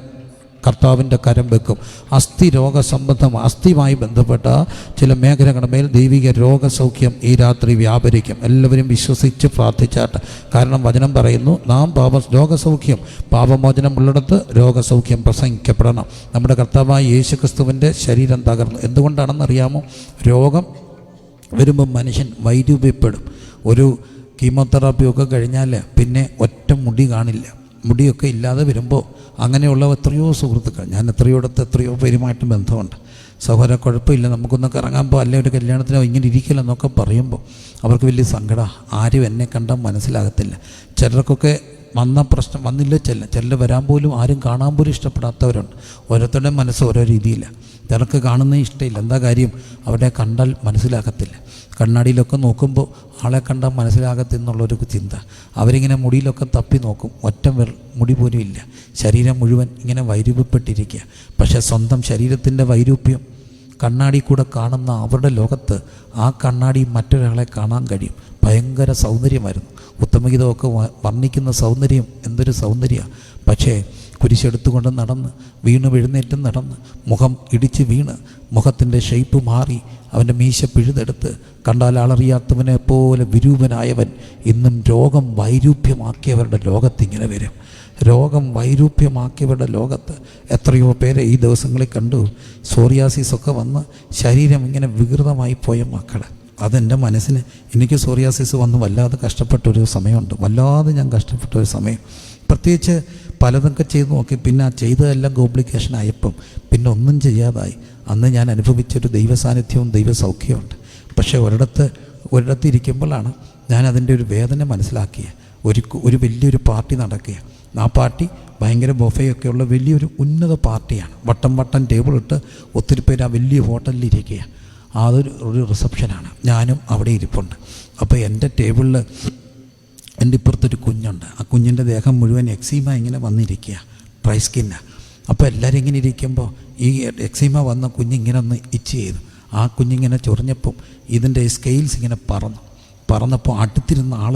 കർത്താവിൻ്റെ കരം വെക്കും. അസ്ഥി രോഗസംബന്ധം അസ്ഥിയുമായി ബന്ധപ്പെട്ട ചില മേഖലകളുടെ മേൽ ദൈവിക രോഗസൗഖ്യം ഈ രാത്രി വ്യാപരിക്കും. എല്ലാവരും വിശ്വസിച്ച് പ്രാർത്ഥിച്ചാട്ട്. കാരണം വചനം പറയുന്നു, നാം രോഗസൗഖ്യം പാപമോചനം ഉള്ളിടത്ത് രോഗസൗഖ്യം പ്രസംഗിക്കപ്പെടണം. നമ്മുടെ കർത്താവായ യേശു ക്രിസ്തുവിൻ്റെ ശരീരം തകർന്നു. എന്തുകൊണ്ടാണെന്നറിയാമോ? രോഗം വരുമ്പോൾ മനുഷ്യൻ വൈരൂപ്യപ്പെടും. ഒരു കീമോതെറാപ്പിയൊക്കെ കഴിഞ്ഞാൽ പിന്നെ ഒറ്റ മുടി കാണില്ല. മുടിയൊക്കെ ഇല്ലാതെ വരുമ്പോൾ അങ്ങനെയുള്ള എത്രയോ സുഹൃത്തുക്കൾ, ഞാൻ എത്രയോ പേരുമായിട്ട് ബന്ധമുണ്ട്. സഹോദര, കുഴപ്പമില്ല, നമുക്കൊന്നൊക്കെ ഇറങ്ങാൻ പോകും, അല്ലെങ്കിൽ ഒരു കല്യാണത്തിനോ ഇങ്ങനെ ഇരിക്കില്ലെന്നൊക്കെ പറയുമ്പോൾ അവർക്ക് വലിയ സങ്കടമാണ്. ആരും എന്നെ കണ്ടാൽ മനസ്സിലാകത്തില്ല. ചിലർക്കൊക്കെ വന്ന പ്രശ്നം വന്നില്ല, ചിലർ വരാൻ പോലും ആരും കാണാൻ പോലും ഇഷ്ടപ്പെടാത്തവരുണ്ട്. ഓരോരുത്തരുടെയും മനസ്സ് ഓരോ രീതിയിലാണ്. ചിലർക്ക് കാണുന്നത് ഇഷ്ടമില്ല. എന്താ കാര്യം? അവരെ കണ്ടാൽ മനസ്സിലാകത്തില്ല. കണ്ണാടിയിലൊക്കെ നോക്കുമ്പോൾ ആളെ കണ്ടാൽ മനസ്സിലാകത്തെന്നുള്ളൊരു ചിന്ത. അവരിങ്ങനെ മുടിയിലൊക്കെ തപ്പി നോക്കും, ഒറ്റ മുടി പോലും ഇല്ല. ശരീരം മുഴുവൻ ഇങ്ങനെ വൈരൂപ്യപ്പെട്ടിരിക്കുക. പക്ഷേ സ്വന്തം ശരീരത്തിൻ്റെ വൈരൂപ്യം കണ്ണാടി കൂടെ കാണുന്ന അവരുടെ ലോകത്ത് ആ കണ്ണാടി മറ്റൊരാളെ കാണാൻ കഴിയും. ഭയങ്കര സൗന്ദര്യമായിരുന്നു. ഉത്തമഗീതമൊക്കെ വർണ്ണിക്കുന്ന സൗന്ദര്യം എന്തൊരു സൗന്ദര്യമാണ്. പക്ഷേ കുരിശെടുത്തുകൊണ്ട് നടന്ന് എഴുന്നേറ്റും നടന്ന് മുഖം ഇടിച്ച് വീണ് മുഖത്തിൻ്റെ ഷേപ്പ് മാറി അവൻ്റെ മീശ പിഴുതെടുത്ത് കണ്ടാൽ ആളറിയാത്തവനെ പോലെ വിരൂപനായവൻ ഇന്നും രോഗം വൈരൂപ്യമാക്കിയവരുടെ ലോകത്തിങ്ങനെ വരും. രോഗം വൈരൂപ്യമാക്കിയവരുടെ ലോകത്ത് എത്രയോ പേരെ ഈ ദിവസങ്ങളിൽ കണ്ടു. സോറിയാസിസൊക്കെ വന്ന് ശരീരം ഇങ്ങനെ വികൃതമായി പോയ മക്കൾ. അതെൻ്റെ മനസ്സിന്, എനിക്ക് സോറിയാസിസ് വന്ന് വല്ലാതെ കഷ്ടപ്പെട്ടൊരു സമയമുണ്ട്. വല്ലാതെ ഞാൻ കഷ്ടപ്പെട്ടൊരു സമയം. പ്രത്യേകിച്ച് പലതൊക്കെ ചെയ്ത് നോക്കി. പിന്നെ ആ ചെയ്തതെല്ലാം കോംപ്ലിക്കേഷൻ ആയപ്പം പിന്നെ ഒന്നും ചെയ്യാതായി. അന്ന് ഞാൻ അനുഭവിച്ചൊരു ദൈവസാന്നിധ്യവും ദൈവസൗഖ്യമുണ്ട്. പക്ഷേ ഒരിടത്ത് ഇരിക്കുമ്പോഴാണ് ഞാൻ അതിൻ്റെ ഒരു വേദന മനസ്സിലാക്കിയത്. ഒരു വലിയൊരു പാർട്ടി നടക്കുക. ആ പാർട്ടി ഭയങ്കര ബൊഫയൊക്കെയുള്ള വലിയൊരു ഉന്നത പാർട്ടിയാണ്. വട്ടം ടേബിളിട്ട് ഒത്തിരി പേര് ആ വലിയ ഹോട്ടലിൽ ഇരിക്കുക. അതൊരു റിസപ്ഷനാണ്. ഞാനും അവിടെ ഇരിപ്പുണ്ട്. അപ്പോൾ എൻ്റെ ടേബിളിൽ എൻ്റെ ഇപ്പുറത്തൊരു കുഞ്ഞുണ്ട്. ആ കുഞ്ഞിൻ്റെ ദേഹം മുഴുവൻ എക്സീമ ഇങ്ങനെ വന്നിരിക്കുക, ഡ്രൈ സ്കിന്നാണ്. അപ്പോൾ എല്ലാവരും ഇങ്ങനെ ഇരിക്കുമ്പോൾ ഈ എക്സീമ വന്ന കുഞ്ഞിങ്ങനെ ഒന്ന് ഇച്ച് ചെയ്തു. ആ കുഞ്ഞിങ്ങനെ ചൊറിഞ്ഞപ്പം ഇതിൻ്റെ സ്കെയിൽസ് ഇങ്ങനെ പറന്നപ്പോൾ അടുത്തിരുന്ന ആൾ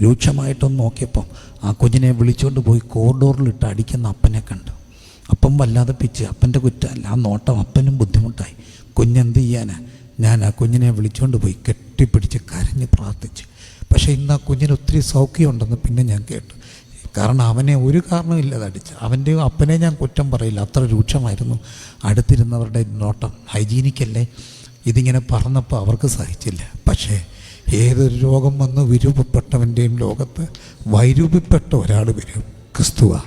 രൂക്ഷമായിട്ടൊന്ന് നോക്കിയപ്പം ആ കുഞ്ഞിനെ വിളിച്ചുകൊണ്ട് പോയി കോറിഡോറിലിട്ട് അടിക്കുന്ന അപ്പനെ കണ്ടു. അപ്പം വല്ലാതെ പിച്ച്. അപ്പൻ്റെ കുറ്റമല്ല, ആ നോട്ടം അപ്പനും ബുദ്ധിമുട്ടായി. കുഞ്ഞെന്ത് ചെയ്യാനാ? ഞാൻ ആ കുഞ്ഞിനെ വിളിച്ചുകൊണ്ട് പോയി കെട്ടിപ്പിടിച്ച് കരഞ്ഞ് പ്രാർത്ഥിച്ചു. പക്ഷേ ഇന്ന് ആ കുഞ്ഞിന് ഒത്തിരി സൗഖ്യമുണ്ടെന്ന് പിന്നെ ഞാൻ കേട്ടു. കാരണം അവനെ ഒരു കാരണമില്ലാതെ അടിച്ചു. അവൻ്റെ അപ്പനെ ഞാൻ കുറ്റം പറയില്ല, അത്ര രൂക്ഷമായിരുന്നു അടുത്തിരുന്നവരുടെ നോട്ടം. ഹൈജീനിക്കല്ലേ. ഇതിങ്ങനെ പറഞ്ഞപ്പോൾ അവർക്ക് സഹിച്ചില്ല. പക്ഷേ ഏതൊരു രോഗം വന്ന് വിരൂപപ്പെട്ടവൻ്റെയും ലോകത്ത് വൈരൂപ്യപ്പെട്ട ഒരാൾ വരും. ക്രിസ്തുവാ.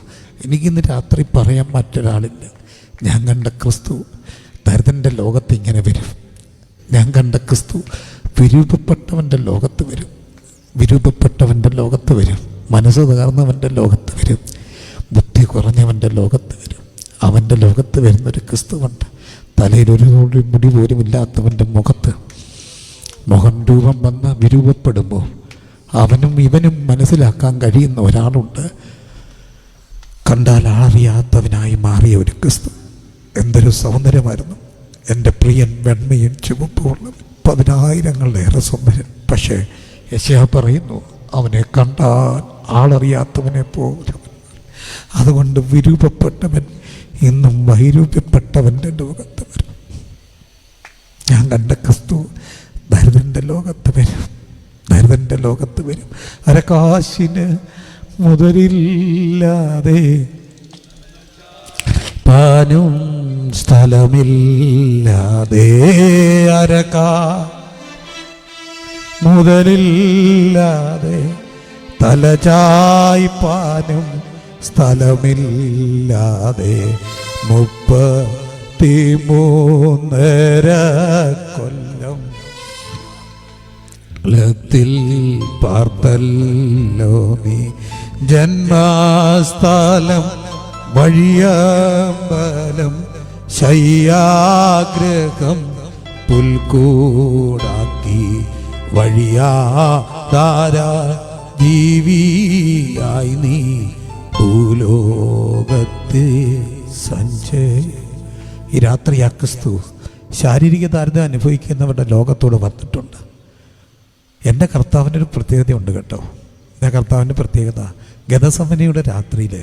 എനിക്കിന്ന് രാത്രി പറയാൻ മറ്റൊരാളില്ല. ഞാൻ കണ്ട ക്രിസ്തു ദരിദ്രൻ്റെ ലോകത്ത് ഇങ്ങനെ വരും. ഞാൻ കണ്ട ക്രിസ്തു വിരൂപപ്പെട്ടവൻ്റെ ലോകത്ത് വരും. മനസ്സ് തകർന്നവൻ്റെ ലോകത്ത് വരും. ബുദ്ധി കുറഞ്ഞവൻ്റെ ലോകത്ത് വരും. അവൻ്റെ ലോകത്ത് വരുന്നൊരു ക്രിസ്തുവുണ്ട്. തലയിൽ ഒരു മുടി പോലും ഇല്ലാത്തവൻ്റെ മുഖം രൂപം വന്ന് വിരൂപപ്പെടുമ്പോൾ അവനും ഇവനും മനസ്സിലാക്കാൻ കഴിയുന്ന ഒരാളുണ്ട്. കണ്ടാൽ അറിയാത്തവനായി മാറിയ ഒരു ക്രിസ്തു. എന്തൊരു സൗന്ദര്യമായിരുന്നു! എൻ്റെ പ്രിയൻ വെണ്മയും ചുവപ്പുമുള്ള 10,000-ങ്ങളേറെ സൗന്ദര്യം. പക്ഷേ യെശയ്യാ പറയുന്നു, അവനെ കണ്ടാൽ ആളറിയാത്തവനെ പോലും. അതുകൊണ്ട് വിരൂപപ്പെട്ടവൻ ഇന്നും വൈരൂപ്യപ്പെട്ടവൻ്റെ ലോകത്ത് വരും. ഞാൻ കണ്ട ക്രിസ്തു ദരിദ്രൻ്റെ ലോകത്ത് വരും. അരക്കാശിന് മുതലില്ലാതെ പാനും സ്ഥലമില്ലാതെ, മുതലില്ലാതെ തലചായ്പാനും സ്ഥലമില്ലാതെ 33 കൊല്ലം ലത്തിൽ പാർത്തല്ലോ നീ. ജന്മസ്ഥലം വഴിയമ്പലം ശയ്യാഗ്രഹം പുൽക്കൂടാക്കി വഴിയാധാര ജീവിയായി നീ ഭൂലോകത്തെ ഈ രാത്രി ആ ക്രിസ്തു ശാരീരിക ദാരിദ്ര്യം അനുഭവിക്കുന്നവരുടെ ലോകത്തോട് വന്നിട്ടുണ്ട്. എൻ്റെ കർത്താവിൻ്റെ ഒരു പ്രത്യേകതയുണ്ട് കേട്ടോ. എൻ്റെ കർത്താവിൻ്റെ പ്രത്യേകത, ഗതസമനിയുടെ രാത്രിയിൽ,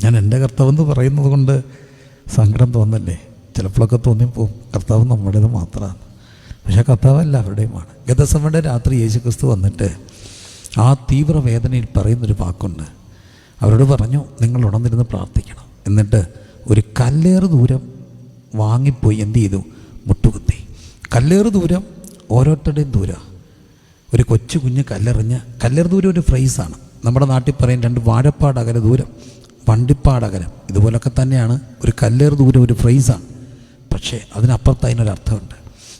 ഞാൻ എൻ്റെ കർത്താവെന്ന് പറയുന്നത് കൊണ്ട് സങ്കടം തോന്നല്ലേ, ചിലപ്പോഴൊക്കെ തോന്നിപ്പോവും കർത്താവ് നമ്മുടേത് മാത്രമാണ്. പക്ഷേ കർത്താവ് എല്ലാവരുടെയുമാണ്. ഗതസമനിയുടെ രാത്രി യേശുക്രിസ്തു വന്നിട്ട് ആ തീവ്രവേദനയിൽ പറയുന്നൊരു വാക്കുണ്ട്. അവരോട് പറഞ്ഞു, നിങ്ങൾ ഉണർന്നിരുന്ന് പ്രാർത്ഥിക്കണം. എന്നിട്ട് ഒരു കല്ലേറ് ദൂരം വാങ്ങിപ്പോയി എന്ത് ചെയ്തു? മുട്ടുകുത്തി. കല്ലേറ് ദൂരം ഓരോരുത്തരുടെയും ദൂരം. ഒരു കൊച്ചു കുഞ്ഞ് കല്ലേറ് ദൂരം ഒരു ഫ്രൈസാണ്. നമ്മുടെ നാട്ടിൽ പറയും 2 വാഴപ്പാടകല ദൂരം, വണ്ടിപ്പാടകലം. ഇതുപോലൊക്കെ തന്നെയാണ് ഒരു കല്ലേറ് ദൂരം ഒരു ഫ്രൈസാണ്. പക്ഷേ അതിനപ്പുറത്ത് അതിനൊരർത്ഥമുണ്ട്.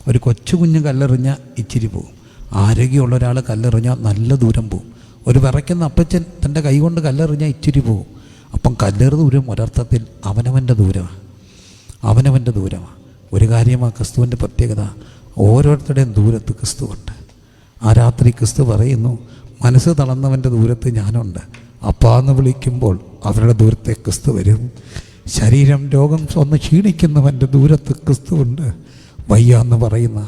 ഒരു കൊച്ചു കുഞ്ഞ് കല്ലെറിഞ്ഞാൽ ഇച്ചിരി പോവും, ആരോഗ്യമുള്ള ഒരാൾ കല്ലെറിഞ്ഞാൽ നല്ല ദൂരം പോവും. ഒരു വിറയ്ക്കുന്ന അപ്പച്ചൻ തൻ്റെ കൈ കൊണ്ട് കല്ലെറിഞ്ഞാൽ ഇച്ചിരി പോവും. അപ്പം കല്ലേറ് ദൂരം ഒരർത്ഥത്തിൽ അവനവൻ്റെ ദൂരമാണ്, അവനവൻ്റെ ദൂരമാണ്. ഒരു കാര്യമാണ് ക്രിസ്തുവിൻ്റെ പ്രത്യേകത, ഓരോരുത്തരുടെയും ദൂരത്ത് ക്രിസ്തുവുണ്ട്. ആ രാത്രി ക്രിസ്തു പറയുന്നു, മനസ്സ് തളർന്നവൻ്റെ ദൂരത്ത് ഞാനുണ്ട്. അപ്പാന്ന് വിളിക്കുമ്പോൾ അവരുടെ ദൂരത്തെ ക്രിസ്തു വരും. ശരീരം രോഗം ഒന്ന് ക്ഷീണിക്കുന്നവൻ്റെ ദൂരത്ത് ക്രിസ്തുവുണ്ട്. വയ്യാന്ന് പറയുന്ന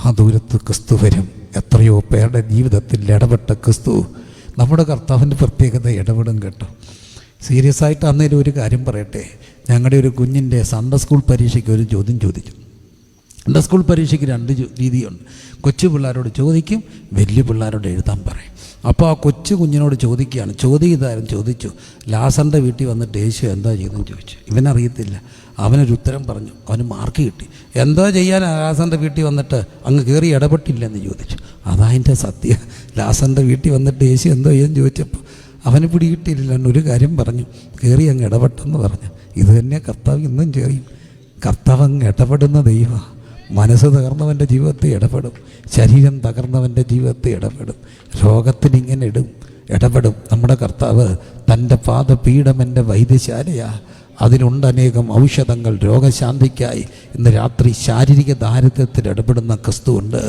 ആ ദൂരത്ത് ക്രിസ്തു വരും. എത്രയോ പേരുടെ ജീവിതത്തിൽ ഇടപെട്ട ക്രിസ്തു, നമ്മുടെ കർത്താവിൻ്റെ പ്രത്യേകത ഇടപെടും കേട്ടോ. സീരിയസ് ആയിട്ട് അന്നേരം ഒരു കാര്യം പറയട്ടെ. ഞങ്ങളുടെ ഒരു കുഞ്ഞിൻ്റെ സൺഡേ സ്കൂൾ പരീക്ഷയ്ക്ക് ഒരു ചോദ്യം ചോദിച്ചു. സൺഡേ സ്കൂൾ പരീക്ഷയ്ക്ക് 2 രീതിയുണ്ട്. കൊച്ചു പിള്ളേരോട് ചോദിക്കും, വലിയ പിള്ളേരോട് എഴുതാൻ പറയും. അപ്പോൾ ആ കൊച്ചു കുഞ്ഞിനോട് ചോദിക്കുകയാണ്. ചോദിച്ചു, ലാസറിൻ്റെ വീട്ടിൽ വന്നിട്ട് യേശു എന്താ ചെയ്തെന്ന് ചോദിച്ചു. ഇവനറിയത്തില്ല. അവനൊരു ഉത്തരം പറഞ്ഞു, അവന് മാർക്ക് കിട്ടി. എന്താ ചെയ്യാൻ ലാസറിൻ്റെ വീട്ടിൽ വന്നിട്ട് അങ്ങ് കയറി ഇടപെട്ടില്ലെന്ന് ചോദിച്ചു. അതതിൻ്റെ സത്യം. ലാസറിൻ്റെ വീട്ടിൽ വന്നിട്ട് യേശു എന്തോ ചെയ്യാന്ന് ചോദിച്ചപ്പോൾ അവന് പിടികിട്ടിയില്ല. ഒരു കാര്യം പറഞ്ഞു, കയറി അങ്ങ് ഇടപെട്ടെന്ന് പറഞ്ഞു. ഇത് തന്നെ കർത്താവ് ഇന്നും ചെയ്യും. കർത്താവ് അങ്ങ് ഇടപെടുന്ന ദൈവമാണ്. മനസ്സ് തകർന്നവൻ്റെ ജീവിതത്തെ ഇടപെടും, ശരീരം തകർന്നവൻ്റെ ജീവിതത്തെ ഇടപെടും, രോഗത്തിനിങ്ങനെ ഇടപെടും. നമ്മുടെ കർത്താവ് തൻ്റെ പാദപീഠം എൻ്റെ വൈദ്യശാലയാ, അതിലുണ്ട് അനേകം ഔഷധങ്ങൾ രോഗശാന്തിക്കായി. ഇന്ന് രാത്രി ശാരീരിക ദാരിദ്ര്യത്തിൽ ഇടപെടുന്ന ക്രിസ്തുവുണ്ട്.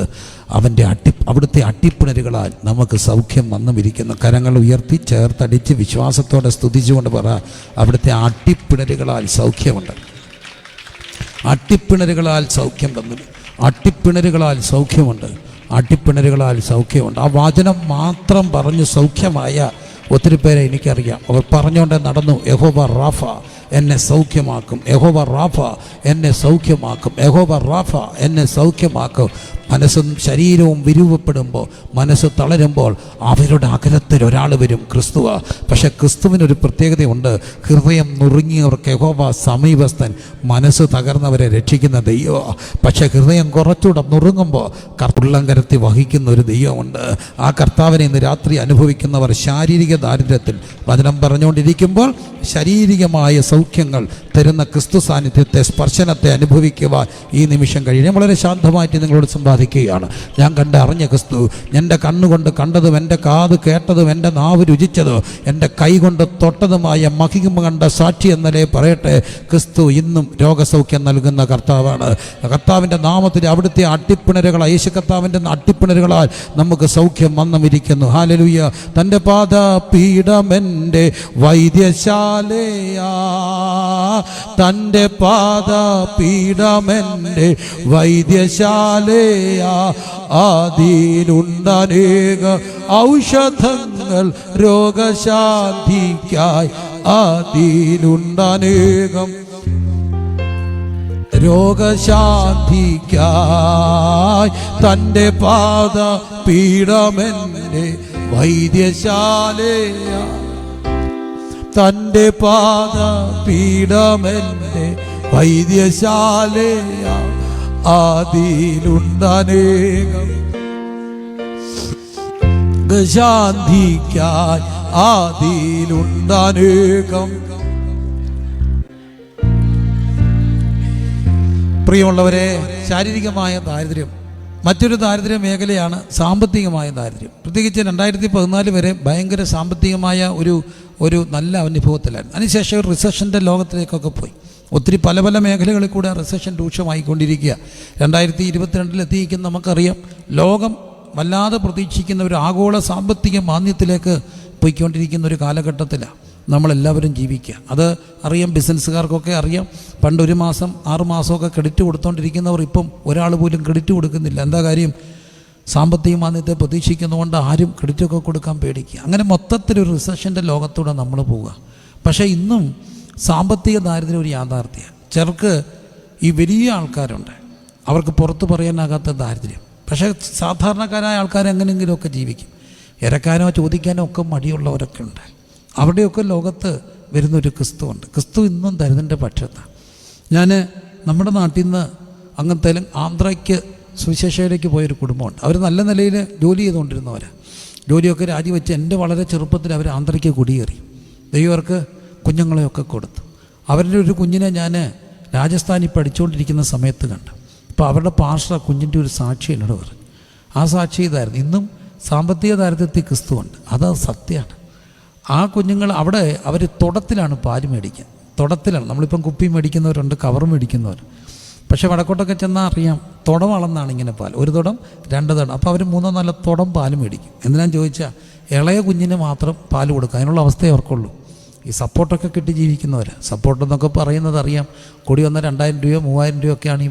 അവിടുത്തെ അട്ടിപ്പിണരുകളാൽ നമുക്ക് സൗഖ്യം വന്നുമിരിക്കുന്നു. കരങ്ങൾ ഉയർത്തി ചേർത്തടിച്ച് വിശ്വാസത്തോടെ സ്തുതിച്ചുകൊണ്ട് പറ, അവിടുത്തെ അട്ടിപ്പിണരുകളാൽ സൗഖ്യമുണ്ട്. അട്ടിപ്പിണരുകളാൽ സൗഖ്യം തന്നു. അട്ടിപ്പിണരുകളാൽ സൗഖ്യമുണ്ട്. അട്ടിപ്പിണരുകളാൽ സൗഖ്യമുണ്ട്. ആ വചനം മാത്രം പറഞ്ഞ് സൗഖ്യമായ ഒത്തിരി പേരെ എനിക്കറിയാം. അവർ പറഞ്ഞുകൊണ്ട് നടന്നു, യഹോവ റാഫ എന്നെ സൗഖ്യമാക്കും, യഹോവ റാഫ എന്നെ സൗഖ്യമാക്കും, യഹോവ റാഫ എന്നെ സൗഖ്യമാക്കും. മനസ്സും ശരീരവും വിരൂപപ്പെടുമ്പോൾ, മനസ്സ് തളരുമ്പോൾ അവരുടെ അകലത്തിൽ ഒരാൾ വരും, ക്രിസ്തുവ. പക്ഷേ ക്രിസ്തുവിനൊരു പ്രത്യേകതയുണ്ട്. ഹൃദയം നുറുങ്ങിയവർക്ക് യഹോവ സമീപസ്ഥൻ, മനസ്സ് തകർന്നവരെ രക്ഷിക്കുന്ന ദൈവം. പക്ഷേ ഹൃദയം കുറച്ചുകൂടെ നുറുങ്ങുമ്പോൾ ഉള്ളങ്കരത്തി വഹിക്കുന്ന ഒരു ദൈവമുണ്ട്. ആ കർത്താവിനെ ഇന്ന് രാത്രി അനുഭവിക്കുന്നവർ ശാരീരിക ദാരിദ്ര്യത്തിൽ വചനം പറഞ്ഞുകൊണ്ടിരിക്കുമ്പോൾ ശാരീരികമായ സൗഖ്യങ്ങൾ തരുന്ന ക്രിസ്തു സാന്നിധ്യത്തെ, സ്പർശനത്തെ അനുഭവിക്കുവാൻ ഈ നിമിഷം കഴിയും. വളരെ ശാന്തമായിട്ട് നിങ്ങളോട് സമ്പാദിക്കുകയാണ്. ഞാൻ അറിഞ്ഞ ക്രിസ്തു, എൻ്റെ കണ്ണുകൊണ്ട് കണ്ടതും എൻ്റെ കാത് കേട്ടതും എൻ്റെ നാവ് രുചിച്ചതും എൻ്റെ കൈ കൊണ്ട് തൊട്ടതുമായ മഹിമ കണ്ട സാക്ഷി എന്നല്ലേ പറയട്ടെ. ക്രിസ്തു ഇന്നും രോഗസൗഖ്യം നൽകുന്ന കർത്താവാണ്. കർത്താവിൻ്റെ നാമത്തിൽ അവിടുത്തെ അട്ടിപ്പിണരുകളാൽ, യേശു കർത്താവിൻ്റെ അട്ടിപ്പിണരുകളാൽ നമുക്ക് സൗഖ്യം വന്നുമിരിക്കുന്നു. ഹല്ലേലൂയ. തൻ്റെ പാദപീഠമെൻ്റെ വൈദ്യശാലയാ, തൻ്റെ പാദപീഠമെൻ്റെ വൈദ്യശാലയാ, അതിലുണ്ടനേക ഔഷധങ്ങൾ രോഗശാന്തിക്കായി, അതിലുണ്ടനേകം രോഗശാന്തിക്കായി. തൻ്റെ പാദപീഠമെൻ്റെ വൈദ്യശാലയാ, തൻ്റെ പാദപീഠമെൻ്റെ വൈദ്യശാലയാ, അതിലുണ്ടനേകം ശാന്തിക്കായി, അതിലുണ്ടനേകം. പ്രിയമുള്ളവരെ, ശാരീരികമായ ദാരിദ്ര്യം മറ്റൊരു ദാരിദ്ര്യ മേഖലയാണ് സാമ്പത്തികമായ ദാരിദ്ര്യം. പ്രത്യേകിച്ച് 2014 വരെ ഭയങ്കര സാമ്പത്തികമായ ഒരു നല്ല അനുഭവത്തിലായിരുന്നു. അതിനുശേഷം ഒരു റിസഷൻ്റെ ലോകത്തിലേക്കൊക്കെ പോയി. ഒത്തിരി പല മേഖലകളിൽ കൂടെ റിസഷൻ രൂക്ഷമായിക്കൊണ്ടിരിക്കുക. 2022 എത്തിയിരിക്കുന്ന നമുക്കറിയാം, ലോകം വല്ലാതെ പ്രതീക്ഷിക്കുന്ന ഒരു ആഗോള സാമ്പത്തിക മാന്ദ്യത്തിലേക്ക് പോയിക്കൊണ്ടിരിക്കുന്ന ഒരു കാലഘട്ടത്തിലാണ്. നമ്മളെല്ലാവരും ജീവിക്കുക. അത് അറിയാം, ബിസിനസ്സുകാർക്കൊക്കെ അറിയാം. പണ്ട് 1 മാസം 6 മാസമൊക്കെ ക്രെഡിറ്റ് കൊടുത്തുകൊണ്ടിരിക്കുന്നവർ ഇപ്പം ഒരാൾ പോലും ക്രെഡിറ്റ് കൊടുക്കുന്നില്ല. എന്താ കാര്യം? സാമ്പത്തിക മാന്ദ്യത്തെ പ്രതീക്ഷിക്കുന്നതുകൊണ്ട് ആരും ക്രെഡിറ്റൊക്കെ കൊടുക്കാൻ പേടിക്കുക. അങ്ങനെ മൊത്തത്തിലൊരു റിസഷൻ്റെ ലോകത്തൂടെ നമ്മൾ പോവുക. പക്ഷേ ഇന്നും സാമ്പത്തിക ദാരിദ്ര്യം ഒരു യാഥാർത്ഥ്യമാണ്. ചിലർക്ക് ഈ വലിയ ആൾക്കാരുണ്ട്, അവർക്ക് പുറത്ത് പറയാനാകാത്ത ദാരിദ്ര്യം. പക്ഷേ സാധാരണക്കാരായ ആൾക്കാർ എങ്ങനെയെങ്കിലുമൊക്കെ ജീവിക്കും. ഇരക്കാനോ ചോദിക്കാനോ ഒക്കെ മടിയുള്ളവരൊക്കെ ഉണ്ട്. അവിടെയൊക്കെ ലോകത്ത് വരുന്നൊരു ക്രിസ്തുവുണ്ട്. ക്രിസ്തു ഇന്നും ദരിദ്രൻ്റെ പക്ഷത്താണ്. ഞാൻ നമ്മുടെ നാട്ടിൽ നിന്ന് അങ്ങനത്തെ ആന്ധ്രയ്ക്ക് സുവിശേഷയിലേക്ക് പോയൊരു കുടുംബമുണ്ട്. അവർ നല്ല നിലയിൽ ജോലി ചെയ്തുകൊണ്ടിരുന്നവരാണ്. ജോലിയൊക്കെ രാജിവെച്ച് എൻ്റെ വളരെ ചെറുപ്പത്തിൽ അവർ ആന്ധ്രയ്ക്ക് കുടിയേറി. ദൈവം അവർക്ക് കുഞ്ഞുങ്ങളെയൊക്കെ കൊടുത്തു. അവരുടെ ഒരു കുഞ്ഞിനെ ഞാൻ രാജസ്ഥാനിൽ പഠിച്ചുകൊണ്ടിരിക്കുന്ന സമയത്ത് കണ്ടു. അപ്പോൾ അവരുടെ പാസ്റ്റർ കുഞ്ഞിൻ്റെ ഒരു സാക്ഷി എന്നോട് പറഞ്ഞു. ആ സാക്ഷി ഇതായിരുന്നു: ഇന്നും സാമ്പത്തിക ദാരിദ്ര്യത്തിൽ ക്രിസ്തുവുണ്ട്. അത് സത്യമാണ്. ആ കുഞ്ഞുങ്ങൾ അവിടെ അവർ തുടത്തിലാണ് പാല് മേടിക്കുക. തുടത്തിലാണ്. നമ്മളിപ്പം കുപ്പി മേടിക്കുന്നവരുണ്ട്, കവർ മേടിക്കുന്നവർ. പക്ഷേ വടക്കോട്ടൊക്കെ ചെന്നാൽ അറിയാം, തുടം അളന്നാണ് ഇങ്ങനെ പാൽ. 1 തുടം 2 തുടം. അപ്പോൾ അവർ 3-4 തുടം പാല് മേടിക്കും. എന്തിനാന്ന് ചോദിച്ചാൽ ഇളയ കുഞ്ഞിന് മാത്രം പാല് കൊടുക്കുക. അതിനുള്ള അവസ്ഥയെ അവർക്കുള്ളൂ. ഈ സപ്പോർട്ടൊക്കെ കിട്ടി ജീവിക്കുന്നവരാണ്. സപ്പോർട്ടെന്നൊക്കെ പറയുന്നത് അറിയാം, കൂടി വന്ന 2000 രൂപയോ 3000 രൂപയൊക്കെയാണ്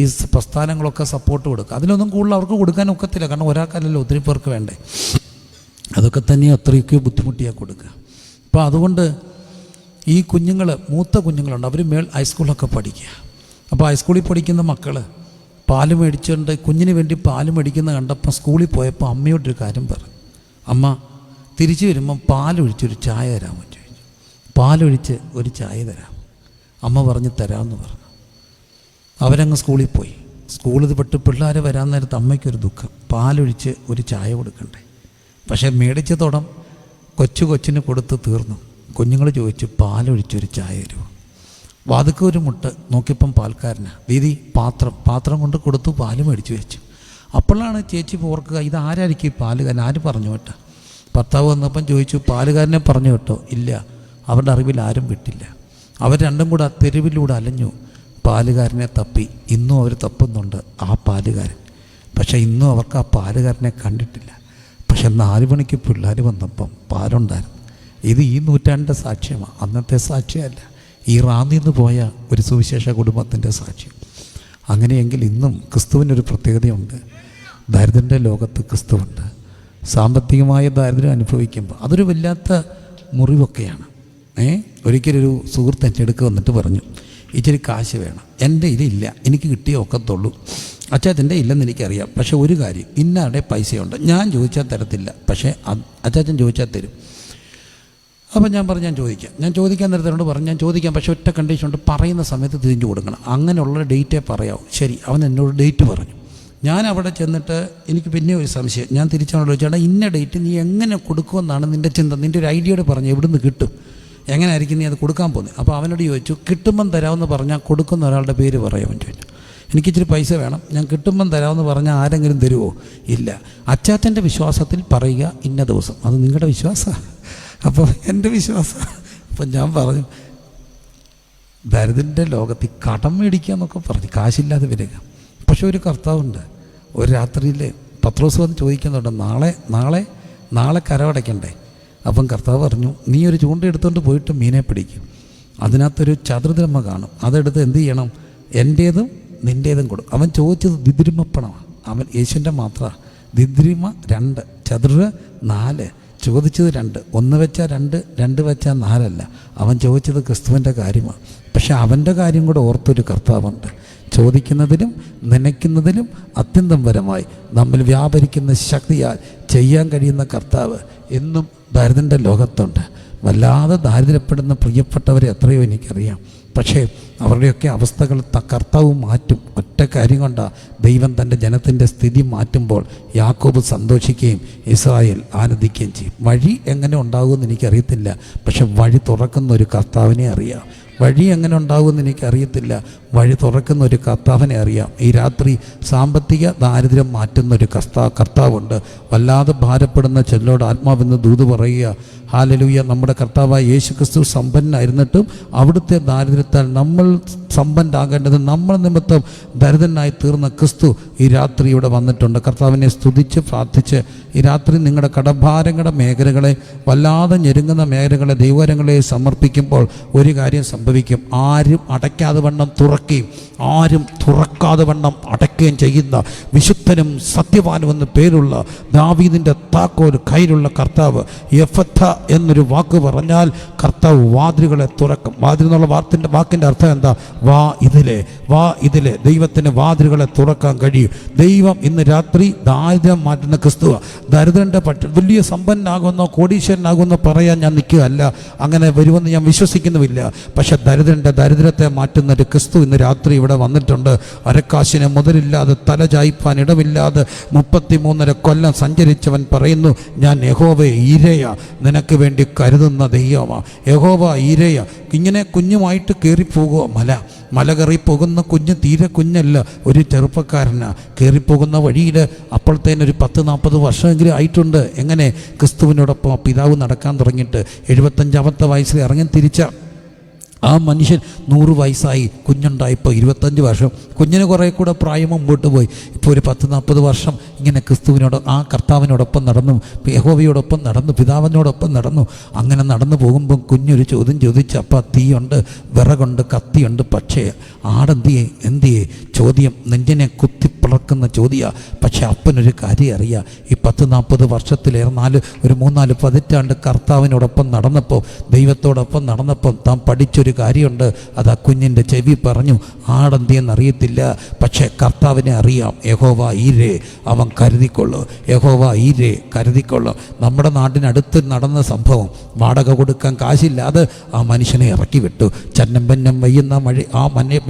ഈ പ്രസ്ഥാനങ്ങളൊക്കെ സപ്പോർട്ട് കൊടുക്കുക. അതിലൊന്നും കൂടുതൽ അവർക്ക് കൊടുക്കാൻ ഒക്കത്തില്ല. കാരണം ഒരാൾക്കല്ലല്ലോ, ഒത്തിരി പേർക്ക് വേണ്ടേ. അതൊക്കെ തന്നെ അത്രയൊക്കെ ബുദ്ധിമുട്ടിയാണ് കൊടുക്കുക. അപ്പോൾ അതുകൊണ്ട് ഈ കുഞ്ഞുങ്ങൾ, മൂത്ത കുഞ്ഞുങ്ങളുണ്ട്, അവർ ഹൈസ്കൂളൊക്കെ പഠിക്കുക. അപ്പോൾ ഹൈസ്കൂളിൽ പഠിക്കുന്ന മക്കൾ പാല് മേടിച്ചുകൊണ്ട് കുഞ്ഞിന് വേണ്ടി പാല് മേടിക്കുന്ന കണ്ടപ്പോൾ സ്കൂളിൽ പോയപ്പോൾ അമ്മയോടൊരു കാര്യം പറഞ്ഞു. അമ്മ, തിരിച്ചു വരുമ്പം പാലൊഴിച്ചൊരു ചായ തരാമോ ചോദിച്ചു. പാലൊഴിച്ച് ഒരു ചായ തരാം. അമ്മ പറഞ്ഞ് തരാമെന്ന് പറഞ്ഞു. അവരങ്ങ് സ്കൂളിൽ പോയി. സ്കൂളിൽ പെട്ട് പിള്ളേർ വരാൻ നേരത്ത് അമ്മയ്ക്കൊരു ദുഃഖം, പാലൊഴിച്ച് ഒരു ചായ കൊടുക്കണ്ടേ. പക്ഷേ മേടിച്ച തുടം കൊച്ചിന് കൊടുത്ത് തീർന്നു. കുഞ്ഞുങ്ങൾ ചോദിച്ചു, പാലൊഴിച്ചൊരു ചായ തരുമോ? വാതുക്ക ഒരു മുട്ട് നോക്കിയപ്പം പാൽക്കാരനാണ്. ദീദി പാത്രം കൊണ്ട് കൊടുത്തു, പാല് മേടിച്ച് വെച്ചു. അപ്പോഴാണ് ചേച്ചി ഓർക്കുക, ഇതാരായിരിക്കും ഈ പാലുകാരൻ? ആര് പറഞ്ഞു കേട്ടോ? ഭർത്താവ് വന്നപ്പം ചോദിച്ചു, പാലുകാരനെ പറഞ്ഞു കേട്ടോ? ഇല്ല, അവരുടെ അറിവിൽ ആരും വിട്ടില്ല. അവർ രണ്ടും കൂടെ ആ തെരുവിലൂടെ അലഞ്ഞു, പാലുകാരനെ തപ്പി. ഇന്നും അവർ തപ്പുന്നുണ്ട് ആ പാലുകാരൻ. പക്ഷേ ഇന്നും അവർക്ക് ആ പാലുകാരനെ കണ്ടിട്ടില്ല. പക്ഷെ 4 മണിക്ക് പിള്ളേർ വന്നപ്പം പാലുണ്ടായിരുന്നു. ഇത് ഈ നൂറ്റാണ്ടിൻ്റെ സാക്ഷ്യമാണ്, അന്നത്തെ സാക്ഷ്യമല്ല. ഈ റാന്നിന്ന് പോയ ഒരു സുവിശേഷ കുടുംബത്തിൻ്റെ സാക്ഷ്യം. അങ്ങനെയെങ്കിൽ ഇന്നും ക്രിസ്തുവിനൊരു പ്രത്യേകതയുണ്ട്. ദരിദ്രൻ്റെ ലോകത്ത് ക്രിസ്തുവുണ്ട്. സാമ്പത്തികമായ ദാരിദ്ര്യം അനുഭവിക്കുമ്പോൾ അതൊരു വല്ലാത്ത മുറിവൊക്കെയാണ്. ഒരിക്കലൊരു സുഹൃത്ത് എൻ്റെ അടുക്ക് വന്നിട്ട് പറഞ്ഞു, ഇച്ചിരി കാശ് വേണം. എൻ്റെ ഇതില്ല, എനിക്ക് കിട്ടിയേ ഒക്കത്തുള്ളൂ. അച്ചാച്ചൻ്റെ ഇല്ലെന്ന് എനിക്കറിയാം, പക്ഷേ ഒരു കാര്യം, ഇന്നാടെ പൈസയുണ്ട്, ഞാൻ ചോദിച്ചാൽ തരത്തില്ല, പക്ഷേ അച്ചാച്ചൻ ചോദിച്ചാൽ തരും. അപ്പം ഞാൻ പറഞ്ഞു, ഞാൻ ചോദിക്കാൻ നേരത്തിനോട് പറഞ്ഞു, ഞാൻ ചോദിക്കാം, പക്ഷേ ഒറ്റ കണ്ടീഷൻ ഉണ്ട്, പറയുന്ന സമയത്ത് തിരിഞ്ഞു കൊടുക്കണം. അങ്ങനെയുള്ള ഡേറ്റേ പറയാവും. ശരി, അവൻ എന്നോട് ഡേറ്റ് പറഞ്ഞു. ഞാൻ അവിടെ ചെന്നിട്ട് എനിക്ക് പിന്നെ ഒരു സംശയം. ഞാൻ തിരിച്ചവനോട് ചോദിച്ചാൽ, ഇന്ന ഡേറ്റ് നീ എങ്ങനെ കൊടുക്കുമെന്നാണ് നിൻ്റെ ചിന്ത? നിൻ്റെ ഒരു ഐഡിയയോട് പറഞ്ഞു, എവിടുന്ന് കിട്ടും, എങ്ങനെ ആയിരിക്കും നീ അത് കൊടുക്കാൻ പോകുന്നത്? അപ്പോൾ അവനോട് ചോദിച്ചു, കിട്ടുമ്പം തരാമെന്ന് പറഞ്ഞാൽ കൊടുക്കുന്ന ഒരാളുടെ പേര് പറയാമെന്ന് ചോദിച്ചു. എനിക്കിച്ചിരി പൈസ വേണം, ഞാൻ കിട്ടുമ്പം തരാമെന്ന് പറഞ്ഞാൽ ആരെങ്കിലും തരുമോ? ഇല്ല. അച്ചാച്ചൻ്റെ വിശ്വാസത്തിൽ പറയുക ഇന്ന ദിവസം. അത് നിങ്ങളുടെ വിശ്വാസമാണ്, അപ്പോൾ എൻ്റെ വിശ്വാസം. അപ്പം ഞാൻ പറഞ്ഞു, ദരിദ്രൻ്റെ ലോകത്തിൽ കടം മേടിക്കുക എന്നൊക്കെ പറഞ്ഞു, കാശില്ലാതെ വരിക. പക്ഷെ ഒരു കർത്താവുണ്ട്. ഒരു രാത്രിയിൽ പത്രോസ് വന്ന് ചോദിക്കുന്നുണ്ട്, നാളെ കരമടയ്ക്കണ്ടേ? അപ്പം കർത്താവ് പറഞ്ഞു, നീ ഒരു ചൂണ്ട എടുത്തുകൊണ്ട് പോയിട്ട് മീനെ പിടിക്കും. അതിനകത്തൊരു ചതുർദ്രമ കാണും, അതെടുത്ത് എന്ത് ചെയ്യണം? എൻ്റേതും നിൻ്റേതും കൊടുക്കും. അവൻ ചോദിച്ചത് ദിദ്രിമപ്പണമാണ്. അവൻ യേശുവിൻ്റെ മാത്രമാണ്. ദിദ്രിമ 2, ചതുർ 4. ചോദിച്ചത് 2. 1 വെച്ചാൽ 2, 2 വെച്ചാൽ 4 അല്ല. അവൻ ചോദിച്ചത് ക്രിസ്തുവിൻ്റെ കാര്യമാണ്. പക്ഷെ അവൻ്റെ കാര്യം കൂടെ ഓർത്തൊരു കർത്താവുണ്ട്. ചോദിക്കുന്നതിലും നനയ്ക്കുന്നതിലും അത്യന്തം പരമായി നമ്മിൽ വ്യാപരിക്കുന്ന ശക്തിയാൽ ചെയ്യാൻ കഴിയുന്ന കർത്താവ് എന്നും ദരിദ്രൻ്റെ ലോകത്തുണ്ട്. വല്ലാതെ ദാരിദ്ര്യപ്പെടുന്ന പ്രിയപ്പെട്ടവരെ എത്രയോ എനിക്കറിയാം. പക്ഷേ അവരുടെയൊക്കെ അവസ്ഥകൾ കർത്താവ് മാറ്റും. ഒറ്റ കാര്യം കൊണ്ടാണ് ദൈവം തൻ്റെ ജനത്തിൻ്റെ സ്ഥിതി മാറ്റുമ്പോൾ യാക്കോബ് സന്തോഷിക്കുകയും ഇസ്രായേൽ ആനന്ദിക്കുകയും ചെയ്യും. വഴി എങ്ങനെ ഉണ്ടാകുമെന്ന് എനിക്കറിയത്തില്ല, പക്ഷെ വഴി തുറക്കുന്ന ഒരു കർത്താവിനെ അറിയാം. വഴി എങ്ങനെ ഉണ്ടാകുമെന്ന് എനിക്കറിയത്തില്ല. വഴി തുറക്കുന്ന ഒരു കർത്താവിനെ അറിയാം. ഈ രാത്രി സാമ്പത്തിക ദാരിദ്ര്യം മാറ്റുന്ന ഒരു കർത്താവുണ്ട്. വല്ലാതെ ഭാരപ്പെടുന്ന ചെല്ലോട് ആത്മാവെന്ന് ദൂത് പറയുക. ഹല്ലേലൂയ. നമ്മുടെ കർത്താവായ യേശു ക്രിസ്തു സമ്പന്നനായിരുന്നിട്ടും അവിടുത്തെ ദാരിദ്ര്യത്താൽ നമ്മൾ സമ്പന്നരാകേണ്ടത് നമ്മൾ നിമിത്തം ദരിദ്രനായി തീർന്ന ക്രിസ്തു ഈ രാത്രി ഇവിടെ വന്നിട്ടുണ്ട്. കർത്താവിനെ സ്തുതിച്ച് പ്രാർത്ഥിച്ച് ഈ രാത്രി നിങ്ങളുടെ കടഭാരങ്ങളുടെ മേഖലകളെ, വല്ലാതെ ഞെരുങ്ങുന്ന മേഖലകളെ, ദൈവകരങ്ങളെ സമർപ്പിക്കുമ്പോൾ ഒരു കാര്യം സംഭവിക്കും. ആരും അടയ്ക്കാതെ വണ്ണം തുറക്കുകയും ആരും തുറക്കാതെ വണ്ണം അടയ്ക്കുകയും ചെയ്യുന്ന വിശുദ്ധനും സത്യവാനും എന്ന പേരുള്ള ദാവീദിൻ്റെ താക്കോൽ കയ്യിലുള്ള കർത്താവ്. എഫത്ത എന്നൊരു വാക്ക് പറഞ്ഞാൽ കർത്താവ് വാതിലുകളെ തുറക്കും. വാതിൽ എന്നുള്ള വാക്കിൻ്റെ അർത്ഥം എന്താ? വാ ഇതിലെ ദൈവത്തിന് വാതിലുകളെ തുറക്കാൻ കഴിയും. ദൈവം ഇന്ന് രാത്രി ദാരിദ്ര്യം മാറ്റുന്ന ക്രിസ്തുവ. ദരിദ്രൻ്റെ വലിയ സമ്പന്നനാകുന്നോ കോടീശ്വരനാകുന്നോ പറയാൻ ഞാൻ നിൽക്കുകയല്ല, അങ്ങനെ വരുമെന്ന് ഞാൻ വിശ്വസിക്കുന്നുമില്ല. പക്ഷെ ദരിദ്രൻ്റെ ദരിദ്രത്തെ മാറ്റുന്ന ഒരു ക്രിസ്തു ഇന്ന് രാത്രി ഇവിടെ വന്നിട്ടുണ്ട്. അരക്കാശിനെ മുതലില്ലാതെ തല ചായ്പാൻ ഇടമില്ലാതെ 33.5 കൊല്ലം സഞ്ചരിച്ചവൻ പറയുന്നു, ഞാൻ യഹോവയെ ഈരയ നിനക്ക് വേണ്ടി കരുതുന്ന ദൈവമാണ്. യഹോവ ഈരയ. ഇങ്ങനെ കുഞ്ഞുമായിട്ട് കയറിപ്പോകുക. മല കയറിപ്പോകുന്ന കുഞ്ഞ് തീരെ കുഞ്ഞല്ല, ഒരു ചെറുപ്പക്കാരനാണ്. കയറിപ്പോകുന്ന വഴിയിൽ അപ്പോഴത്തേനൊരു 10-40 വർഷമെങ്കിലും ആയിട്ടുണ്ട്. എങ്ങനെ? ക്രിസ്തുവിനോടൊപ്പം പിതാവ് നടക്കാൻ തുടങ്ങിയിട്ട് 75-ാമത്തെ വയസ്സിൽ ഇറങ്ങി തിരിച്ച ആ മനുഷ്യൻ 100 വയസ്സായി. കുഞ്ഞുണ്ടായപ്പോൾ 25 വർഷം. കുഞ്ഞിന് കുറേ കൂടെ പ്രായം മുമ്പോട്ട് പോയി. ഇപ്പോൾ ഒരു 10-40 വർഷം ഇങ്ങനെ ആ കർത്താവിനോടൊപ്പം നടന്നു, യഹോവയോടൊപ്പം നടന്നു, പിതാവിനോടൊപ്പം നടന്നു. അങ്ങനെ നടന്നു പോകുമ്പം കുഞ്ഞൊരു ചോദ്യം ചോദിച്ചു. അപ്പം തീയുണ്ട്, വിറകുണ്ട്, കത്തിയുണ്ട്, പക്ഷേ എന്തിയേ ചോദ്യം നെഞ്ചിനെ കുത്തിപ്പിളർക്കുന്ന ചോദ്യമാണ്. പക്ഷെ അപ്പനൊരു കാര്യം അറിയാം. ഈ 10-40 വർഷത്തിലേറെ ഒരു 3-4 പതിറ്റാണ്ട് കർത്താവിനോടൊപ്പം നടന്നപ്പോൾ, ദൈവത്തോടൊപ്പം നടന്നപ്പം താൻ പഠിച്ചൊരു കാര്യമുണ്ട്. അത് ആ കുഞ്ഞിൻ്റെ ചെവി പറഞ്ഞു. ആടെന്തിയെന്നറിയത്തില്ല, പക്ഷേ കർത്താവിനെ അറിയാം. യഹോവ ഈരേ, അവൻ കരുതിക്കൊള്ളു. യഹോവ ഈരേ, കരുതിക്കൊള്ളു. നമ്മുടെ നാടിനടുത്ത് നടന്ന സംഭവം. വാടക കൊടുക്കാൻ കാശില്ലാതെ ആ മനുഷ്യനെ ഇറക്കി വിട്ടു. ചന്നം വയ്യുന്ന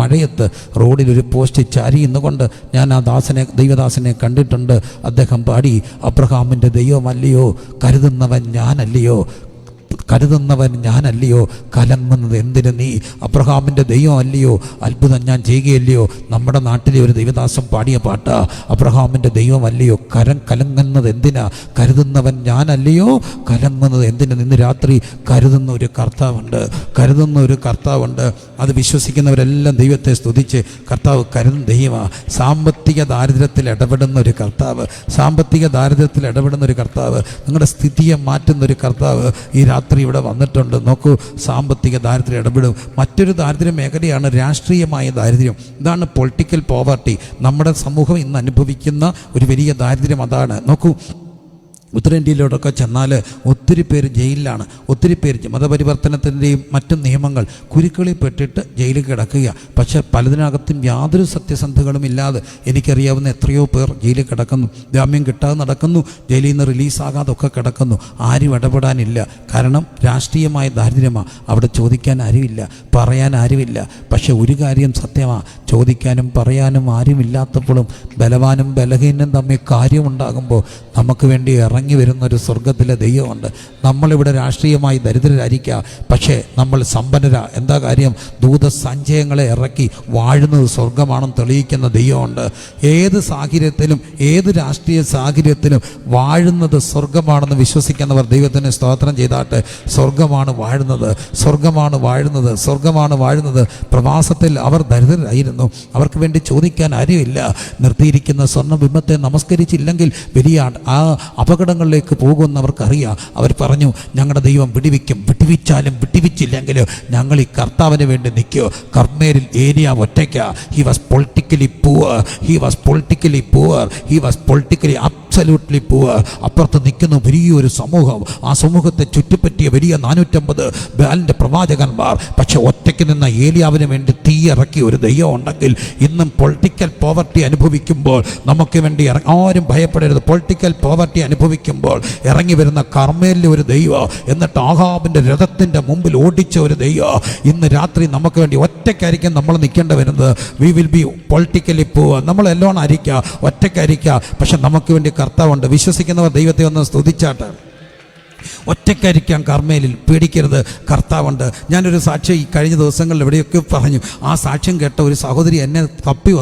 മഴയത്ത് റോഡിലൊരു പോസ്റ്റ് ചാരിയുന്നുകൊണ്ട് ഞാൻ ആ ദൈവദാസനെ കണ്ടിട്ടുണ്ട്. അദ്ദേഹം പാടി, അബ്രഹാമിൻ്റെ ദൈവമല്ലയോ, കരുതുന്നവൻ ഞാനല്ലയോ, കലങ്ങുന്നത് എന്തിന് നീ? അബ്രഹാമിൻ്റെ ദൈവം അല്ലയോ, അത്ഭുതം ഞാൻ ചെയ്യുകയല്ലയോ? നമ്മുടെ നാട്ടിലെ ഒരു ദൈവദാസം പാടിയ പാട്ടാ. അബ്രഹാമിൻ്റെ ദൈവമല്ലയോ, കലങ്ങുന്നത് എന്തിനാ? കരുതുന്നവൻ ഞാനല്ലയോ, കലങ്ങുന്നത് എന്തിന്? ഇന്ന് രാത്രി കരുതുന്ന ഒരു കർത്താവുണ്ട്. അത് വിശ്വസിക്കുന്നവരെല്ലാം ദൈവത്തെ സ്തുതിച്ച്, കർത്താവ് കരുതുന്ന ദൈവമാണ്. സാമ്പത്തിക ദാരിദ്ര്യത്തിൽ ഇടപെടുന്ന ഒരു കർത്താവ്, നിങ്ങളുടെ സ്ഥിതിയെ മാറ്റുന്ന ഒരു കർത്താവ് ഈ രാത്രി ഇവിടെ വന്നിട്ടുണ്ട്. നോക്കൂ, സാമ്പത്തിക ദാരിദ്ര്യം ഇടപെടും. മറ്റൊരു ദാരിദ്ര്യ മേഖലയാണ് രാഷ്ട്രീയമായ ദാരിദ്ര്യം. ഇതാണ് പൊളിറ്റിക്കൽ പോവർട്ടി. നമ്മുടെ സമൂഹം ഇന്ന് അനുഭവിക്കുന്ന ഒരു വലിയ ദാരിദ്ര്യം അതാണ്. നോക്കൂ, ഉത്തരേന്ത്യയിലോട്ടൊക്കെ ചെന്നാൽ ഒത്തിരി പേര് ജയിലിലാണ്. ഒത്തിരി പേര് മതപരിവർത്തനത്തിൻ്റെയും മറ്റും നിയമങ്ങൾ കുരുക്കളിൽ പെട്ടിട്ട് ജയിലിൽ കിടക്കുക. പക്ഷേ പലതിനകത്തും യാതൊരു സത്യസന്ധതകളും ഇല്ലാതെ എനിക്കറിയാവുന്ന എത്രയോ പേർ ജയിലിൽ കിടക്കുന്നു. ജാമ്യം കിട്ടാതെ നടക്കുന്നു, ജയിലിൽ നിന്ന് റിലീസാകാതെ ഒക്കെ കിടക്കുന്നു. ആരും ഇടപെടാനില്ല. കാരണം രാഷ്ട്രീയമായ ദാരിദ്ര്യമാണ്. അവിടെ ചോദിക്കാൻ ആരുമില്ല, പറയാൻ ആരുമില്ല. പക്ഷെ ഒരു കാര്യം സത്യമാണ്, ചോദിക്കാനും പറയാനും ആരുമില്ലാത്തപ്പോഴും ബലവാനും ബലഹീനും തമ്മിൽ കാര്യമുണ്ടാകുമ്പോൾ നമുക്ക് വേണ്ടി ഇറങ്ങി വരുന്നൊരു സ്വർഗത്തിലെ ദൈവമുണ്ട്. നമ്മളിവിടെ രാഷ്ട്രീയമായി ദരിദ്രരായിരിക്കുക, പക്ഷേ നമ്മൾ സമ്പന്നരാ. എന്താ കാര്യം? ദൂതസഞ്ചയങ്ങളെ ഇറക്കി വാഴുന്നത് സ്വർഗമാണെന്ന് തെളിയിക്കുന്ന ദൈവമുണ്ട്. ഏത് സാഹചര്യത്തിലും, ഏത് രാഷ്ട്രീയ സാഹചര്യത്തിലും വാഴുന്നത് സ്വർഗമാണെന്ന് വിശ്വസിക്കുന്നവർ ദൈവത്തിന് സ്തോത്രം ചെയ്താട്ടെ. സ്വർഗമാണ് വാഴുന്നത്. പ്രവാസത്തിൽ അവർ ദരിദ്രരായിരുന്നു. അവർക്ക് വേണ്ടി ചോദിക്കാൻ ആരുമില്ല. നിർത്തിയിരിക്കുന്ന സ്വർണ്ണബിംബത്തെ നമസ്കരിച്ചില്ലെങ്കിൽ വലിയ ആ അപകടങ്ങളിലേക്ക് പോകുമെന്നവർക്കറിയാം. അവർ പറഞ്ഞു, ഞങ്ങളുടെ ദൈവം വിടിവിച്ചാലും വിടിവിച്ചില്ലെങ്കിലും ഞങ്ങൾ ഈ കർത്താവിന് വേണ്ടി നിൽക്കുക. കർമ്മേലിൽ ഏരിയ ഒറ്റയ്ക്ക. He was politically absolutely poor. അപ്പുറത്ത് നിൽക്കുന്ന വലിയൊരു സമൂഹം. ആ സമൂഹത്തെ ചുറ്റിപ്പറ്റിയ വലിയ 450 ബാലിൻ്റെ പ്രവാചകന്മാർ. പക്ഷെ ഒറ്റയ്ക്ക് നിന്ന ഏലിയാവിന് വേണ്ടി തീയിറക്കിയ ഒരു ദൈവം ഉണ്ടെങ്കിൽ ഇന്നും പൊളിറ്റിക്കൽ പോവർട്ടി അനുഭവിക്കുമ്പോൾ നമുക്ക് വേണ്ടി ആരും ഭയപ്പെടരുത്. പൊളിറ്റിക്കൽ പോവർട്ടി അനുഭവിക്കുമ്പോൾ ഇറങ്ങി വരുന്ന കർമ്മേലിലെ ഒരു ദൈവം, എന്നിട്ട് ആഹാബിൻ്റെ രഥത്തിൻ്റെ മുമ്പിൽ ഓടിച്ച ഒരു ദൈവം ഇന്ന് രാത്രി നമുക്ക് വേണ്ടി ഒറ്റയ്ക്കായിരിക്കും നമ്മൾ നിൽക്കേണ്ടി വരുന്നത്. We will be politically poor. നമ്മൾ എല്ലോണം ആയിരിക്കുക, ഒറ്റയ്ക്കായിരിക്കുക. പക്ഷെ നമുക്ക് വേണ്ടി കർത്താവുണ്ട്. വിശ്വസിക്കുന്നവർ ദൈവത്തെ ഒന്ന് സ്തുതിച്ചാട്ടെ. ഒറ്റയ്ക്കായിരിക്കാം കർമ്മേലിൽ, പേടിക്കരുത്, കർത്താവുണ്ട്. ഞാനൊരു സാക്ഷ്യം ഈ കഴിഞ്ഞ ദിവസങ്ങളിൽ എവിടെയൊക്കെ പറഞ്ഞു. ആ സാക്ഷ്യം കേട്ട ഒരു സഹോദരി എന്നെ തപ്പി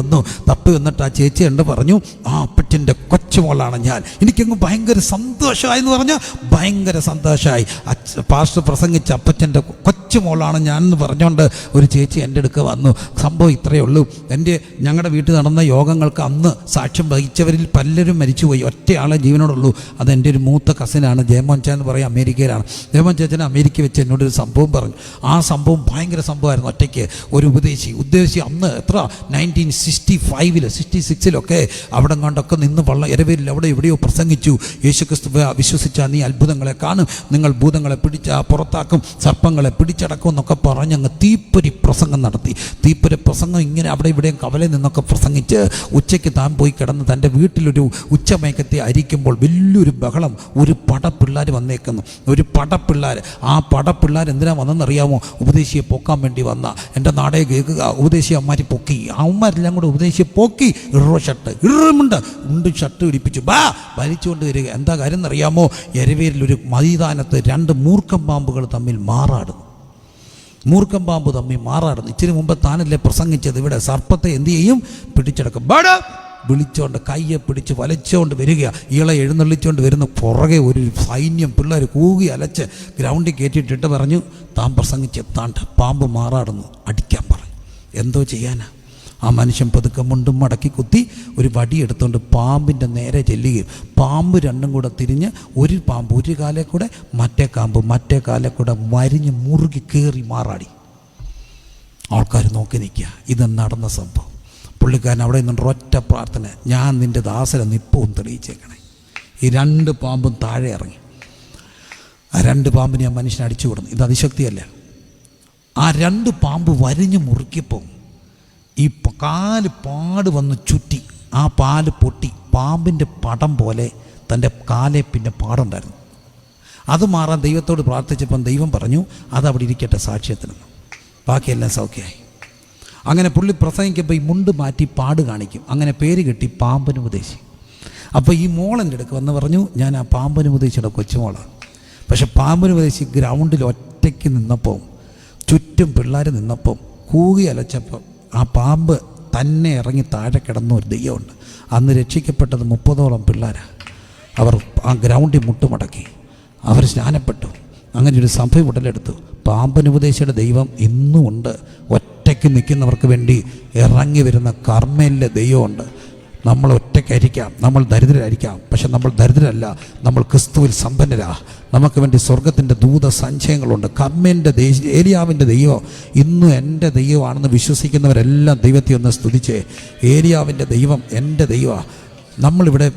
വന്നിട്ട് ആ ചേച്ചി ഉണ്ട് പറഞ്ഞു, ആ അപ്പച്ചൻ്റെ കൊച്ചുമോളാണ് ഞാൻ. എനിക്കങ്ങ് ഭയങ്കര സന്തോഷമായി എന്ന് പറഞ്ഞാൽ ഭയങ്കര സന്തോഷമായി. പാസ്റ്റർ പ്രസംഗിച്ച അപ്പച്ചൻ്റെ കൊച്ചുമോളാണ് ഞാൻ എന്ന് പറഞ്ഞുകൊണ്ട് ഒരു ചേച്ചി എൻ്റെ അടുക്ക വന്നു. സംഭവം ഇത്രയേ ഉള്ളൂ. ഞങ്ങളുടെ വീട്ടിൽ നടന്ന യോഗങ്ങൾക്ക് അന്ന് സാക്ഷ്യം വഹിച്ചവരിൽ പലരും മരിച്ചുപോയി. ഒറ്റയാളെ ജീവനോടുള്ളൂ. അതെൻ്റെ ഒരു മൂത്ത കസിനാണ്, ജയമോൻ ചാൻ എന്ന് പറയും, അമേരിക്കയിലാണ്. ജയമോൻ ചാച്ചൻ അമേരിക്ക വെച്ച് എന്നോടൊരു സംഭവം പറഞ്ഞു. ആ സംഭവം ഭയങ്കര സംഭവമായിരുന്നു. ഒറ്റയ്ക്ക് ഒരു ഉദ്ദേശി അന്ന് എത്ര 1965 66 അവിടെ കണ്ടൊക്കെ നിന്ന് ഇരവേലിൽ അവിടെ എവിടെയോ പ്രസംഗിച്ചു. യേശുക്രിസ്തു വിശ്വസിച്ചാൽ നീ അത്ഭുതങ്ങളെ കാണും, നിങ്ങൾ ഭൂതങ്ങളെ പുറത്താക്കും, സർപ്പങ്ങളെ പിടിച്ചടക്കും എന്നൊക്കെ പറഞ്ഞ് അങ്ങ് തീപ്പൊരി പ്രസംഗം നടത്തി. തീപ്പൊരി പ്രസംഗം ഇങ്ങനെ അവിടെ ഇവിടെയും കവലയിൽ നിന്നൊക്കെ പ്രസംഗിച്ച് ഉച്ചയ്ക്ക് താൻ പോയി കിടന്ന് തൻ്റെ വീട്ടിലൊരു ഉച്ചമയക്കത്തെ അരിക്കുമ്പോൾ വലിയൊരു ബഹളം. ഒരു പടപ്പിള്ളേർ വന്നേക്കുന്നു, ഒരു പടപ്പിള്ളേർ. ആ പടപ്പിള്ളേർ എന്തിനാ വന്നെന്നറിയാമോ? ഉപദേശിയെ പൊക്കാൻ വേണ്ടി വന്ന. എൻ്റെ നാടേ കേൾക്കുക, ഉപദേശി അമ്മാരി പൊക്കി. അമ്മമാരെല്ലാം കൂടെ ഉപദേശിയെ പൊക്കി. ഷർട്ട് ഇടിപ്പിച്ചു വലിച്ചുകൊണ്ട് വരിക. എന്താ കാര്യം എന്നറിയാമോ? എരവേരിലൊരു മൈതാനത്ത് 2 മൂർഖം പാമ്പുകൾ തമ്മിൽ മാറാടുന്നു. മൂർഖം പാമ്പ് തമ്മിൽ മാറാടുന്നു. ഇച്ചിരി മുമ്പ് താനല്ലേ പ്രസംഗിച്ചത്, ഇവിടെ സർപ്പത്തെ എന്ത് ചെയ്യും? പിടിച്ചെടുക്കും. വിളിച്ചോണ്ട് കയ്യെ പിടിച്ച് വലിച്ചുകൊണ്ട് വരിക. ഇയാളെ എഴുന്നള്ളിച്ചുകൊണ്ട് വരുന്ന പുറകെ ഒരു സൈന്യം പിള്ളേർ കൂകി അലച്ച് ഗ്രൗണ്ടിൽ കയറ്റിയിട്ടിട്ട് പറഞ്ഞു, താൻ പ്രസംഗിച്ചെത്താണ്ട് പാമ്പ് മാറാടുന്നു, അടിക്കാൻ പറഞ്ഞു. എന്തോ ചെയ്യാനാ? ആ മനുഷ്യൻ പതുക്കെ മുണ്ടും മടക്കി കുത്തി ഒരു വടിയെടുത്തുകൊണ്ട് പാമ്പിൻ്റെ നേരെ ചെല്ലുകയും പാമ്പ് രണ്ടും കൂടെ തിരിഞ്ഞ് ഒരു പാമ്പ് ഒരു കാലേ കൂടെ മറ്റേ കാലേ കൂടെ വരിഞ്ഞ് മുറുകി കയറി മാറാടി. ആൾക്കാർ നോക്കി നിൽക്കുക. ഇത് നടന്ന സംഭവം. പുള്ളിക്കാരൻ അവിടെ നിന്നുണ്ട് ഒറ്റ പ്രാർത്ഥന, ഞാൻ നിൻ്റെ ദാസനെ നിപ്പവും തെളിയിച്ചേക്കണേ. ഈ 2 പാമ്പും താഴെ ഇറങ്ങി. ആ 2 പാമ്പിനെ ആ മനുഷ്യനെ അടിച്ചു വിടുന്നു. ഇത് അതിശക്തിയല്ല. ആ 2 പാമ്പ് വരിഞ്ഞ് മുറുക്കിയപ്പോൾ ഈ കാല് പാട് വന്ന് ചുറ്റി. ആ പാല് പൊട്ടി പാമ്പിൻ്റെ പടം പോലെ തൻ്റെ കാലേ പിന്നെ പാടുണ്ടായിരുന്നു. അത് മാറാൻ ദൈവത്തോട് പ്രാർത്ഥിച്ചപ്പം ദൈവം പറഞ്ഞു, അതവിടെ ഇരിക്കട്ടെ സാക്ഷ്യത്തിനെന്ന്. ബാക്കിയെല്ലാം സൗഖ്യമായി. അങ്ങനെ പുള്ളി പ്രസംഗിക്കുമ്പോൾ ഈ മുണ്ട് മാറ്റി പാട് കാണിക്കും. അങ്ങനെ പേര് കിട്ടി പാമ്പനുപദേശി. അപ്പോൾ ഈ മോളെൻ്റെ അടുക്ക് വന്ന് പറഞ്ഞു, ഞാൻ ആ പാമ്പനുപദേശിയുടെ കൊച്ചുമോളാണ്. പക്ഷെ പാമ്പനുപദേശി ഗ്രൗണ്ടിൽ ഒറ്റയ്ക്ക് നിന്നപ്പോൾ ചുറ്റും പിള്ളേർ നിന്നപ്പം കൂകി അലച്ചപ്പം ആ പാമ്പ് തന്നെ ഇറങ്ങി താഴെ കിടന്ന ഒരു ദൈവമുണ്ട്. അന്ന് രക്ഷിക്കപ്പെട്ടത് 30ഓളം പിള്ളേരാണ്. അവർ ആ ഗ്രൗണ്ടിൽ മുട്ടുമടക്കി, അവർ സ്നാനപ്പെട്ടു. അങ്ങനെ ഒരു സഭ ഉടലെടുത്തു. പാമ്പനുപദേശിയുടെ ദൈവം ഇന്നും ഉണ്ട്. ഒറ്റയ്ക്ക് നിൽക്കുന്നവർക്ക് വേണ്ടി ഇറങ്ങി വരുന്ന കർമ്മയിലെ ദൈവമുണ്ട്. നമ്മൾ ഒറ്റയ്ക്കായിരിക്കാം, നമ്മൾ ദരിദ്രരായിരിക്കാം, പക്ഷെ നമ്മൾ ദരിദ്രരല്ല, നമ്മൾ ക്രിസ്തുവിൽ സമ്പന്നരാ. നമുക്ക് വേണ്ടി സ്വർഗത്തിൻ്റെ ദൂത സഞ്ചയങ്ങളുണ്ട്. കർമ്മേൻ്റെ ഏലിയാവിൻ്റെ ദൈവം ഇന്നും എൻ്റെ ദൈവമാണെന്ന് വിശ്വസിക്കുന്നവരെല്ലാം ദൈവത്തെ ഒന്ന് സ്തുതിച്ചേ. ഏലിയാവിൻ്റെ ദൈവം എൻ്റെ ദൈവമാണ്. നമ്മളിവിടെ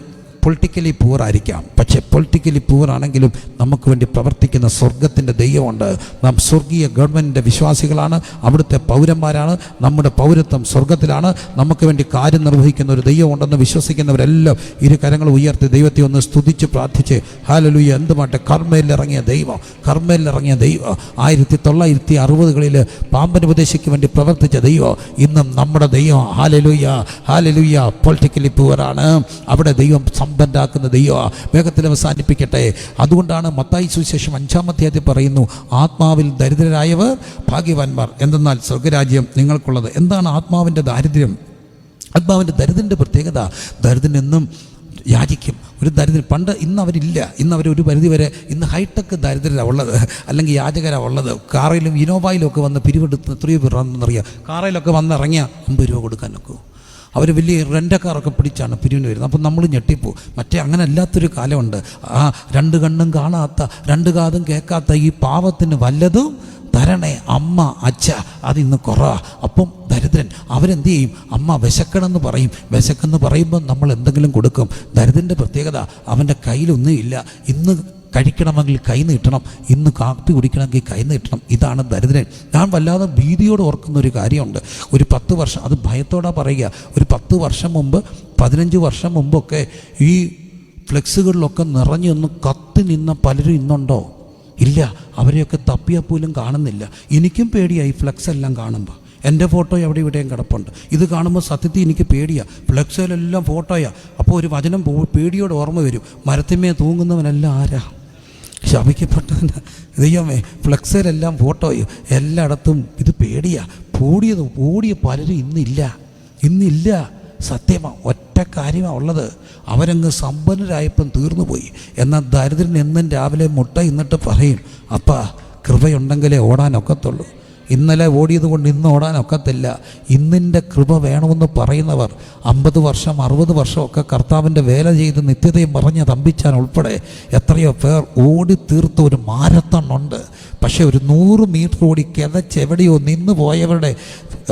പൊളിറ്റിക്കലി പൂവറായിരിക്കാം, പക്ഷേ പൊളിറ്റിക്കലി പൂവറാണെങ്കിലും നമുക്ക് വേണ്ടി പ്രവർത്തിക്കുന്ന സ്വർഗത്തിൻ്റെ ദൈവമുണ്ട്. നാം സ്വർഗീയ ഗവൺമെൻറ്റിൻ്റെ വിശ്വാസികളാണ്, അവിടുത്തെ പൗരന്മാരാണ്. നമ്മുടെ പൗരത്വം സ്വർഗത്തിലാണ്. നമുക്ക് വേണ്ടി കാര്യം നിർവഹിക്കുന്ന ഒരു ദൈവമുണ്ടെന്ന് വിശ്വസിക്കുന്നവരെല്ലാം ഇരു കരങ്ങൾ ഉയർത്തി ദൈവത്തെ ഒന്ന് സ്തുതിച്ച് പ്രാർത്ഥിച്ച് ഹല്ലേലൂയ. എന്തുമാട്ടെ, കർമ്മയിലിറങ്ങിയ ദൈവം 1960-കളിൽ പാമ്പനുപദേശിക്ക് വേണ്ടി പ്രവർത്തിച്ച ദൈവം ഇന്നും നമ്മുടെ ദൈവം. ഹല്ലേലൂയ. പൊളിറ്റിക്കലി പൂവറാണ്, അവിടെ ദൈവം സമ്പന്നാക്കുന്ന ദൈവം. വേഗത്തിൽ അവസാനിപ്പിക്കട്ടെ. അതുകൊണ്ടാണ് മത്തായി സുവിശേഷം 5-ാം അധ്യായത്തിൽ പറയുന്നു, ആത്മാവിൽ ദരിദ്രരായവർ ഭാഗ്യവാന്മാർ, എന്തെന്നാൽ സ്വർഗരാജ്യം നിങ്ങൾക്കുള്ളത്. എന്താണ് ആത്മാവിൻ്റെ ദാരിദ്ര്യം? ആത്മാവിൻ്റെ ദരിദ്രൻ്റെ പ്രത്യേകത, ദരിദ്രൻ എന്നും യാചിക്കും. ഒരു ദരിദ്രൻ ഇന്ന് അവരില്ല. ഇന്ന് അവർ പരിധിവരെ ഇന്ന് ഹൈടെക് ദരിദ്രരാണ് ഉള്ളത്, അല്ലെങ്കിൽ യാചകരാണ് ഉള്ളത്. കാറിലും ഇനോവയിലും ഒക്കെ വന്ന് പിരിവെടുത്ത് എത്രയോ പേരാണെന്നറിയാം. കാറിലൊക്കെ വന്നിറങ്ങിയ 50 രൂപ കൊടുക്കാനൊക്കെ അവർ വലിയ റെൻ്റക്കാരൊക്കെ പിടിച്ചാണ് പിരിവിന് വരുന്നത്. അപ്പം നമ്മൾ ഞെട്ടിപ്പോവും. മറ്റേ അങ്ങനെ അല്ലാത്തൊരു കാലമുണ്ട്. ആ 2 കണ്ണും കാണാത്ത 2 കാതും കേൾക്കാത്ത ഈ പാവത്തിന് വല്ലതും തരണേ അമ്മ അച്ഛ, അതിന്ന് കുറവാ. അപ്പം ദരിദ്രൻ അവരെന്ത് ചെയ്യും? അമ്മ വിശക്കണമെന്ന് പറയും. വിശക്കെന്ന് പറയുമ്പോൾ നമ്മൾ എന്തെങ്കിലും കൊടുക്കും. ദരിദ്രൻ്റെ പ്രത്യേകത, അവൻ്റെ കയ്യിലൊന്നും ഇല്ല. ഇന്ന് കഴിക്കണമെങ്കിൽ കൈ നീട്ടണം, ഇന്ന് കാപ്പി കുടിക്കണമെങ്കിൽ കൈ നീട്ടണം. ഇതാണ് ദരിദ്രൻ. ഞാൻ വല്ലാതെ ഭീതിയോട് ഓർക്കുന്ന ഒരു കാര്യമുണ്ട്. ഒരു 10 വർഷം, അത് ഭയത്തോടെ പറയുക, ഒരു 10 വർഷം മുമ്പ് 15 വർഷം മുമ്പൊക്കെ ഈ ഫ്ലെക്സുകളിലൊക്കെ നിറഞ്ഞൊന്ന് കത്തി നിന്ന പലരും ഇന്നുണ്ടോ? ഇല്ല. അവരെയൊക്കെ തപ്പിയാൽ പോലും കാണുന്നില്ല. എനിക്കും പേടിയായി ഫ്ലെക്സ് എല്ലാം കാണുമ്പോൾ. എൻ്റെ ഫോട്ടോ എവിടെ ഇവിടെയും കിടപ്പുണ്ട്. ഇത് കാണുമ്പോൾ സത്യത്തിൽ എനിക്ക് പേടിയാണ്. ഫ്ലെക്സിലെല്ലാം ഫോട്ടോയാണ്. അപ്പോൾ ഒരു വചനം പേടിയോടെ ഓർമ്മ വരും. മരത്തിന്മേൽ തൂങ്ങുന്നവനെല്ലാം ആരാ? ശപിക്കപ്പെട്ടതിന് ദൈവമേ ഫ്ലെക്സിലെല്ലാം ഫോട്ടോയോ എല്ലായിടത്തും ഇത് പേടിയാ. ഓടിയ പലരും ഇന്നില്ല. സത്യമാണ്, ഒറ്റ കാര്യമാണ് ഉള്ളത്. അവരങ്ങ് സമ്പന്നരായപ്പം തീർന്നുപോയി. എന്നാൽ ദരിദ്രൻ എന്നും രാവിലെ മുട്ട ഇന്നിട്ട് പറയും, അപ്പാ കൃപയുണ്ടെങ്കിലേ ഓടാനൊക്കത്തുള്ളൂ. ഇന്നലെ ഓടിയത് കൊണ്ട് ഇന്ന് ഓടാനൊക്കത്തില്ല. ഇന്നിൻ്റെ കൃപ വേണമെന്ന് പറയുന്നവർ 50 വർഷം 60 വർഷമൊക്കെ കർത്താവിൻ്റെ വേല ചെയ്ത് നിത്യതയും പറഞ്ഞ് തമ്പിച്ചാൻ ഉൾപ്പെടെ എത്രയോ പേർ ഓടി തീർത്ത ഒരു മാരത്തൺ ഉണ്ട്. പക്ഷേ ഒരു 100 മീറ്റർ ഓടി കിതച്ചെവിടെയോ നിന്ന് പോയവരുടെ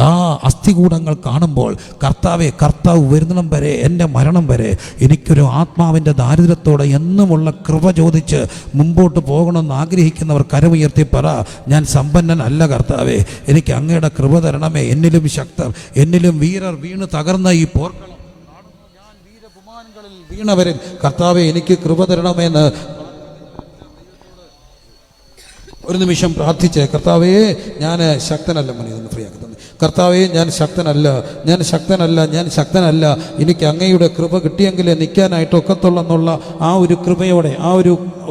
ആ അസ്ഥികൂടങ്ങൾ കാണുമ്പോൾ കർത്താവ് വരുന്നിടം വരെ, എൻ്റെ മരണം വരെ എനിക്കൊരു ആത്മാവിൻ്റെ ദാരിദ്ര്യത്തോടെ എന്നുമുള്ള കൃപ ചോദിച്ച് മുമ്പോട്ട് പോകണമെന്ന് ആഗ്രഹിക്കുന്നവർ കരമുയർത്തി പറ, ഞാൻ സമ്പന്നനല്ല കർത്താവേ, എനിക്ക് അങ്ങയുടെ കൃപ തരണമേ. എന്നിലും ശക്തർ, എന്നിലും വീരർ വീണ് തകർന്ന ഈ പോർക്കളം ഞാൻ വീരപുമാനങ്ങളിൽ വീണവരിൽ കർത്താവേ എനിക്ക് കൃപ തരണമെന്ന് ഒരു നിമിഷം പ്രാർത്ഥിച്ച്, കർത്താവേ ഞാൻ ശക്തനല്ല. മണി ഒന്ന് ഫ്രീ ആക്കി തന്നെ. കർത്താവേ ഞാൻ ശക്തനല്ല, എനിക്ക് അങ്ങയുടെ കൃപ കിട്ടിയെങ്കിലേ നിൽക്കാനായിട്ട് ഒക്കത്തുള്ളെന്നുള്ള ആ ഒരു കൃപയോടെ, ആ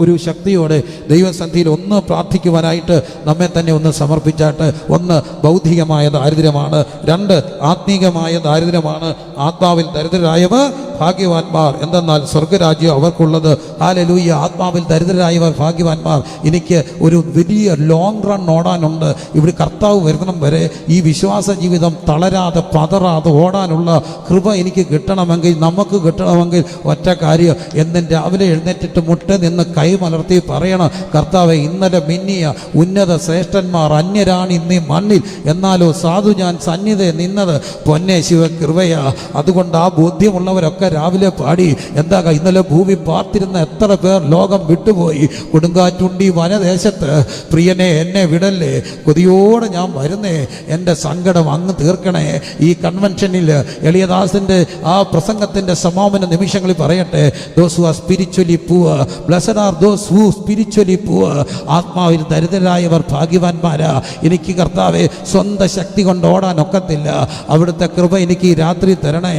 ഒരു ശക്തിയോടെ ദൈവസന്നിധിയിൽ ഒന്ന് പ്രാർത്ഥിക്കുവാനായിട്ട് നമ്മെ തന്നെ ഒന്ന് സമർപ്പിച്ചാട്ട്. 1 ബൗദ്ധികമായ ദാരിദ്ര്യമാണ്, 2 ആത്മീകമായ ദാരിദ്ര്യമാണ്. ആത്മാവിൽ ദരിദ്രരായവർ ഭാഗ്യവാന്മാർ, എന്തെന്നാൽ സ്വർഗരാജ്യം അവർക്കുള്ളത്. ഹല്ലേലൂയ. ആത്മാവിൽ ദരിദ്രരായവർ ഭാഗ്യവാന്മാർ. എനിക്ക് ഒരു വലിയ ലോങ് റൺ ഓടാനുണ്ട്. ഇവിടെ കർത്താവ് വരുന്നിടം വരെ ഈ വിശ്വാസ ജീവിതം തളരാതെ പതറാതെ ഓടാനുള്ള കൃപ എനിക്ക് കിട്ടണമെങ്കിൽ, നമുക്ക് കിട്ടണമെങ്കിൽ ഒറ്റ കാര്യം, എന്നും രാവിലെ എഴുന്നേറ്റിട്ട് മുട്ട നിന്ന് കൈമലർത്തി പറയണം, കർത്താവെ ഇന്നലെ മിന്നിയ ഉന്നത ശ്രേഷ്ഠന്മാർ അന്യരാണ് ഇന്നീ മണ്ണിൽ, എന്നാലോ സാധു ഞാൻ സന്നിധി നിന്നത് പൊന്നെ ശിവ കൃപയാ. അതുകൊണ്ട് ആ ബോധ്യമുള്ളവരൊക്കെ രാവിലെ പാടി. എന്താ, ഇന്നലെ ഭൂമി പാർത്തിരുന്ന എത്ര പേർ ലോകം വിട്ടുപോയി. കൊടുങ്കാറ്റുണ്ടി വനദേശത്ത് പ്രിയനെ എന്നെ വിടല്ലേ, കൊതിയോടെ ഞാൻ വരുന്നേ, എൻ്റെ സങ്കടം അങ്ങ് തീർക്കണേ. ഈ കൺവെൻഷനിൽ എളിയദാസിൻ്റെ ആ പ്രസംഗത്തിൻ്റെ സമാപന നിമിഷങ്ങളിൽ പറയട്ടെ, those who are spiritually poor, blessed are those who spiritually poor. ആത്മാവിൽ ദരിദ്രരായവർ ഭാഗ്യവാന്മാരാ. എനിക്ക് കർത്താവെ സ്വന്തം ശക്തി കൊണ്ട് ഓടാനൊക്കത്തില്ല, അവിടുത്തെ കൃപ എനിക്ക് ഈ രാത്രി തരണേ.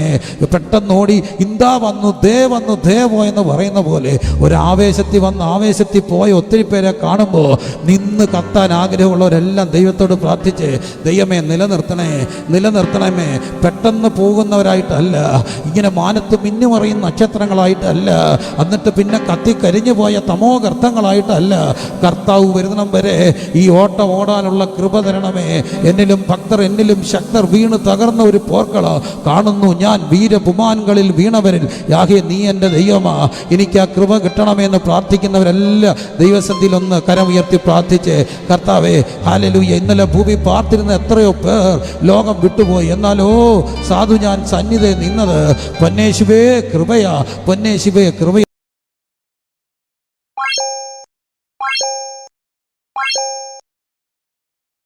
പെട്ടെന്നോടി ഇന്താ വന്നു ദേ പോയെന്ന് പറയുന്ന പോലെ ഒരു ആവേശത്തിൽ പോയ ഒത്തിരി പേരെ കാണുമ്പോൾ നിന്ന് കത്താൻ ആഗ്രഹമുള്ളവരെല്ലാം ദൈവത്തോട് പ്രാർത്ഥിച്ച്, ദൈവമേ നിലനിർത്തണമേ. പെട്ടെന്ന് പോകുന്നവരായിട്ടല്ല, ഇങ്ങനെ മാനത്ത് മിന്നുമറിയുന്ന നക്ഷത്രങ്ങളായിട്ടല്ല, എന്നിട്ട് പിന്നെ കത്തിക്കരിഞ്ഞു പോയ തമോ ഗർത്തങ്ങളായിട്ടല്ല. കർത്താവ് വരുന്നിടം വരെ ഈ ഓട്ടം ഓടാനുള്ള കൃപ തരണമേ. എന്നിലും ഭക്തർ, എന്നിലും ശക്തർ വീണ് തകർന്ന ഒരു പോർക്കള കാണുന്നു ഞാൻ. വീരപുമാൻകളിൽ വീണവരിൽ യാഹേ നീ എൻ്റെ ദൈവമാ, എനിക്ക് ആ കൃപ കിട്ടണമെന്ന് പ്രാർത്ഥിക്കുന്നവരെല്ലാം ദൈവസന്നിധിയിൽ ഒന്ന് കരമുയർത്തി പ്രാർത്ഥിച്ച്, കർത്താവേ ഹല്ലേലൂയ. ഇന്നലെ ഭൂമി പാർത്തിരുന്ന എത്രയോ പേർ ലോകം വിട്ടുപോയി, എന്നാലോ സാധു ഞാൻ സന്നിധി നിന്നത് പൊന്നേശുവേ കൃപയാ.